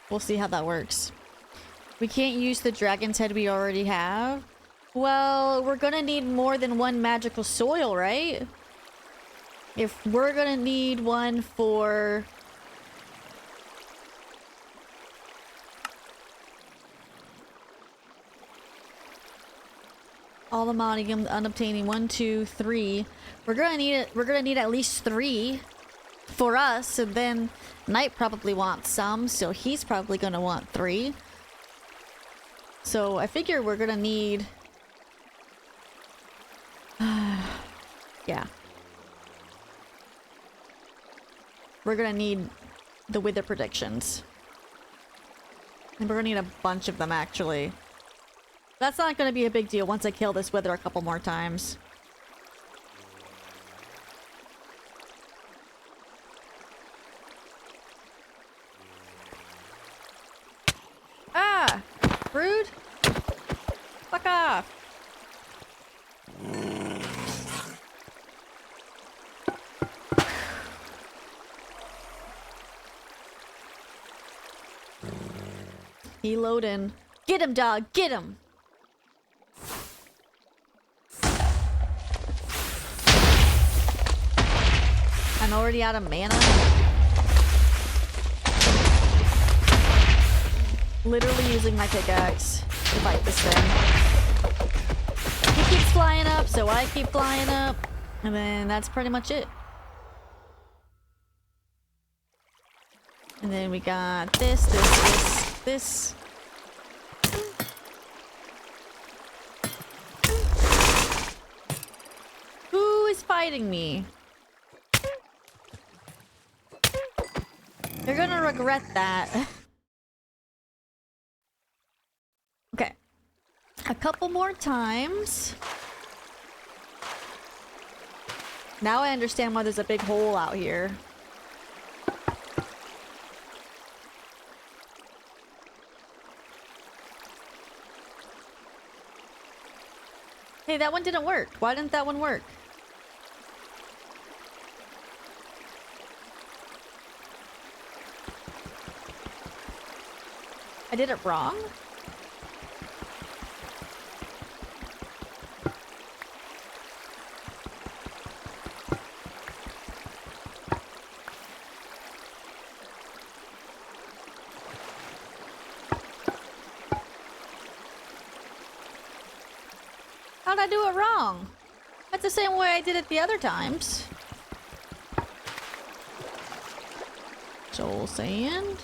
We'll see how that works. We can't use the dragon's head we already have. Well, we're gonna need more than one magical soil, right? If we're gonna need one for... Aluminium, unobtaining, 1, 2, 3. We're gonna need it. We're gonna need at least 3 for us, and then Knight probably wants some, so he's probably gonna want 3. So I figure we're gonna need... yeah. We're gonna need the wither predictions. And we're gonna need a bunch of them, actually. That's not gonna be a big deal once I kill this wither a couple more times. Ah! Rude! Fuck off! He loading. Get him, dog! Get him! I'm already out of mana. Literally using my pickaxe to fight this thing. He keeps flying up, so I keep flying up. And then that's pretty much it. And then we got this. Who is fighting me? You're gonna regret that. Okay. A couple more times. Now I understand why there's a big hole out here. Hey, that one didn't work. Why didn't that one work? I did it wrong? How'd I do it wrong? That's the same way I did it the other times. Soul sand.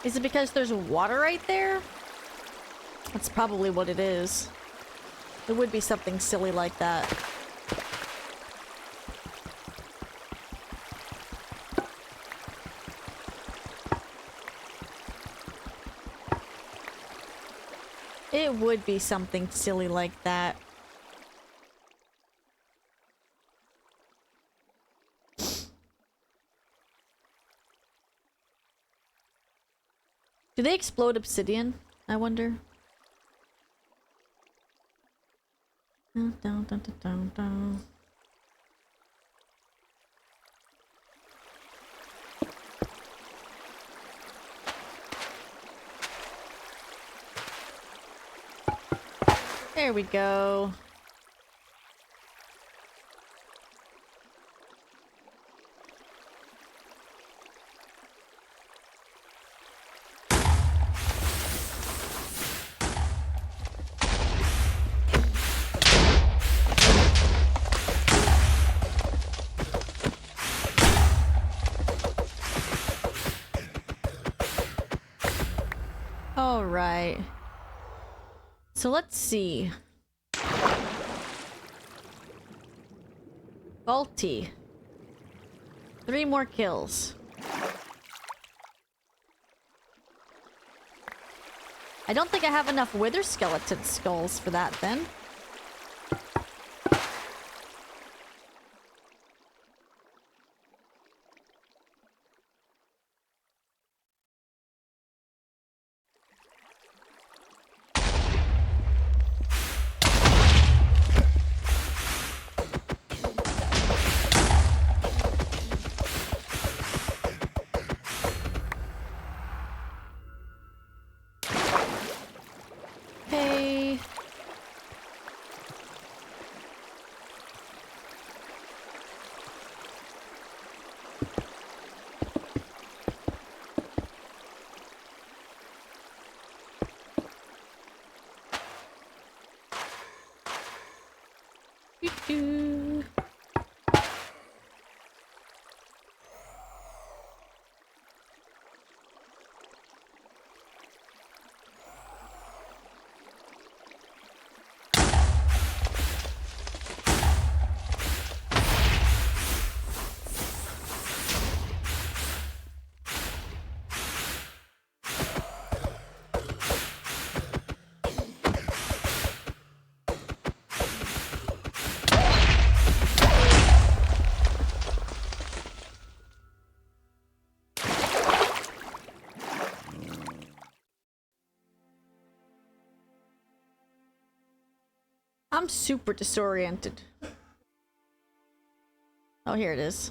Is it because there's water right there? That's probably what it is. It would be something silly like that. It would be something silly like that. Do they explode obsidian? I wonder. Dun, dun, dun, dun, dun, dun. There we go. All right. So let's see. Faulty. 3 more kills. I don't think I have enough wither skeleton skulls for that then. Okay. Doo-doo. I'm super disoriented. Oh, here it is.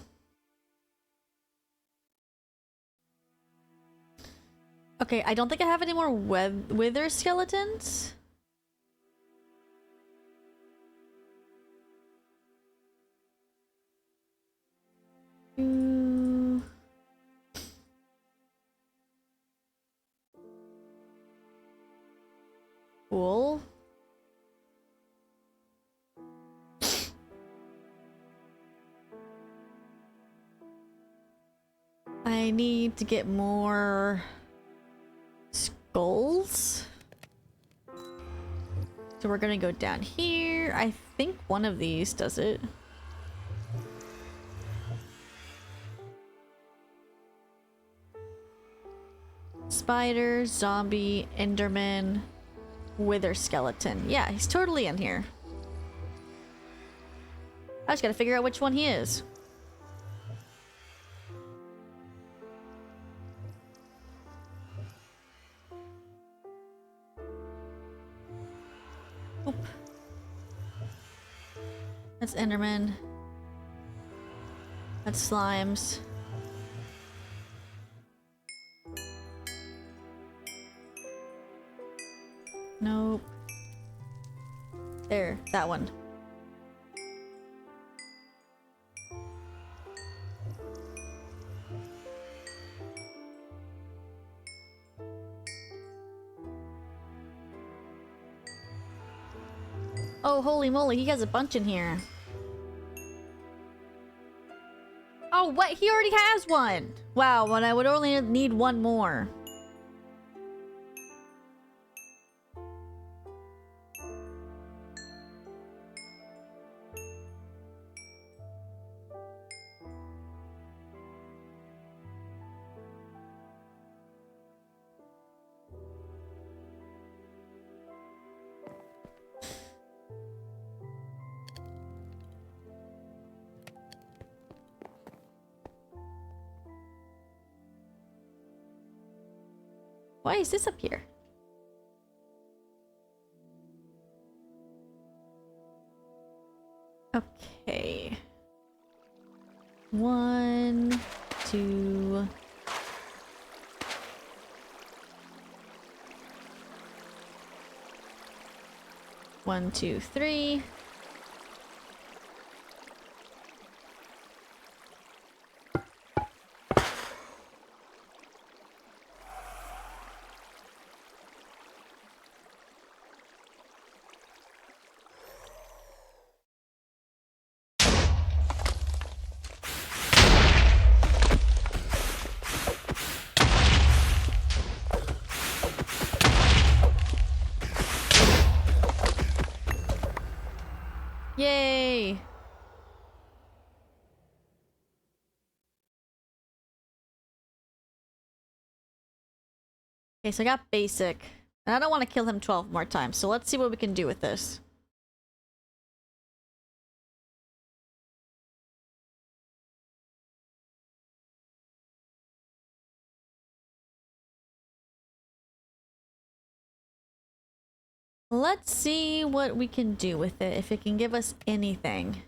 Okay, I don't think I have any more wither skeletons. Mm. Cool. I need to get more skulls. So we're gonna go down here. I think one of these does it. Spider, zombie, enderman, wither skeleton. Yeah, he's totally in here. I just gotta figure out which one he is. Oop. That's enderman. That's slimes. Nope. There, that one. Oh, holy moly, he has a bunch in here. Oh, what? He already has one! Wow, and I would only need one more. Why is this up here? Okay. 1, 2. One, two, three. Yay! Okay, so I got basic. And I don't want to kill him 12 more times, so let's see what we can do with this. Let's see what we can do with it, if it can give us anything.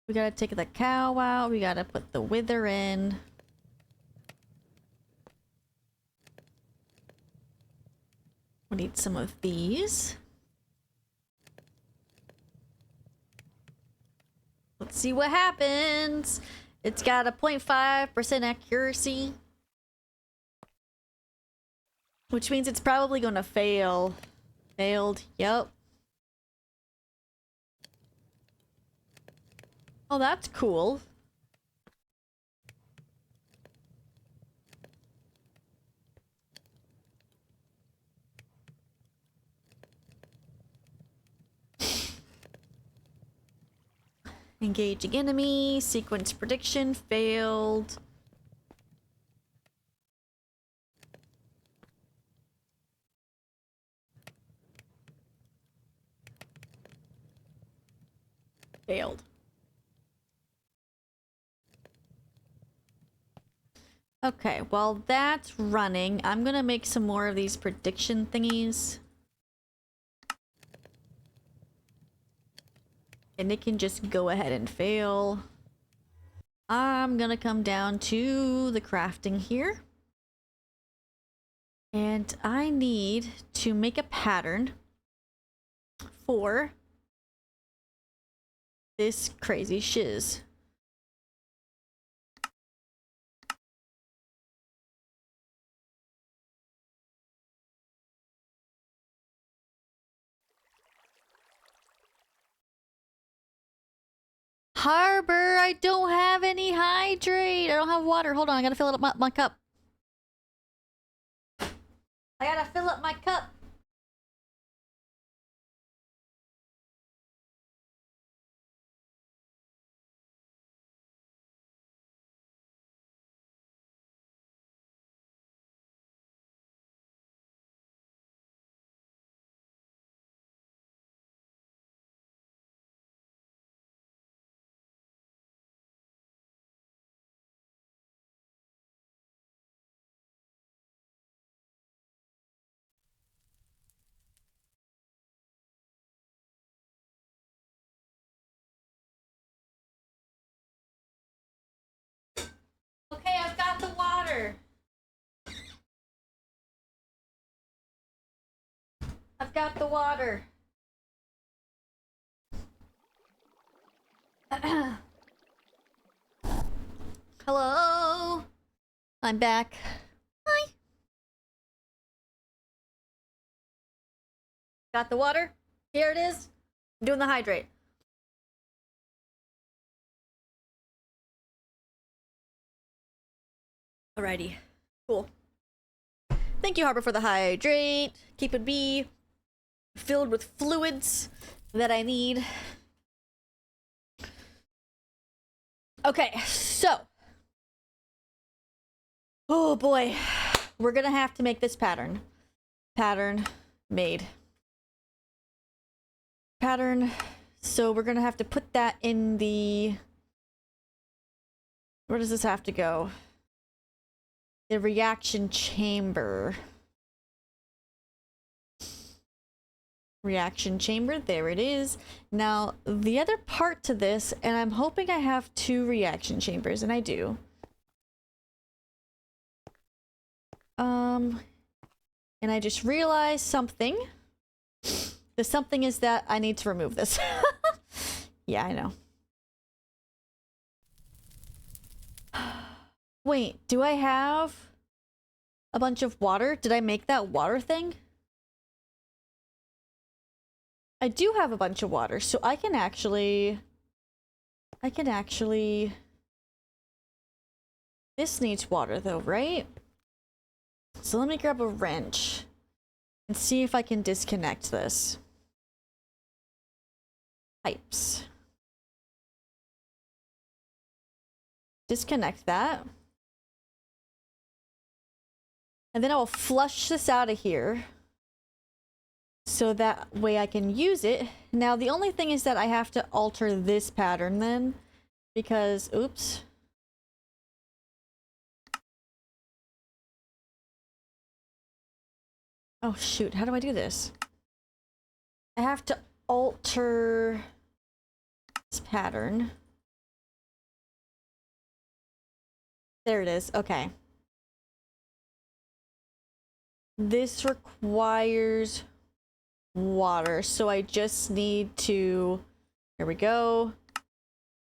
We gotta take the cow out, we gotta put the wither in. We need some of these. Let's see what happens. It's got a 0.5% accuracy, which means it's probably gonna fail. Failed, yep. Oh, that's cool. Engaging enemy, sequence prediction, failed. Failed. Okay, while that's running, I'm gonna make some more of these prediction thingies. And it can just go ahead and fail. I'm gonna come down to the crafting here. And I need to make a pattern for this crazy shiz. Harbor, I don't have any hydrate. I don't have water. Hold on, I gotta fill up my cup. I gotta fill up my cup. Okay, I've got the water. I've got the water. Hello? I'm back. Hi. Got the water? Here it is. I'm doing the hydrate. Alrighty. Cool. Thank you, Harbor, for the hydrate. Keep it be filled with fluids that I need. Okay, so. Oh boy. We're gonna have to make this pattern. Pattern made. Pattern. So we're gonna have to put that in the... Where does this have to go? The reaction chamber. Reaction chamber, there it is. Now, the other part to this, and I'm hoping I have 2 reaction chambers, and I do. And I just realized something. The something is that I need to remove this. Yeah, I know. Wait, do I have a bunch of water? Did I make that water thing? I do have a bunch of water, so I can actually... This needs water though, right? So let me grab a wrench and see if I can disconnect this. Pipes. disconnect that. And then I will flush this out of here. So that way I can use it. Now the only thing is that I have to alter this pattern then. Because, oops. Oh shoot, how do I do this? I have to alter this pattern. There it is, okay. This requires water, so I just need to, here we go,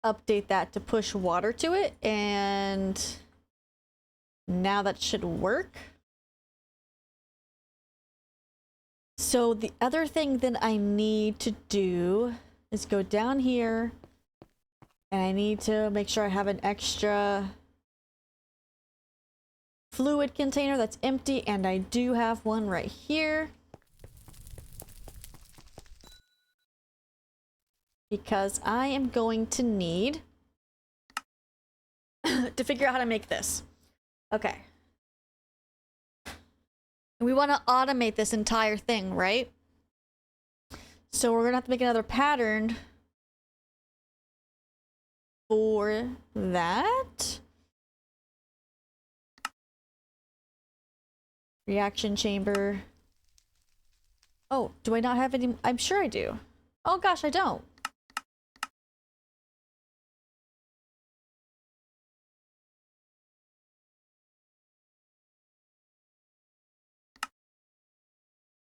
update that to push water to it, and now that should work. So the other thing that I need to do is go down here, and I need to make sure I have an extra fluid container that's empty, and I do have one right here. Because I am going to need to figure out how to make this. Okay. We want to automate this entire thing, right? So we're going to have to make another pattern for that. Reaction chamber. Oh, do I not have any? I'm sure I do. Oh gosh, I don't.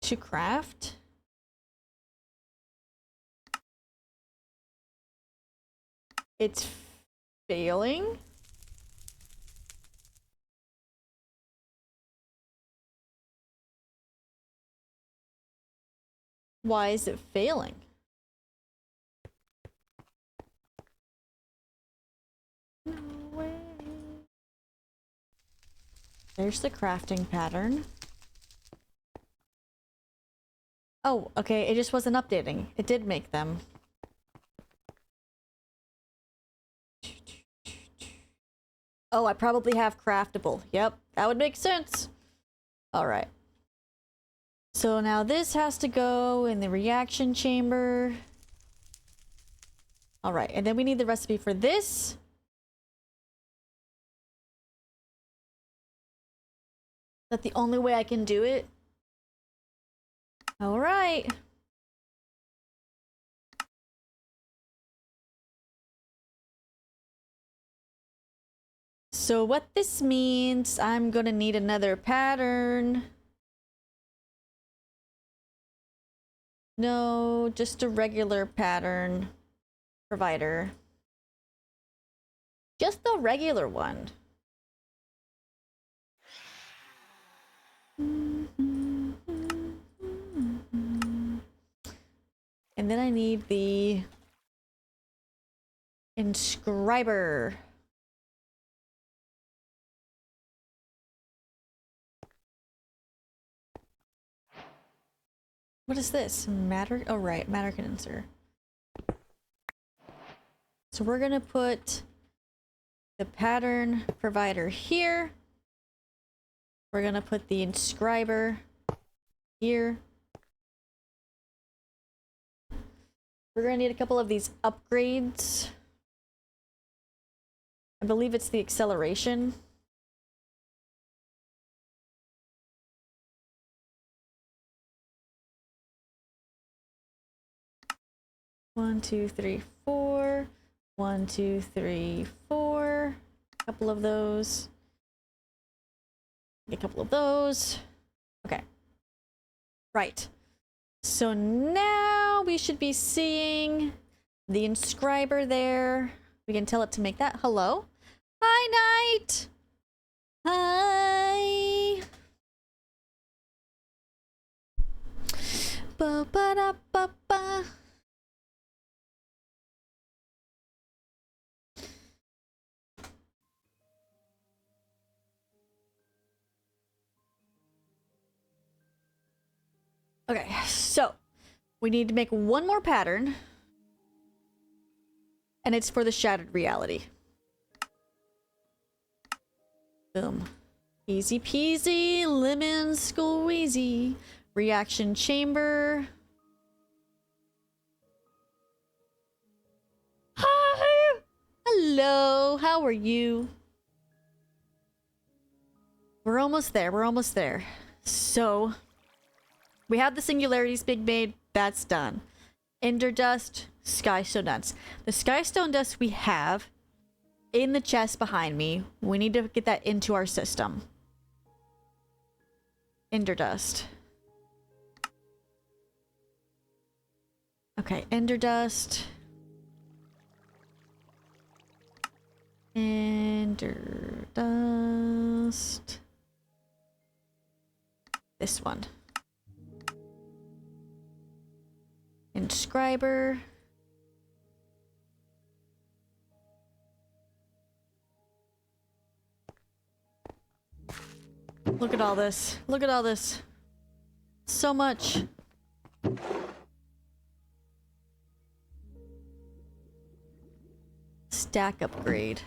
To craft. It's failing. Why is it failing? No way. There's the crafting pattern. Oh, okay, it just wasn't updating. It did make them. Oh, I probably have craftable. Yep, that would make sense. Alright. So now this has to go in the reaction chamber. Alright, and then we need the recipe for this. Is that the only way I can do it? Alright. So what this means, I'm gonna need another pattern. No, just a regular pattern provider. Just the regular one. And then I need the inscriber. What is this? Matter? Oh, right. Matter condenser. So we're going to put the pattern provider here. We're going to put the inscriber here. We're going to need a couple of these upgrades. I believe it's the acceleration. One, two, three, four. 1, 2, 3, 4. A couple of those. A couple of those. Okay. Right. So now we should be seeing the inscriber there. We can tell it to make that. Hello? Hi, Knight! Hi! Ba-ba-da-ba-ba. Okay, so we need to make one more pattern, and it's for the shattered reality. Boom. Easy peasy, lemon squeezy. Reaction chamber. Hi! Hello, how are you? We're almost there, we're almost there. So, we have the singularities big made, that's done. Ender dust, skystone dust. The skystone dust we have in the chest behind me. We need to get that into our system. Ender dust. Okay, ender dust. Ender dust. This one. Inscriber. Look at all this. Look at all this. So much. Stack upgrade.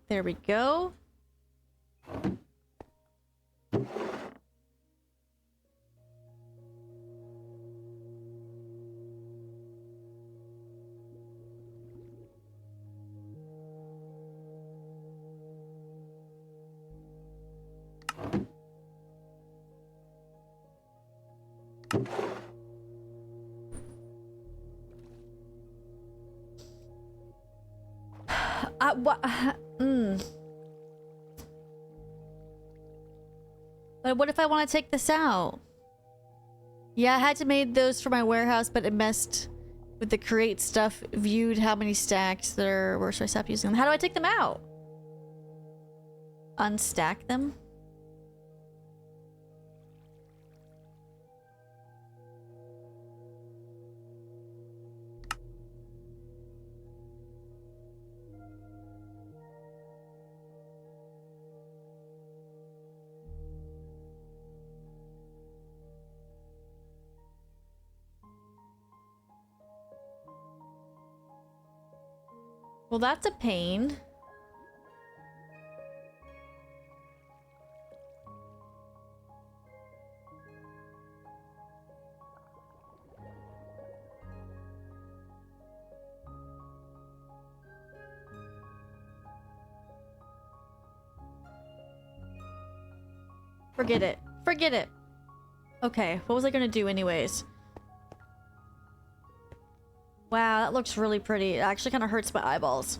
There we go. What? But what if I want to take this out? Yeah, I had to make those for my warehouse, but it messed with the create stuff. Viewed how many stacks there were, so I stopped using them. How do I take them out? Unstack them? Well, that's a pain. Forget it. Forget it. Okay, what was I gonna do anyways? Wow, that looks really pretty. It actually kind of hurts my eyeballs.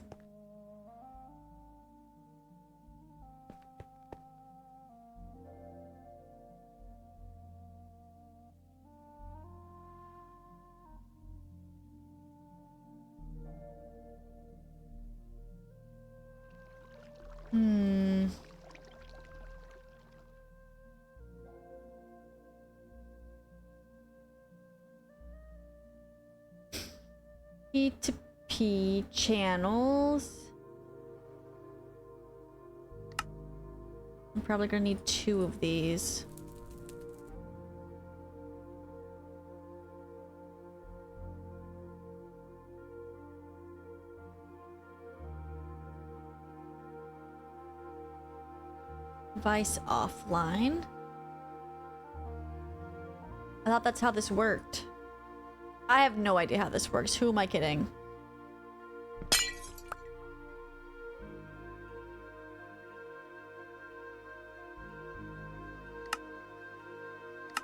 P2P channels. I'm probably gonna need 2 of these. Device offline. I thought that's how this worked. I have no idea how this works. Who am I kidding?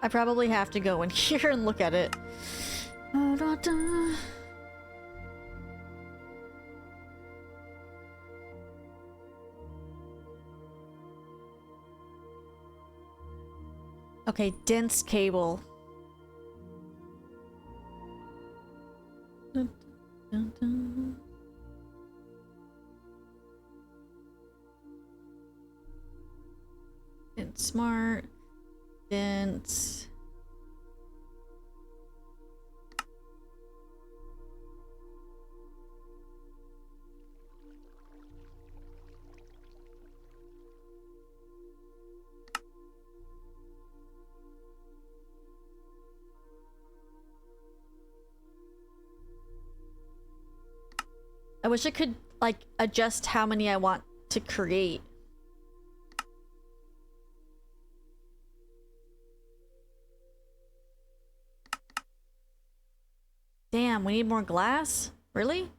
I probably have to go in here and look at it. Okay, dense cable. Dun, dun, dun. Dense smart. Dense. I wish I could, like, adjust how many I want to create. Damn, we need more glass? Really?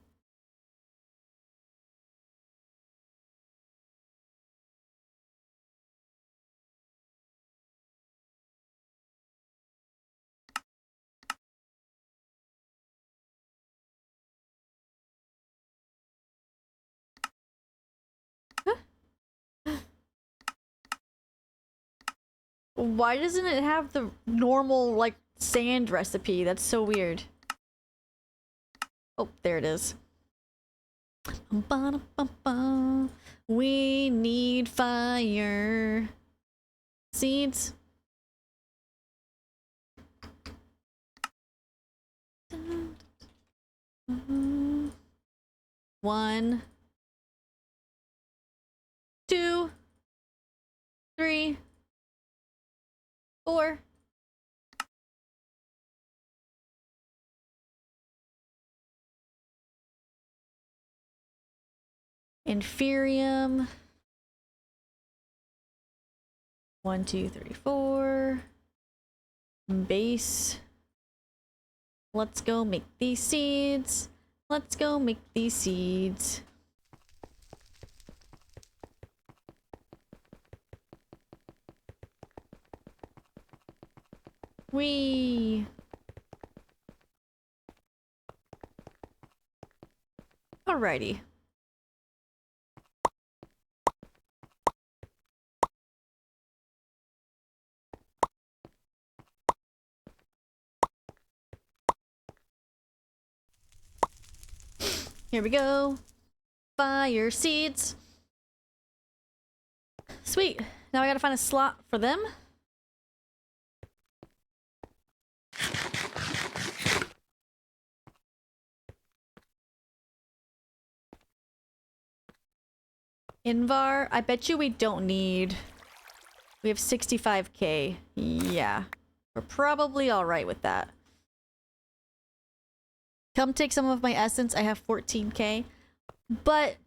Why doesn't it have the normal, like, sand recipe? That's so weird. Oh, there it is. Ba-da-ba-ba. We need fire. Seeds. One. Two. Three. Four. Inferium. 1, 2, 3, 4. Base. Let's go make these seeds. Let's go make these seeds. Whee! Alrighty. Here we go. Fire seeds. Sweet. Now I gotta find a slot for them. Invar, I bet you we don't need... We have 65k. Yeah. We're probably alright with that. Come take some of my essence. I have 14k. But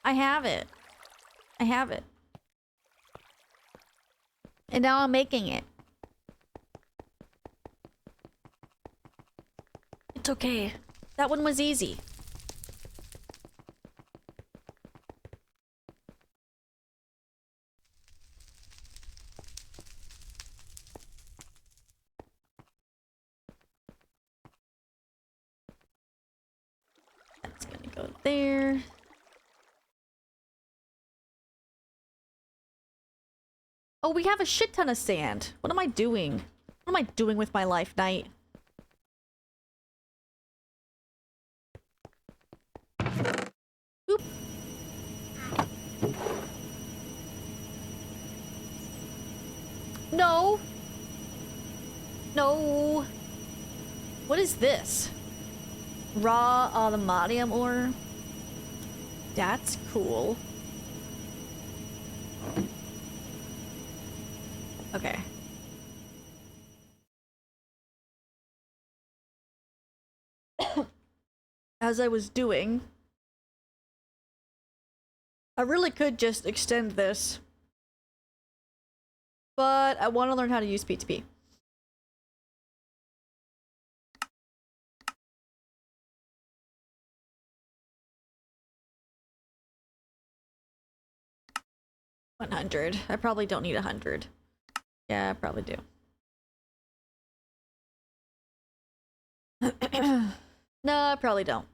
I have it. I have it. And now I'm making it. It's okay. That one was easy. That's gonna go there. Oh, we have a shit ton of sand. What am I doing? What am I doing with my life, Knight? Oop. No. No. What is this? Raw adamantium ore? That's cool. Okay. As I was doing, I really could just extend this, but I want to learn how to use P2P. $100. I probably don't need 100. Yeah, I probably do. No, I probably don't.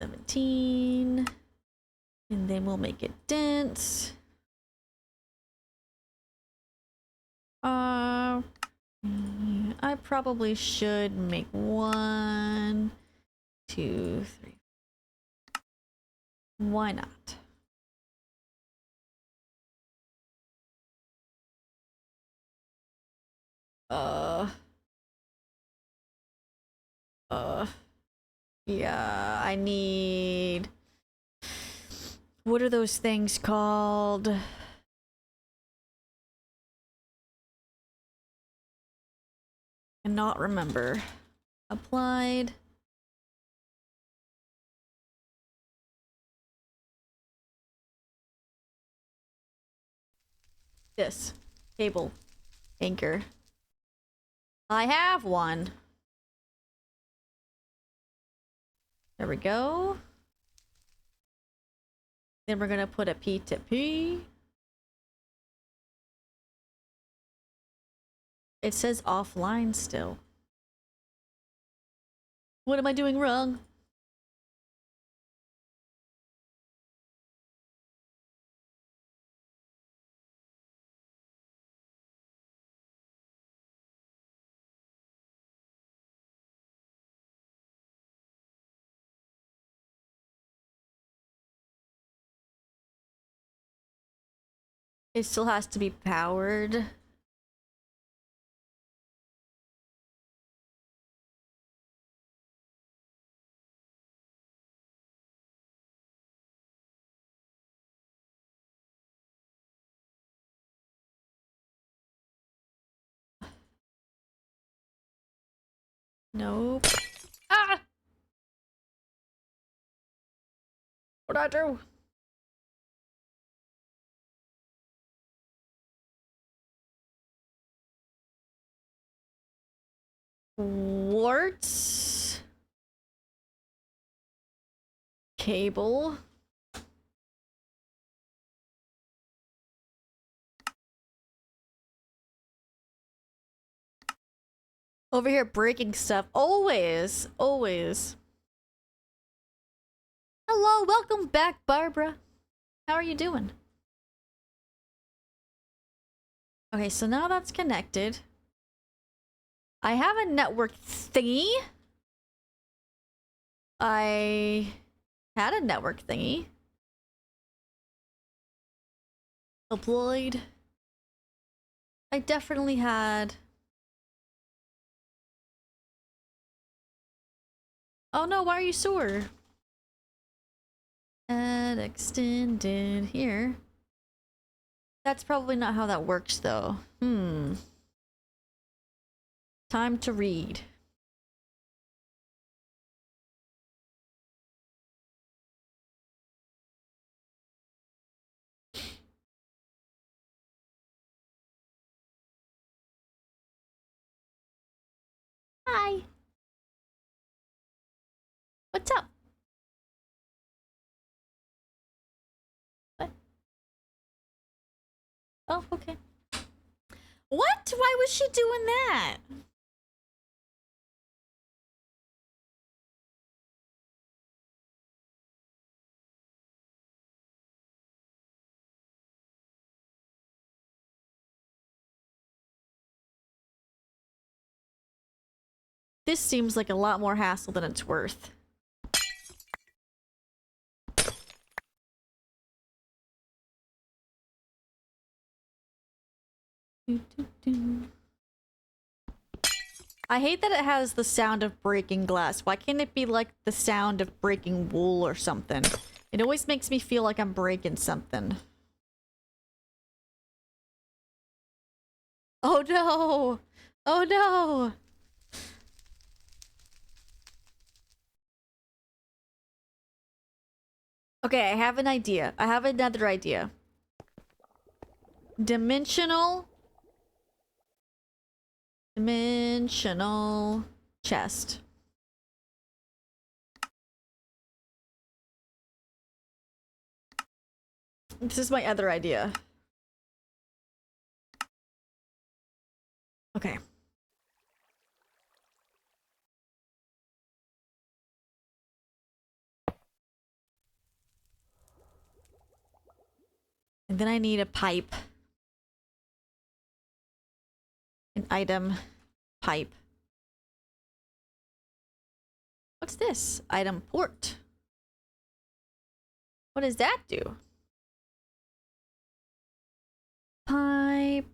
$17. And then we'll make it dense. I probably should make 1, 2, 3. Why not? Yeah, I need What are those things called? Cannot remember. Applied. This. Cable. Anchor. I have one. There we go. Then we're gonna put a P to P. It says offline still. What am I doing wrong? It still has to be powered. Nope. Ah! What'd I do? Quartz. Cable. Over here breaking stuff. Always. Always. Hello, welcome back, Barbara. How are you doing? Okay, so now that's connected. I have a network thingy. I had a network thingy. Deployed. I definitely had. Oh no, why are you sore? Add extended here. That's probably not how that works though. Time to read. Hi. What's up? What? Oh, okay. What? Why was she doing that? This seems like a lot more hassle than it's worth. I hate that it has the sound of breaking glass. Why can't it be like the sound of breaking wool or something? It always makes me feel like I'm breaking something. Oh no! Oh no! Okay, I have an idea. I have another idea. Dimensional chest. This is my other idea. Okay. And then I need a pipe. An item. Pipe. What's this? Item port. What does that do? Pipe.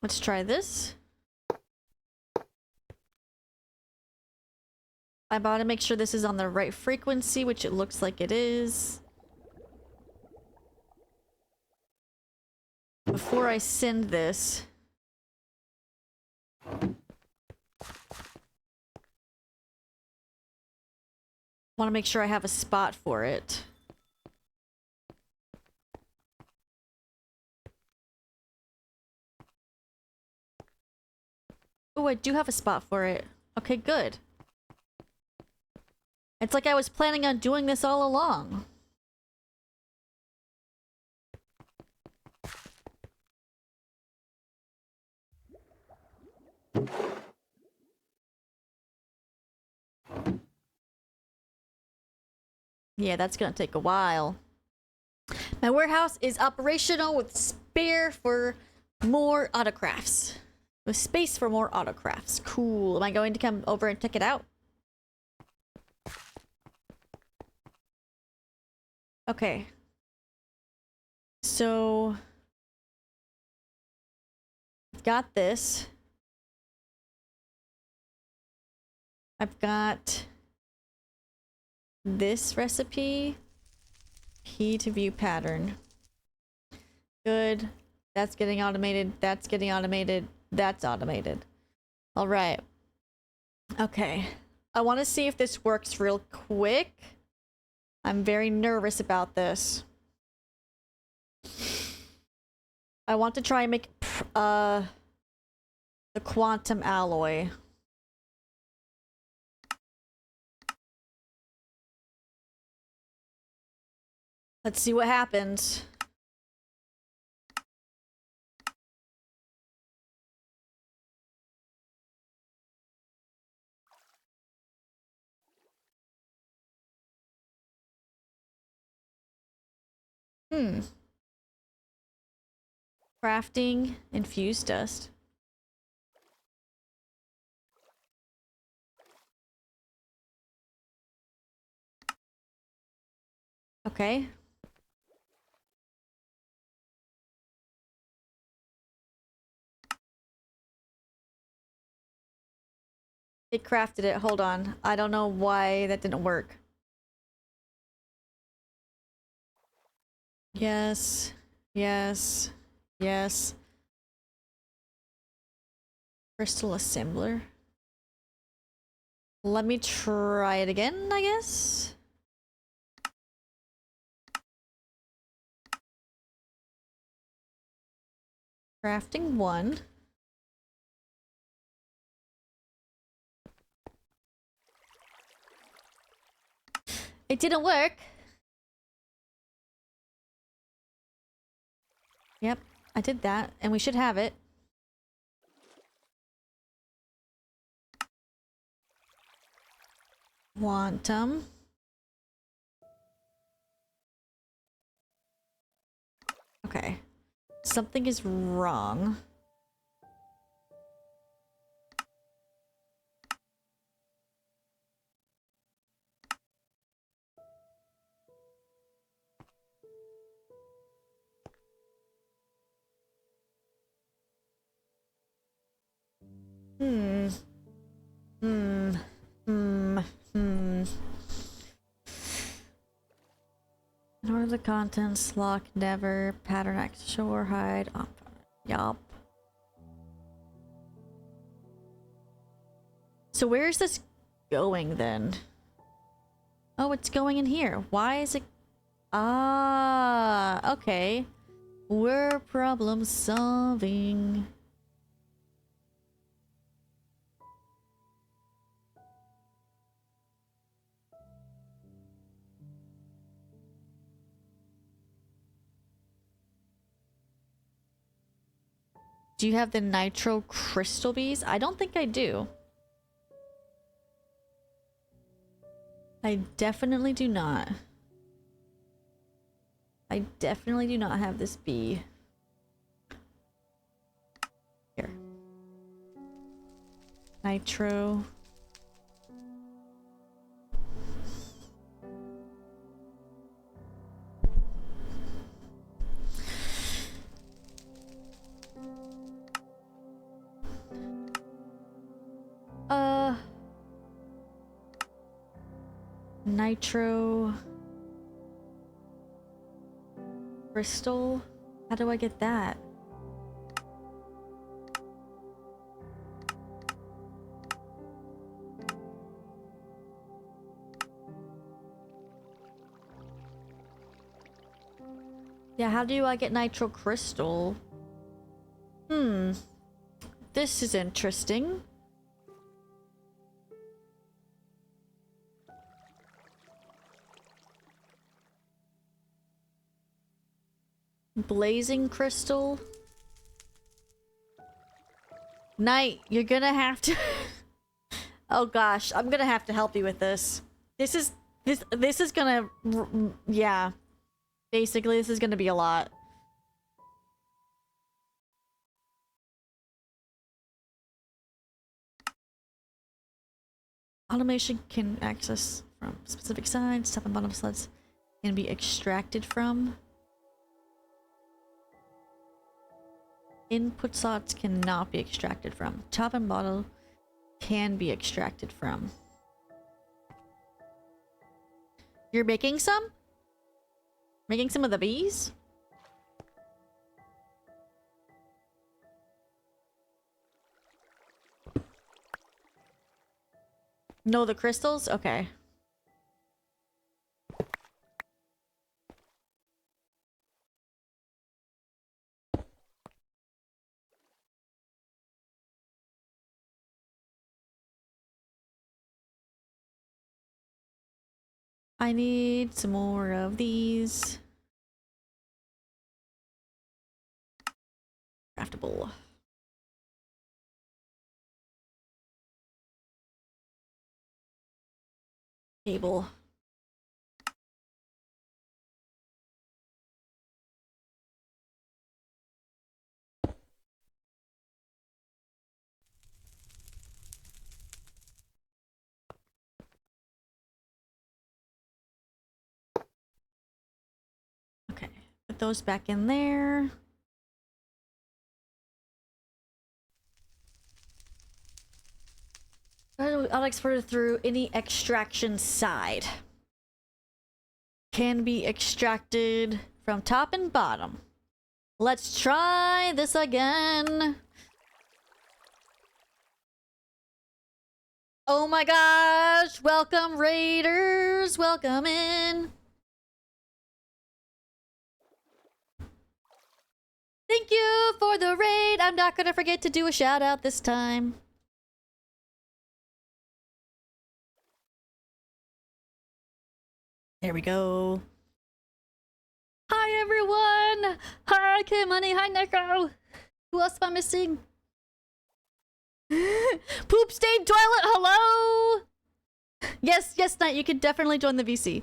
Let's try this. I'm about to make sure this is on the right frequency, which it looks like it is. Before I send this... want to make sure I have a spot for it. Oh, I do have a spot for it. Okay, good. It's like I was planning on doing this all along. Yeah, that's gonna take a while. My warehouse is operational with spare for more autocrafts. With space for more autocrafts. Cool. Am I going to come over and check it out? Okay. So... I've got this. I've got... this recipe. Key to view pattern. Good. That's getting automated. That's getting automated. That's automated. Alright. Okay. I want to see if this works real quick. I'm very nervous about this. I want to try and make the quantum alloy. Let's see what happens. Crafting infused dust. Okay. It crafted it. Hold on. I don't know why that didn't work. Yes. Yes. Yes. Crystal assembler. Let me try it again, I guess. Crafting 1. It didn't work. Yep, I did that, and we should have it. Quantum. Okay. Something is wrong. Hmm. Hmm. Hmm. Hmm. In order the contents, lock, never, pattern, act, show or hide. Oh, yup. So where is this going then? Oh, it's going in here. Why is it... Ah, okay. We're problem solving. Do you have the nitro crystal bees? I don't think I do. I definitely do not. I definitely do not have this bee. Here. Nitro. Nitro crystal. How do I get that? Yeah, how do I get nitro crystal? This is interesting. Blazing crystal. Knight, you're gonna have to oh gosh, I'm gonna have to help you with this. This is gonna yeah. Basically, this is gonna be a lot. Automation can access from specific sides. Top and bottom slots can be extracted from. Input slots cannot be extracted from. Top and bottom can be extracted from. You're making some? Making some of the bees? No, the crystals? Okay. I need some more of these. Craftable. Cable. Okay, put those back in there. I'll export it through any extraction side. Can be extracted from top and bottom. Let's try this again. Oh my gosh! Welcome, raiders! Welcome in! Thank you for the raid! I'm not gonna forget to do a shout out this time. There we go. Hi everyone! Hi Kimani, hi Neko! Who else am I missing? Poop stained toilet, hello! Yes, Knight, you can definitely join the VC.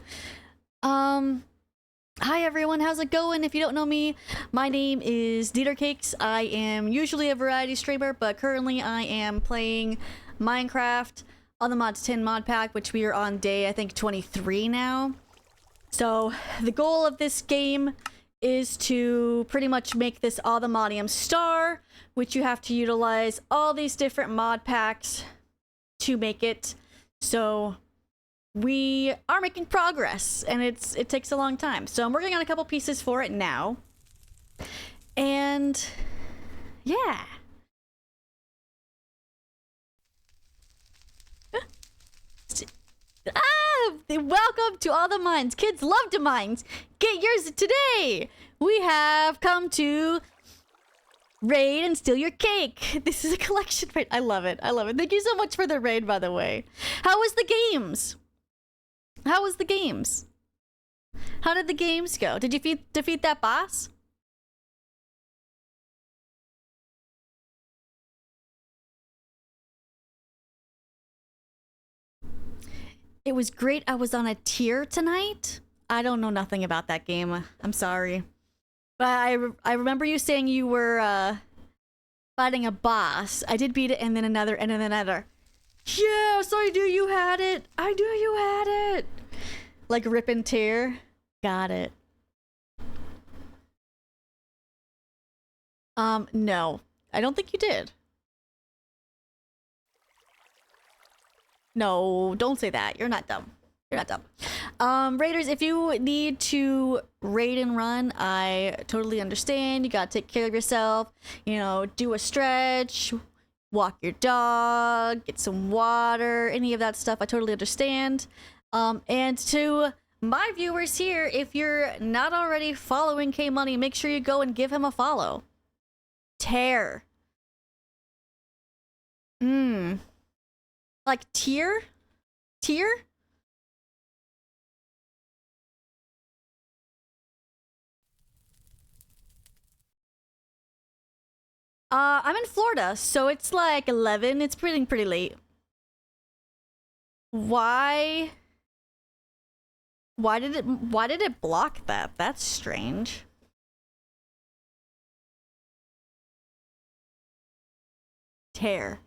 Hi everyone, how's it going? If you don't know me, my name is Dieter Cakes. I am usually a variety streamer, but currently I am playing Minecraft on the Mods 10 mod pack, which we are on day, I think, 23 now. So, the goal of this game is to pretty much make this Automodium star, which you have to utilize all these different mod packs to make it. So, we are making progress, and it takes a long time. So, I'm working on a couple pieces for it now. And, yeah. Welcome to all the mines. Kids love to mines. Get yours today. We have come to raid and steal your cake. This is a collection raid. I love it. I love it. Thank you so much for the raid, by the way. How was the games? How was the games? How did the games go? Did you defeat that boss? It was great. I was on a tier tonight. I don't know nothing about that game. I'm sorry. But I remember you saying you were fighting a boss. I did beat it, and then another, and then another. Yes, I knew you had it. I knew you had it. Like rip and tear. Got it. No. I don't think you did. No, don't say that. You're not dumb. You're not dumb. Raiders, if you need to raid and run, I totally understand. You gotta take care of yourself. You know, do a stretch, walk your dog, get some water, any of that stuff. I totally understand. And to my viewers here, if you're not already following K Money, make sure you go and give him a follow. Tear. Like tier? Tier? I'm in Florida, so it's like 11. It's pretty late. Why did it block that? That's strange. Tear.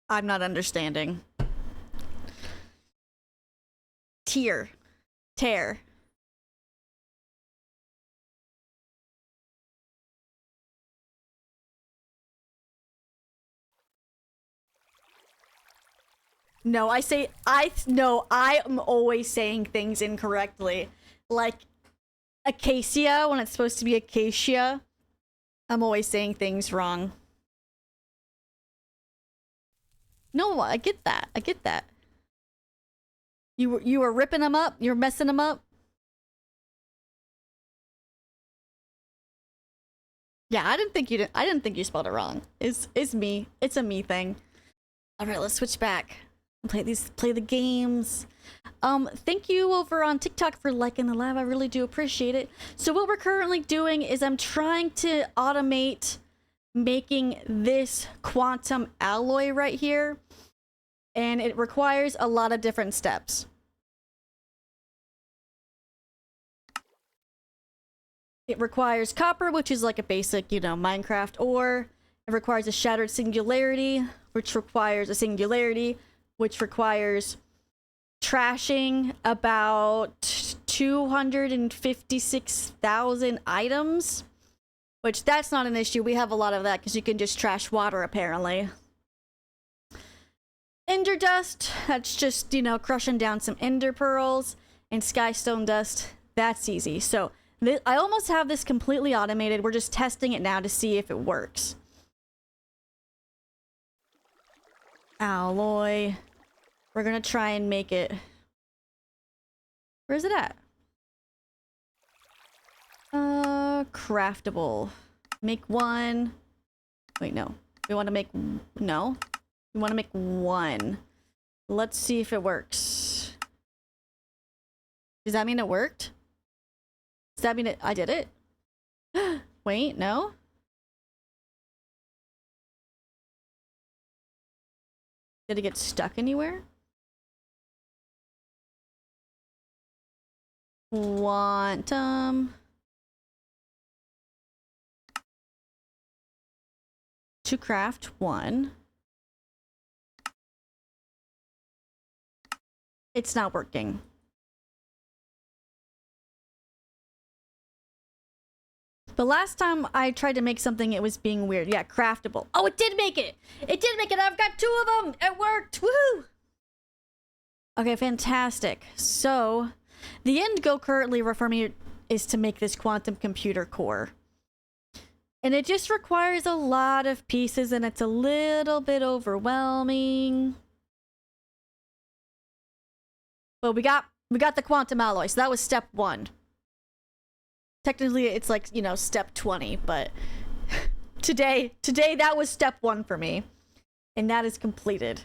I'm not understanding. Tear. Tear. No, I am always saying things incorrectly. Like acacia when it's supposed to be acacia. I'm always saying things wrong. No, I get that. I get that. You were ripping them up? You're messing them up? Yeah, I didn't think you spelled it wrong. It's me. It's a me thing. All right, let's switch back. Play the games. Thank you over on TikTok for liking the live. I really do appreciate it. So what we're currently doing is I'm trying to automate making this quantum alloy right here, and it requires a lot of different steps. It requires copper, which is like a basic, you know, Minecraft ore. It requires a shattered singularity, which requires a singularity, which requires trashing about 256,000 items. Which, that's not an issue. We have a lot of that because you can just trash water, apparently. Ender dust, that's just, you know, crushing down some ender pearls. And skystone dust, that's easy. So, I almost have this completely automated. We're just testing it now to see if it works. Alloy. We're gonna try and make it... Where's it at? Craftable. Make one. Wait, no. We want to make... No. We want to make one. Let's see if it works. Does that mean it worked? Does that mean I did it? Wait, no? Did it get stuck anywhere? Quantum. To craft one. It's not working. The last time I tried to make something, it was being weird. Yeah, craftable. Oh, it did make it! It did make it! I've got 2 of them! It worked! Woohoo! Okay, fantastic. So, the end goal currently for me is to make this quantum computer core. And it just requires a lot of pieces, and it's a little bit overwhelming. But we got the quantum alloy, so that was step 1. Technically, it's like, you know, step 20, but today that was step 1 for me. And that is completed.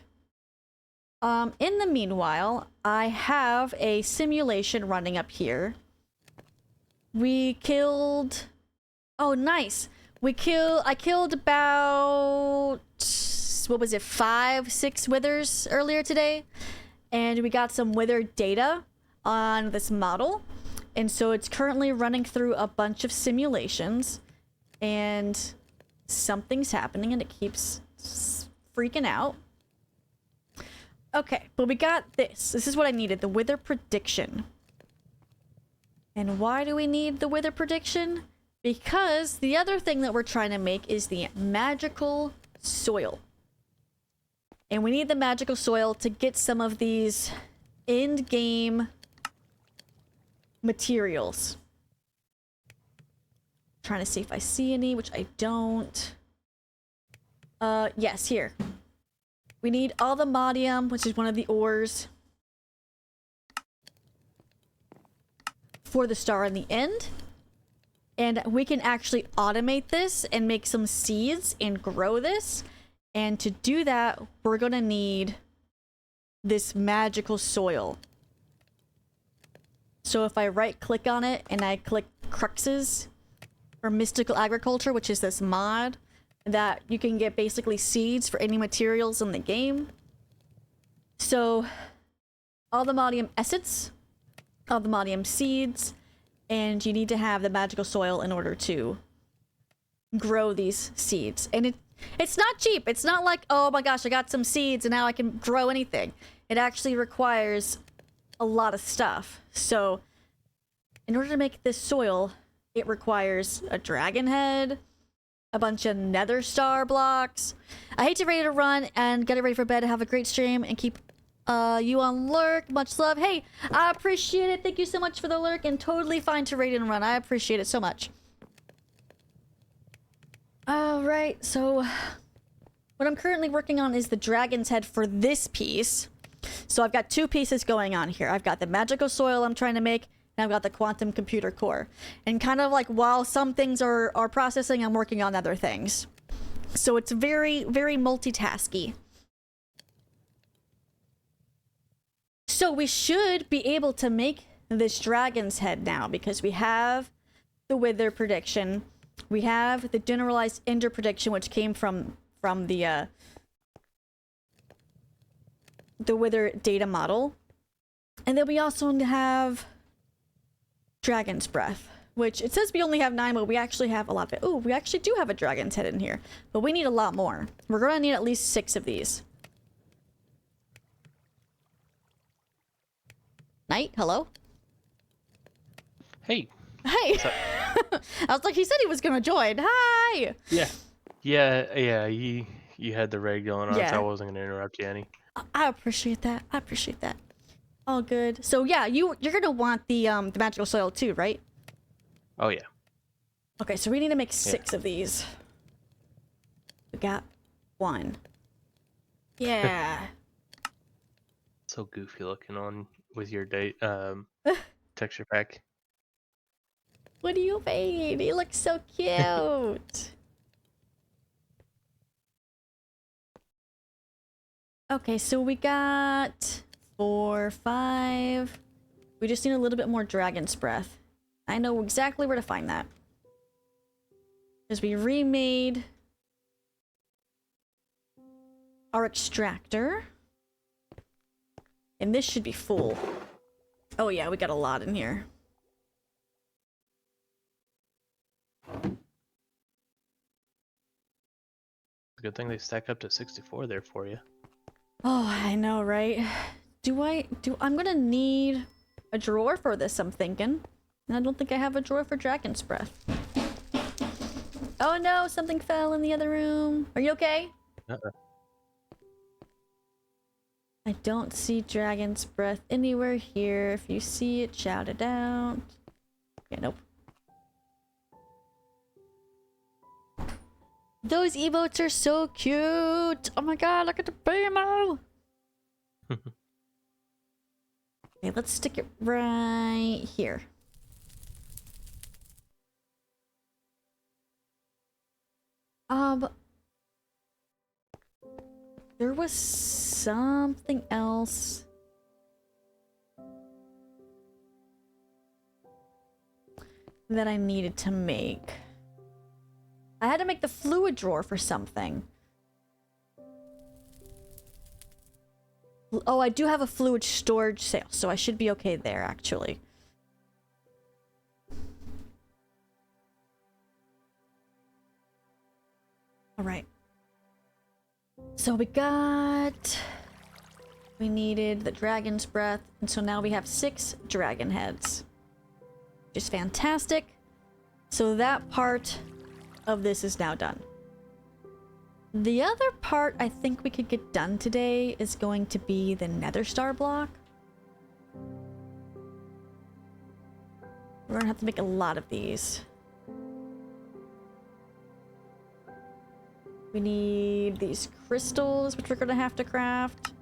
In the meanwhile, I have a simulation running up here. We killed... Oh, nice! I killed about... What was it? 5, 6 withers earlier today. And we got some wither data on this model. And so it's currently running through a bunch of simulations. And something's happening and it keeps freaking out. Okay, but we got this. This is what I needed, the wither prediction. And why do we need the wither prediction? Because the other thing that we're trying to make is the magical soil. And we need the magical soil to get some of these end-game materials. Trying to see if I see any, which I don't. Yes, here. We need all the modium, which is one of the ores, for the star in the end. And we can actually automate this and make some seeds and grow this. And to do that, we're gonna need this magical soil. So if I right click on it and I click Cruxes or Mystical Agriculture, which is this mod that you can get basically seeds for any materials in the game. So all the modium essence, all the modium seeds, and you need to have the magical soil in order to grow these seeds. And it's not cheap. It's not like, oh my gosh, I got some seeds and now I can grow anything. It actually requires a lot of stuff. So in order to make this soil, it requires a dragon head, a bunch of nether star blocks. I hate to ready to run and get it ready for bed. Have a great stream and keep you on lurk. Much love. Hey, I appreciate it. Thank you so much for the lurk, and totally fine to raid and run. I appreciate it so much. Alright, so what I'm currently working on is the dragon's head for this piece. So I've got two pieces going on here. I've got the magical soil I'm trying to make, and I've got the quantum computer core. And kind of like while some things are processing, I'm working on other things. So it's very, very multitasky. So we should be able to make this dragon's head now because we have the wither prediction. We have the generalized ender prediction, which came from the wither data model. And then we also have dragon's breath, which it says we only have 9, but we actually have a lot of it. Oh, we actually do have a dragon's head in here, but we need a lot more. We're going to need at least 6 of these. Knight, hello? Hey. Hey! I was like, he said he was gonna join. Hi! Yeah, you had the raid going on, Yeah. so I wasn't gonna interrupt you any. I appreciate that. I appreciate that. All good. So yeah, you're gonna want the magical soil too, right? Oh yeah. Okay, so we need to make 6 of these. We got 1. Yeah. So goofy looking on with your date texture pack. What do you mean? He looks so cute. Okay, so we got 4, 5. We just need a little bit more dragon's breath. I know exactly where to find that. Because we remade our extractor. And this should be full. Oh yeah, we got a lot in here. Good thing they stack up to 64 there for you. Oh, I know, right? I'm gonna need a drawer for this, I'm thinking. And I don't think I have a drawer for dragon's breath. Oh no, something fell in the other room. Are you okay? I don't see dragon's breath anywhere here. If you see it, shout it out. Yeah, nope. Those emotes are so cute! Oh my god, look at the BMO! Okay, let's stick it right here. There was something else that I needed to make. I had to make the fluid drawer for something. Oh, I do have a fluid storage sale, so I should be okay there, actually. Alright. So we needed the dragon's breath, and so now we have 6 dragon heads. which is fantastic. So that part of this is now done. The other part I think we could get done today is going to be the Nether Star block. We're gonna have to make a lot of these. We need these crystals, which we're gonna have to craft.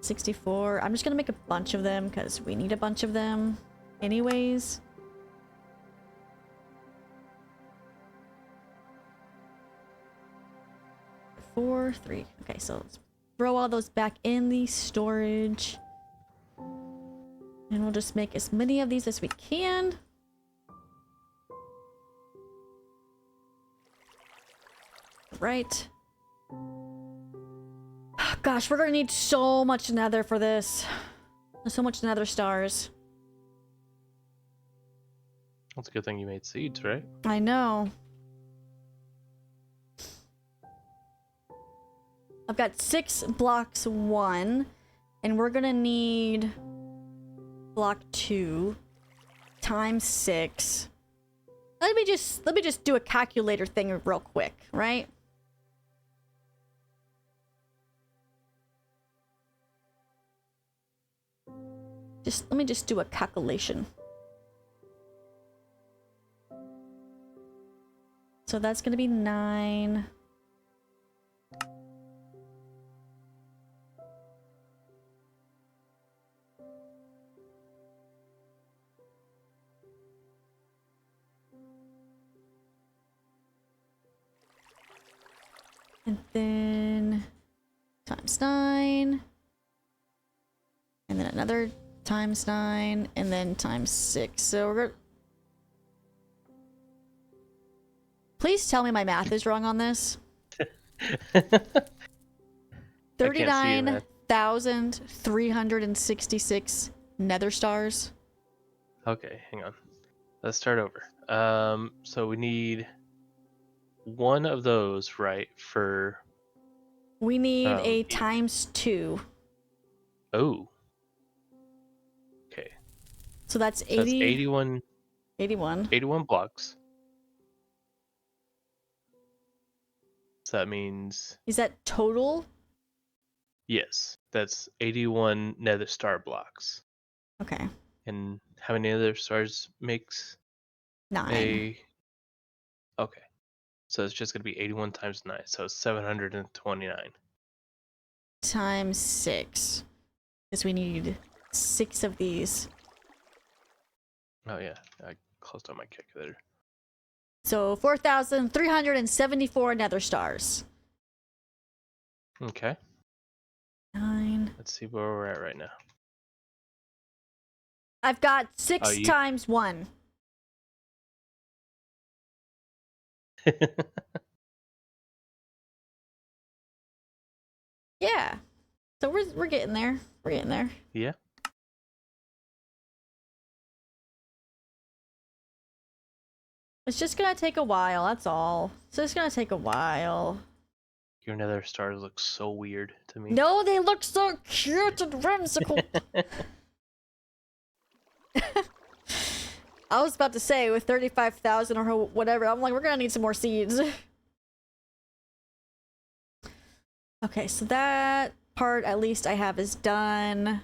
64. I'm just gonna make a bunch of them because we need a bunch of them anyways. Four, three. Okay, so let's throw all those back in the storage. And we'll just make as many of these as we can. Right. Gosh, we're gonna need so much nether for this. So much nether stars. That's a good thing you made seeds, right? I know. I've got 6 blocks 1, and we're gonna need block 2 times 6. Let me just do a calculator thing real quick, right? Let me just do a calculation. So that's gonna be 9. And then times 9. And then another times 9. And then times 6. So we're gonna... Please tell me my math is wrong on this. 39,366 nether stars. Okay, hang on. Let's start over. So we need one of those, right, for... We need a each. times 2. Oh. Okay. So that's So that's 81. 81 blocks. So that means... Is that total? Yes, that's 81 nether star blocks. Okay. And how many nether stars makes 9. a... Okay. So it's just going to be 81 times 9, so 729. Times 6. Because we need 6 of these. Oh yeah, I closed on my calculator. So 4,374 nether stars. Okay, 9. let's see where we're at right now. I've got 6 you- times 1. Yeah. So we're getting there. We're getting there. Yeah. It's just gonna take a while, that's all. It's just gonna take a while. Your nether stars look so weird to me. No, they look so cute and whimsical. I was about to say, with 35,000 or whatever, I'm like, we're gonna need some more seeds. Okay, so that part, at least I have, is done.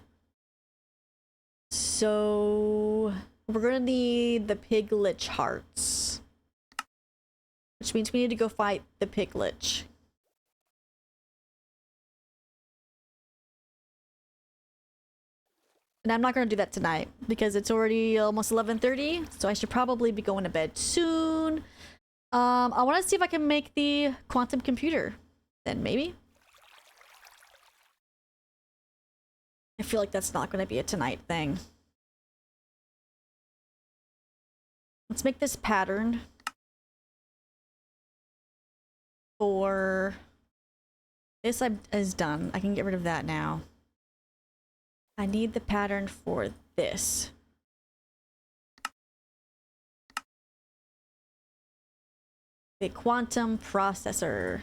So... we're gonna need the pig lich hearts. Which means we need to go fight the pig lich. And I'm not gonna do that tonight because it's already almost 11:30, so I should probably be going to bed soon. I want to see if I can make the quantum computer. Then maybe. I feel like that's not gonna be a tonight thing. Let's make this pattern for this is done. I can get rid of that now. I need the pattern for this. The quantum processor.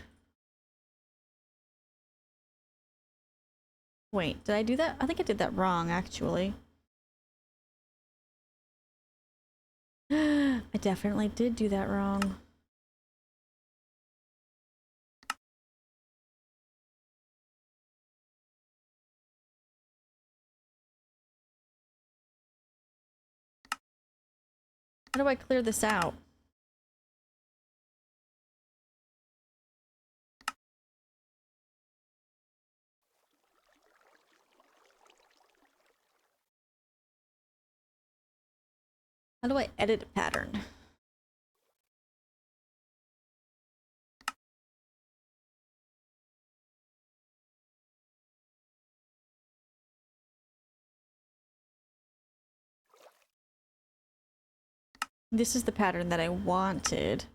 Wait, did I do that? I think I did that wrong, actually. I definitely did do that wrong. How do I clear this out? How do I edit a pattern? This is the pattern that I wanted.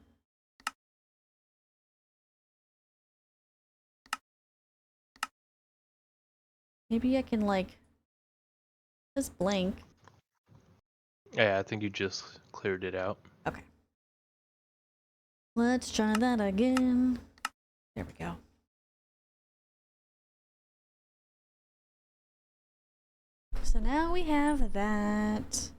Maybe I can like just blank. Yeah, I think you just cleared it out. Okay. Let's try that again. There we go. So now we have that.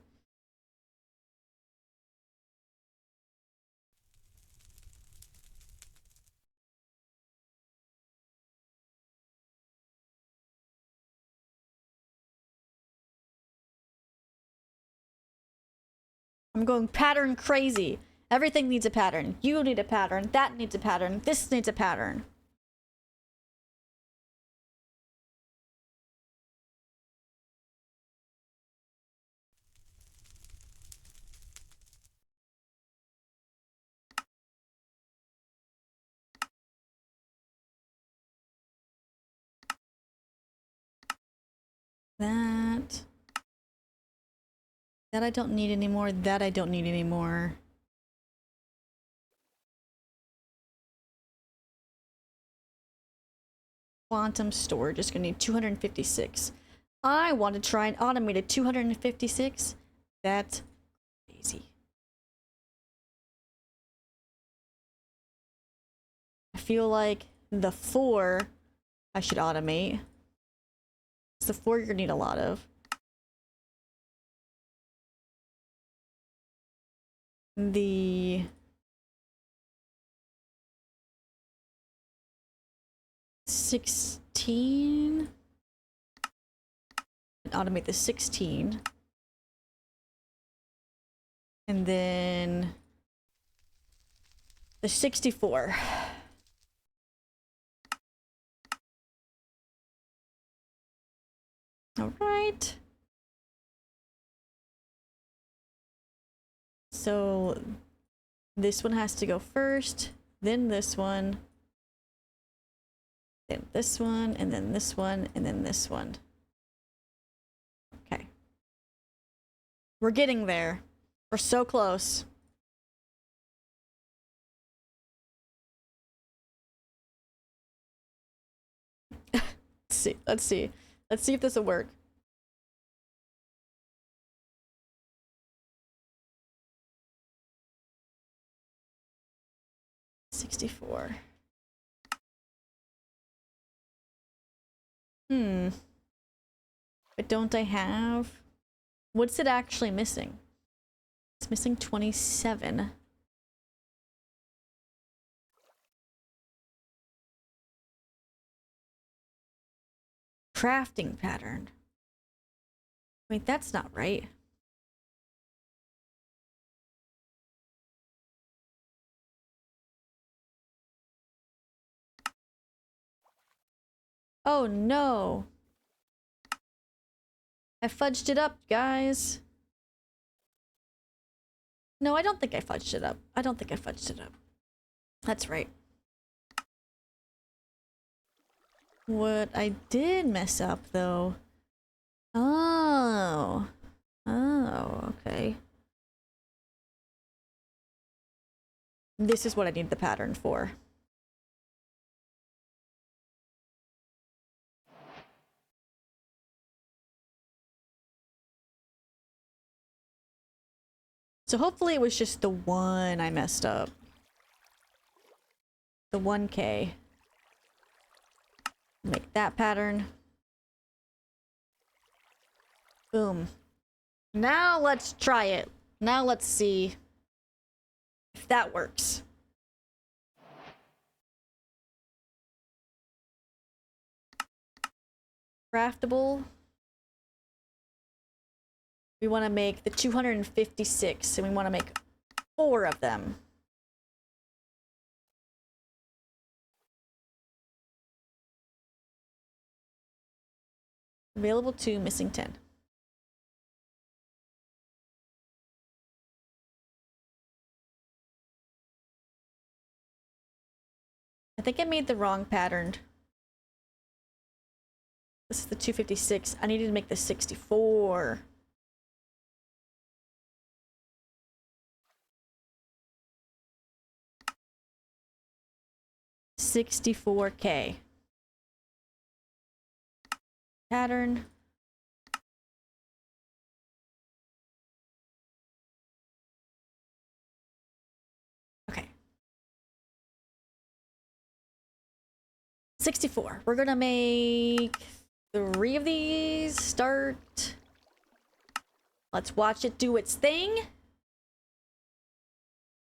I'm going pattern crazy. Everything needs a pattern. You need a pattern. That needs a pattern. This needs a pattern. That. That I don't need anymore. That I don't need anymore. Quantum storage is gonna need 256. I want to try and automate a 256. That's crazy. I feel like the 4 I should automate. It's the 4 you're gonna need a lot of. The 16. Automate the 16. And then the 64. All right. So this one has to go first, then this one, then this one, and then this one, and then this one. Okay. We're getting there. We're so close. Let's see. Let's see. Let's see if this will work. $64. But don't I have... What's it actually missing? It's missing 27. Crafting pattern. Wait, that's not right. Oh no. I fudged it up, guys. No, I don't think I fudged it up. I don't think I fudged it up. That's right. What I did mess up, though... Oh. Oh, okay. This is what I need the pattern for. So hopefully it was just the one I messed up. The 1K. Make that pattern. Boom. Now let's try it. Now let's see knife. That works. Craftable. We want to make the 256, and we want to make 4 of them. Available 2, missing 10. I think I made the wrong pattern. This is the 256. I needed to make the 64. $64K. Pattern. Okay. 64. We're gonna make 3 of these. Start. Let's watch it do its thing.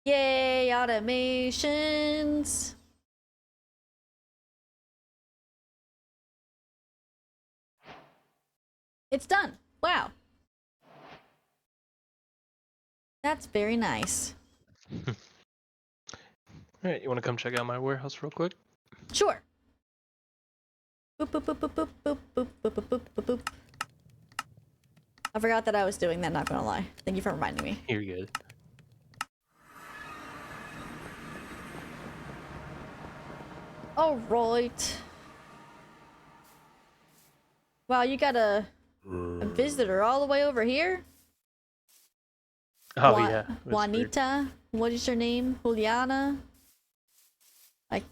Yay, automations. It's done. Wow. That's very nice. Alright, you want to come check out my warehouse real quick? Sure. Boop, boop, boop, boop, boop, boop, boop, boop, boop, boop, boop, boop. I forgot that I was doing that, not gonna lie. Thank you for reminding me. You're good. Alright. Wow, you got a visitor all the way over here? Oh, yeah. that's weird. Juanita? What is your name? Juliana? Like...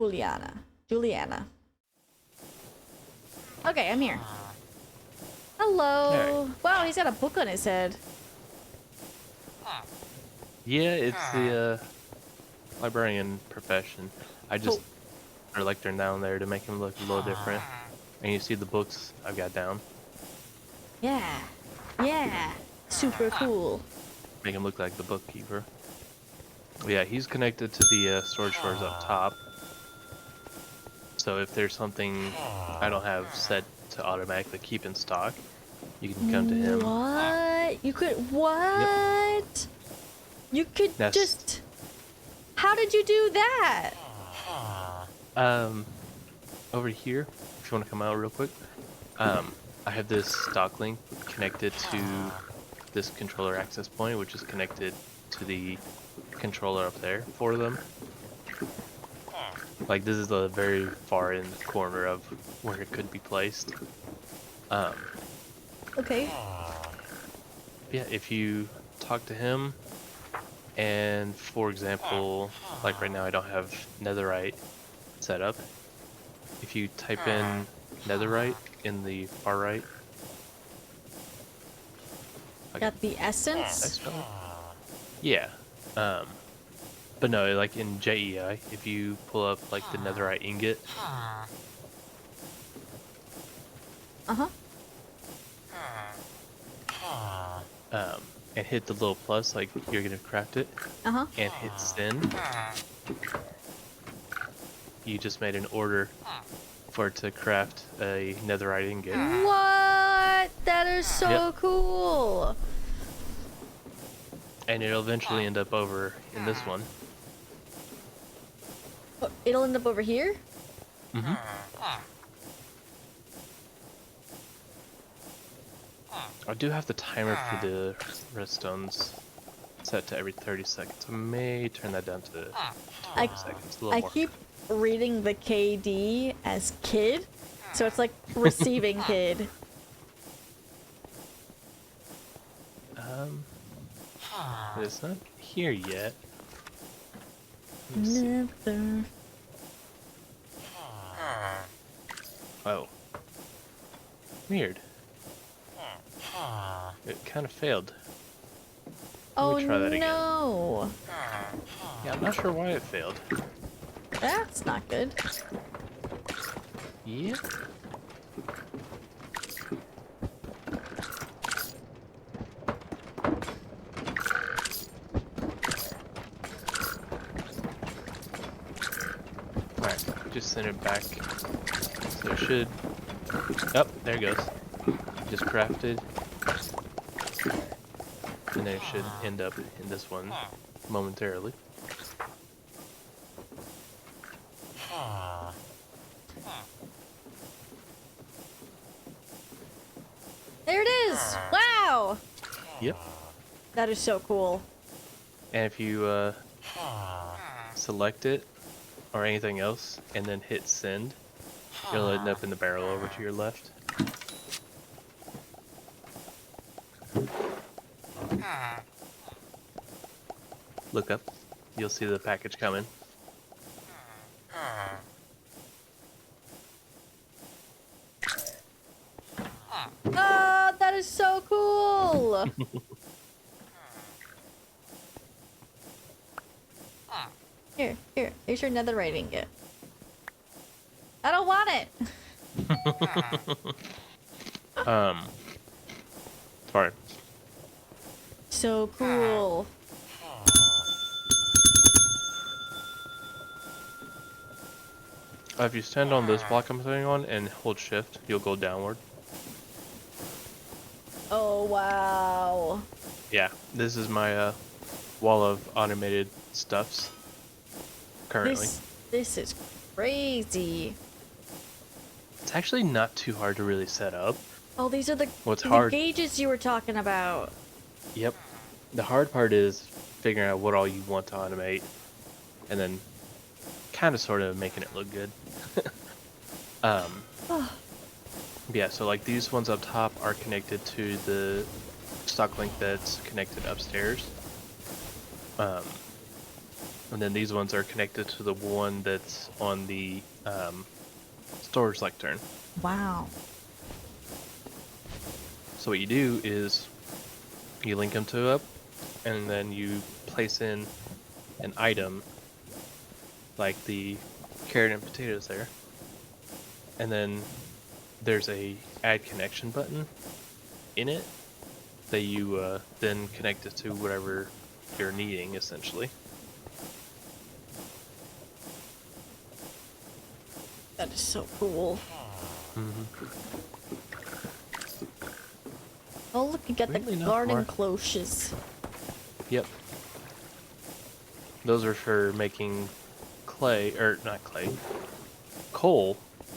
Juliana. Okay, I'm here. Hello. Alright. Wow, he's got a book on his head. Yeah, it's the librarian profession. I just are like they're down there to make him look a little different. And you see the books I've got down. Yeah. Yeah. Super cool. Make him look like the bookkeeper. Yeah, he's connected to the storage doors up top. So if there's something I don't have set to automatically keep in stock, you can come to him. What? You could... What? Yep. You could just... How did you do that? Over here, if you want to come out real quick, I have this stock link connected to this controller access point, which is connected to the controller up there for them. Like, this is the very far in corner of where it could be placed. Okay. Yeah, if you talk to him, and for example, like right now I don't have netherite set up. If you type in netherite in the far right. Got the essence? Yeah. But no, like in JEI, if you pull up like the netherite ingot. Uh-huh. And hit the little plus, like you're gonna craft it. Uh-huh. And hit send. You just made an order for it to craft a netherite ingot. What? That is so cool. And it'll eventually end up over in this one. Oh, it'll end up over here? Mm-hmm. I do have the timer for the redstones set to every 30 seconds. I may turn that down to 20 seconds. A little more. Keep reading the KD as kid, so it's like receiving kid. It's not here yet. Never. Oh. Weird. It kind of failed. Let me try that again. No. Yeah, I'm not sure why it failed. That's not good. Yeah. send it back. So it should. Oh, there it goes. Just crafted. And then it should end up in this one momentarily. There it is! Wow! Yep. That is so cool. And if you select it or anything else and then hit send, you'll end up in the barrel over to your left. Look up. You'll see the package coming. Ah, that is so cool! Here's your netherite ingot. I don't want it! Sorry. So cool. If you stand on this block I'm sitting on and hold shift, you'll go downward. Oh, wow. Yeah, this is my wall of automated stuffs currently. This is crazy. It's actually not too hard to really set up. Oh, these are the hard? gauges you were talking about. Yep. The hard part is figuring out what all you want to automate and then kind of sort of making it look good. Yeah, so like these ones up top are connected to the stock link that's connected upstairs. And then these ones are connected to the one that's on the storage lectern. Wow. So what you do is you link them to up, and then you place in an item like the carrot and potatoes there, and then there's a add connection button in it that you then connect it to whatever you're needing essentially. That is so cool. Oh, look, you got Weirdly the enough, garden Mark. cloches. Yep. Those are for making clay, or not clay, coal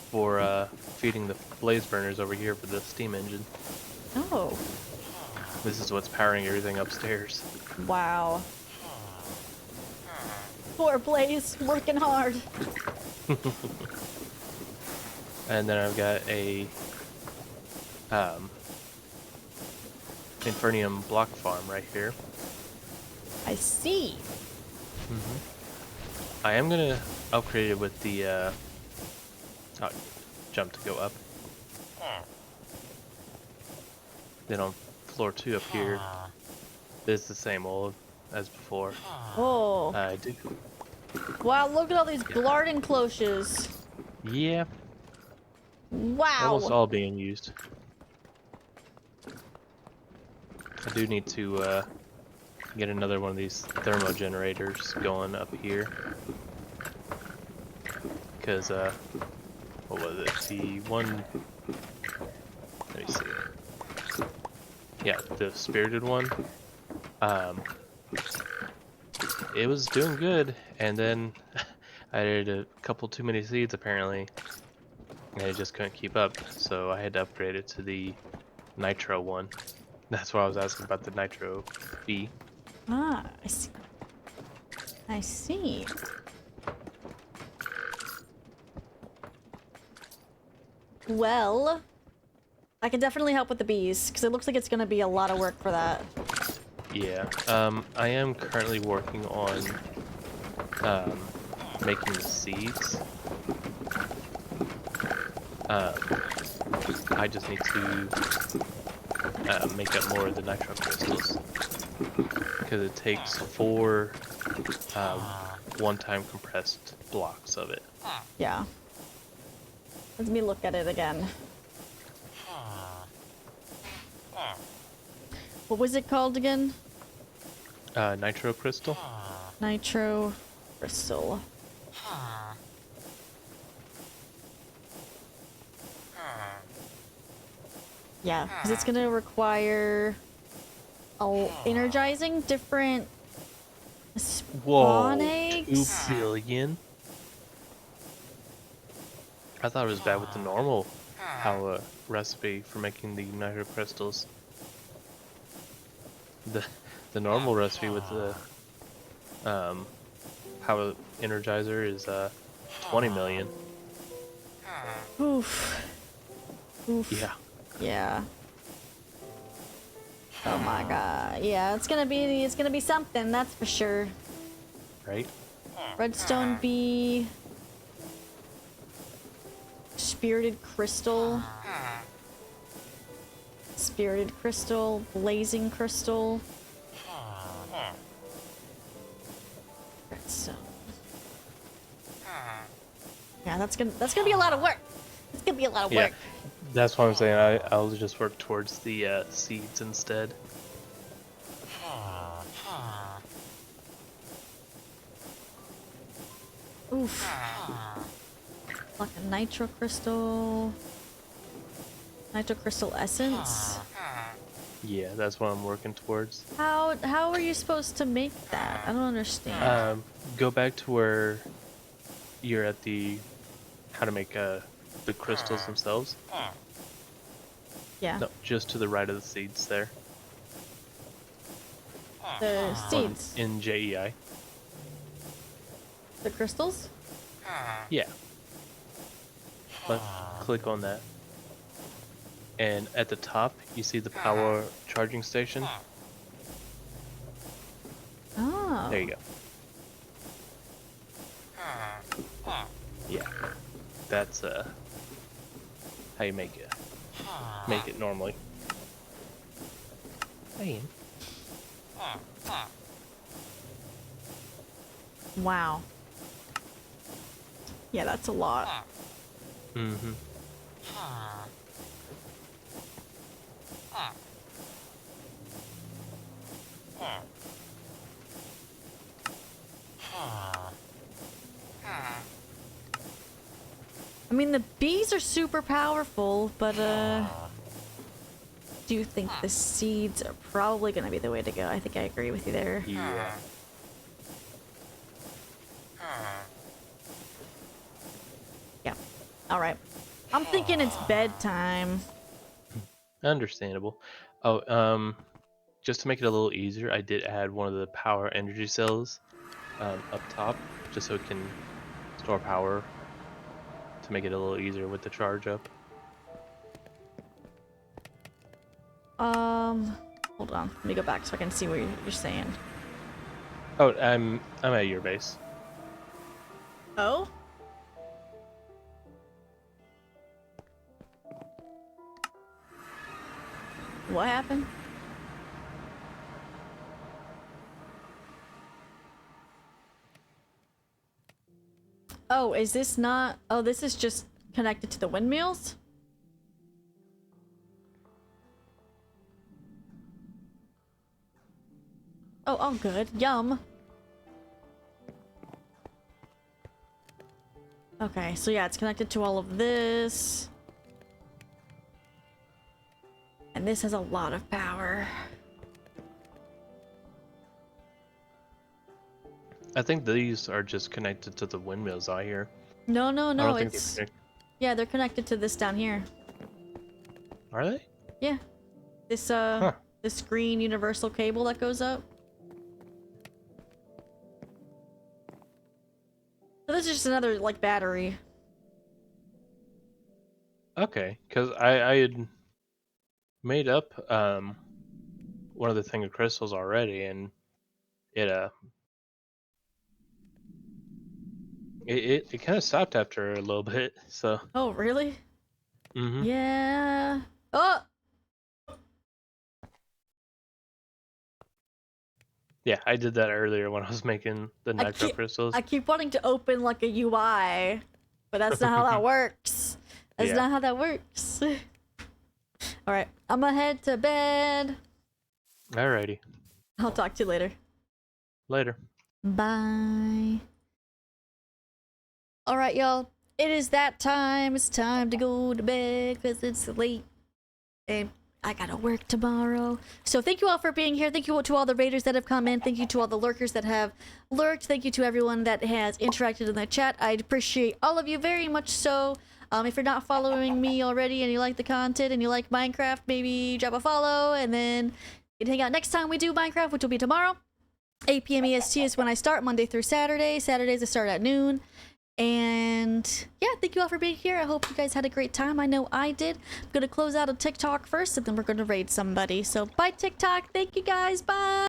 for feeding the blaze burners over here for the steam engine. Oh, This is what's powering everything upstairs. wow. Poor Blaze, working hard. And then I've got a Infernium block farm right here. I see. I am gonna upgrade it with the jump to go up. Then on floor 2 up here, it's the same old as before. Oh, I do. wow, look at all these garden cloches. Yeah, Wow. almost all being used. I do need to get another one of these thermo generators going up here. Because, what was it? The one... Let me see. Yeah, the spirited one. It was doing good, and then I added a couple too many seeds apparently, and it just couldn't keep up, so I had to upgrade it to the nitro one. That's why I was asking about the nitro B. Ah, I see. I see. Well, I can definitely help with the bees, because it looks like it's going to be a lot of work for that. Yeah, I am currently working on making the seeds. I just need to make up more of the nitro crystals, because it takes 4 one-time compressed blocks of it. Yeah. Let me look at it again. What was it called again? Nitro crystal? Nitro crystal. Yeah, because it's gonna require energizing different spawn Whoa, 2 eggs. billion? I thought it was bad with the normal power recipe for making the nitro crystals. The normal recipe with the power energizer is 20 million. Oof. Oof. Yeah. Yeah. Oh my god. Yeah, it's gonna be something, that's for sure. Right? Redstone bee. Spirited crystal. Spirited crystal. Blazing crystal. Redstone. Yeah, that's gonna be a lot of work. It's gonna be a lot of Yeah. work. That's what I'm saying. I'll just work towards the seeds instead. Oof. Like a nitro crystal. Nitro crystal essence. Yeah, that's what I'm working towards. How are you supposed to make that? I don't understand. Go back to where you're at the how to make the crystals themselves. Yeah. No, just to the right of the seeds there. The seeds. In JEI. The crystals? Yeah. Left click on that. And at the top, you see the power charging station. Oh. There you go. Yeah. That's how you make it normally. Bam. Wow. Yeah, that's a lot. Mm-hmm. I mean, the bees are super powerful, but do you think the seeds are probably gonna be the way to go? I think I agree with you there. Yeah. Yeah. All right. I'm thinking it's bedtime. Understandable. Oh, just to make it a little easier, I did add one of the power energy cells up top, just so it can store power to make it a little easier with the charge up. Hold on. Let me go back so I can see what you're saying. Oh, I'm at your base. Oh? What happened? Oh, is this not... Oh, this is just connected to the windmills? Oh, all good. Yum. Okay, so yeah, it's connected to all of this. And this has a lot of power. I think these are just connected to the windmills out here. No, I don't think they're it's... connected. Yeah, they're connected to this down here. Are they? Yeah. This, this green universal cable that goes up. So this is just another, like, battery. Okay, because I had made up one of the thing of crystals already, and it it kind of stopped after a little bit. So. Oh, really? Mm-hmm. Yeah. Oh! Yeah, I did that earlier when I was making the I nitro keep- crystals. I keep wanting to open, like, a UI. But that's not how that works. That's Yeah. not how that works. Alright, I'm gonna head to bed. Alrighty. I'll talk to you later. Later. Bye. Alright, y'all. It is that time. It's time to go to bed because it's late. And I gotta work tomorrow. So thank you all for being here. Thank you to all the raiders that have come in. Thank you to all the lurkers that have lurked. Thank you to everyone that has interacted in the chat. I appreciate all of you very much so. If you're not following me already and you like the content and you like Minecraft, maybe drop a follow and then you can hang out next time we do Minecraft, which will be tomorrow. 8 p.m. EST is when I start, Monday through Saturday. Saturdays I start at noon. And yeah, thank you all for being here. I hope you guys had a great time. I know I did. I'm gonna close out a TikTok first and then we're gonna raid somebody. So bye TikTok. Thank you guys. Bye.